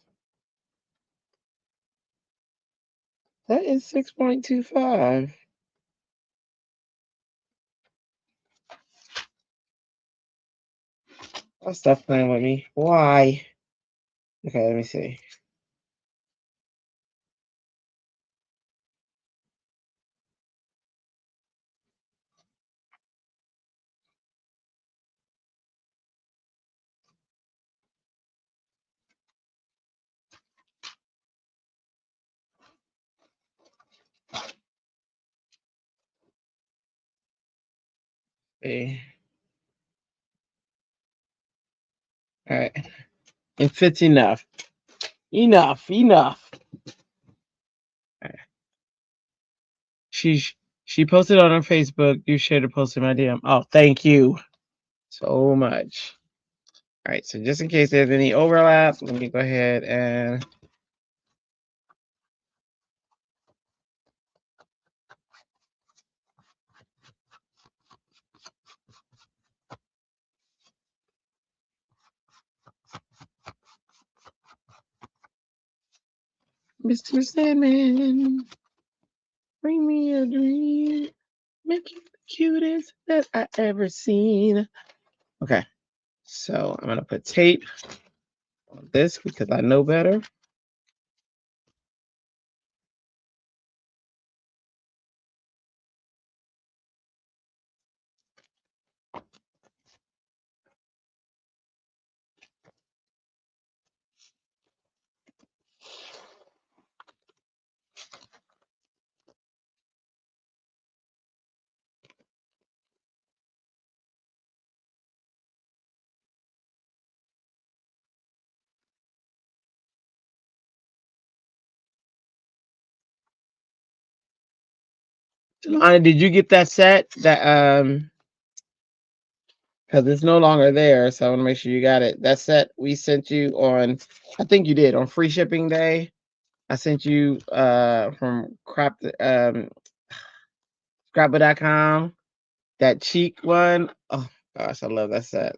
That is 6.25. Oh, stop playing with me. Why? Okay, let me see. See. All right. If it's enough. Enough. All right. She posted on her Facebook. You shared a post in my DM. Oh, thank you so much. All right, so just in case there's any overlap, let me go ahead and Mr. Sandman, bring me a dream. Make you the cutest that I ever seen. Okay, so I'm gonna put tape this because I know better. Jelani, did you get that set? That because it's no longer there, so I want to make sure you got it. That set we sent you on, I think you did on free shipping day. I sent you from scrapbook.com, that cheek one. Oh gosh, I love that set.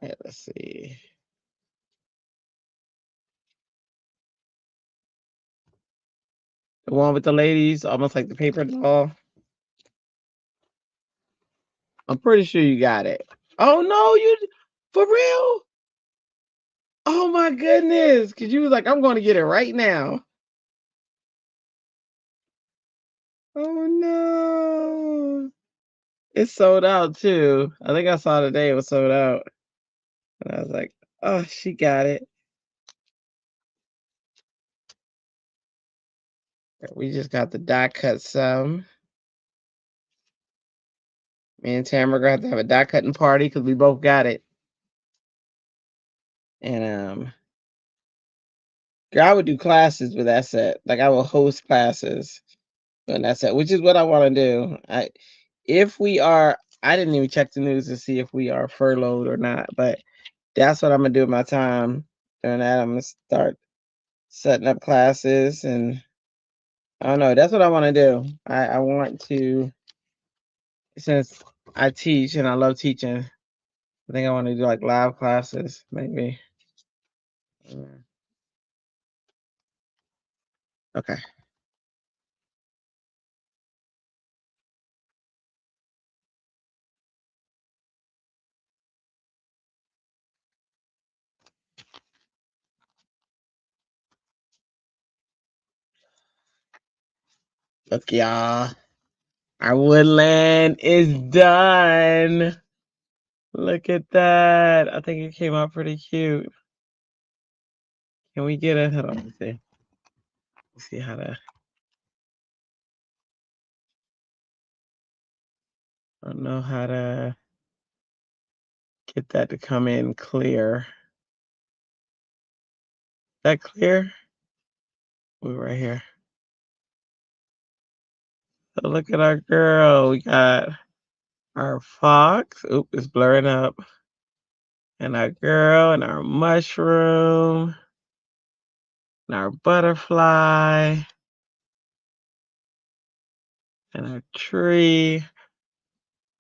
Right, let's see. The one with the ladies, almost like the paper doll. I'm pretty sure you got it. Oh no, you for real? Oh my goodness. Cause you was like, I'm gonna get it right now. Oh no. It's sold out too. I think I saw today it was sold out. And I was like, oh, she got it. We just got the die cut some. Me and Tam are gonna have to have a die cutting party because we both got it. And girl, I would do classes with that set. Like I will host classes on that set, which is what I want to do. I didn't even check the news to see if we are furloughed or not, but that's what I'm gonna do with my time. During that, I'm gonna start setting up classes, and I don't know. That's what I want to do. I want to, since I teach and I love teaching. I think I want to do like live classes, maybe. Okay. Look, y'all. Our woodland is done. Look at that. I think it came out pretty cute. Can we get it? Hold on, let's see. Let's see how to. I don't know how to get that to come in clear. Is that clear? We're right here. So look at our girl. We got our fox. Oop, it's blurring up. And our girl and our mushroom. And our butterfly. And our tree.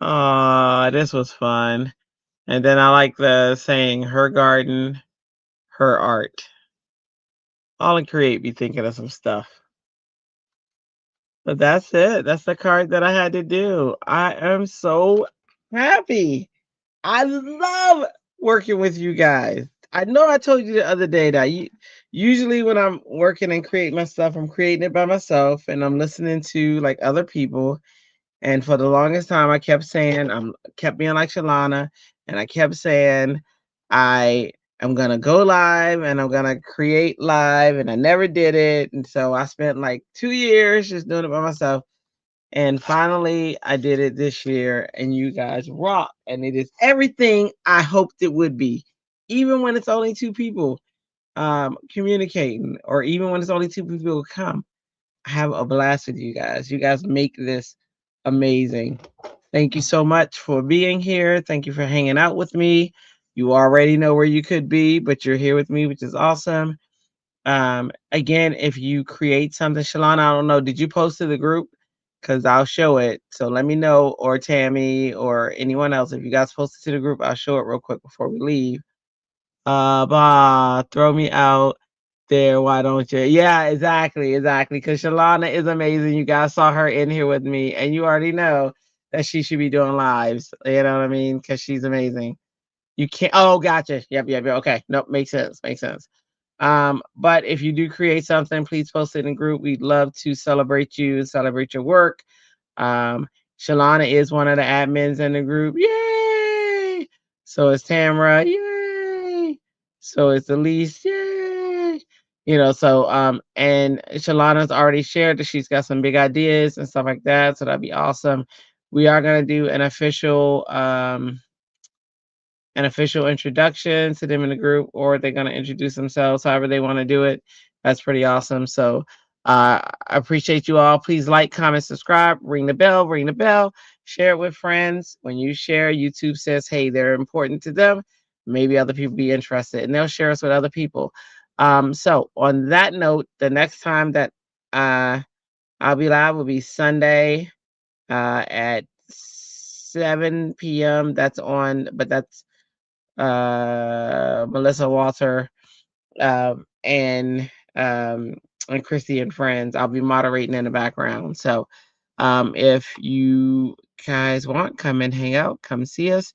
Aw, this was fun. And then I like the saying, her garden, her art. Aall Create be thinking of some stuff. But that's it. That's the card that I had to do. I am so happy. I love working with you guys. I know I told you the other day that usually when I'm working and creating my stuff, I'm creating it by myself and I'm listening to like other people. And for the longest time, I kept saying, kept being like Shalana, and I kept saying, I am going to go live and I'm going to create live. And I never did it. And so I spent like 2 years just doing it by myself. And finally, I did it this year, and you guys rock. And it is everything I hoped it would be, even when it's only 2 people communicating, or even when it's only 2 people who come. I have a blast with you guys. You guys make this amazing. Thank you so much for being here. Thank you for hanging out with me. You already know where you could be, but you're here with me, which is awesome. Again, if you create something, Shalana, I don't know, did you post to the group? Because I'll show it. So let me know, or Tammy, or anyone else. If you guys post it to the group, I'll show it real quick before we leave. Throw me out. there. Why don't you? Yeah, exactly. Because Shalana is amazing. You guys saw her in here with me, and you already know that she should be doing lives. You know what I mean? Because she's amazing. You can't. Oh, gotcha. Yep. Okay. Nope. Makes sense. But if you do create something, please post it in group. We'd love to celebrate you and celebrate your work. Um, Shalana is one of the admins in the group. Yay! So is Tamara. Yay! So is Elise. Yay! And Shalana's already shared that she's got some big ideas and stuff like that. So that'd be awesome. We are gonna do an official introduction to them in the group, or they're going to introduce themselves however they want to do it. That's pretty awesome. So I appreciate you all. Please like, comment, subscribe, ring the bell, share it with friends. When you share, YouTube says, hey, they're important to them. Maybe other people be interested, and they'll share us with other people. So on that note, the next time that I'll be live will be Sunday at 7 p.m. That's Melissa Walter, and Christy and friends. I'll be moderating in the background. So if you guys want, come and hang out, come see us.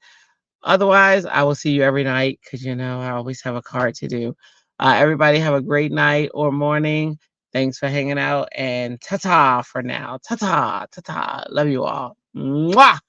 Otherwise, I will see you every night because I always have a card to do. Everybody have a great night or morning. Thanks for hanging out, and ta-ta for now. Ta-ta. Love you all. Mwah!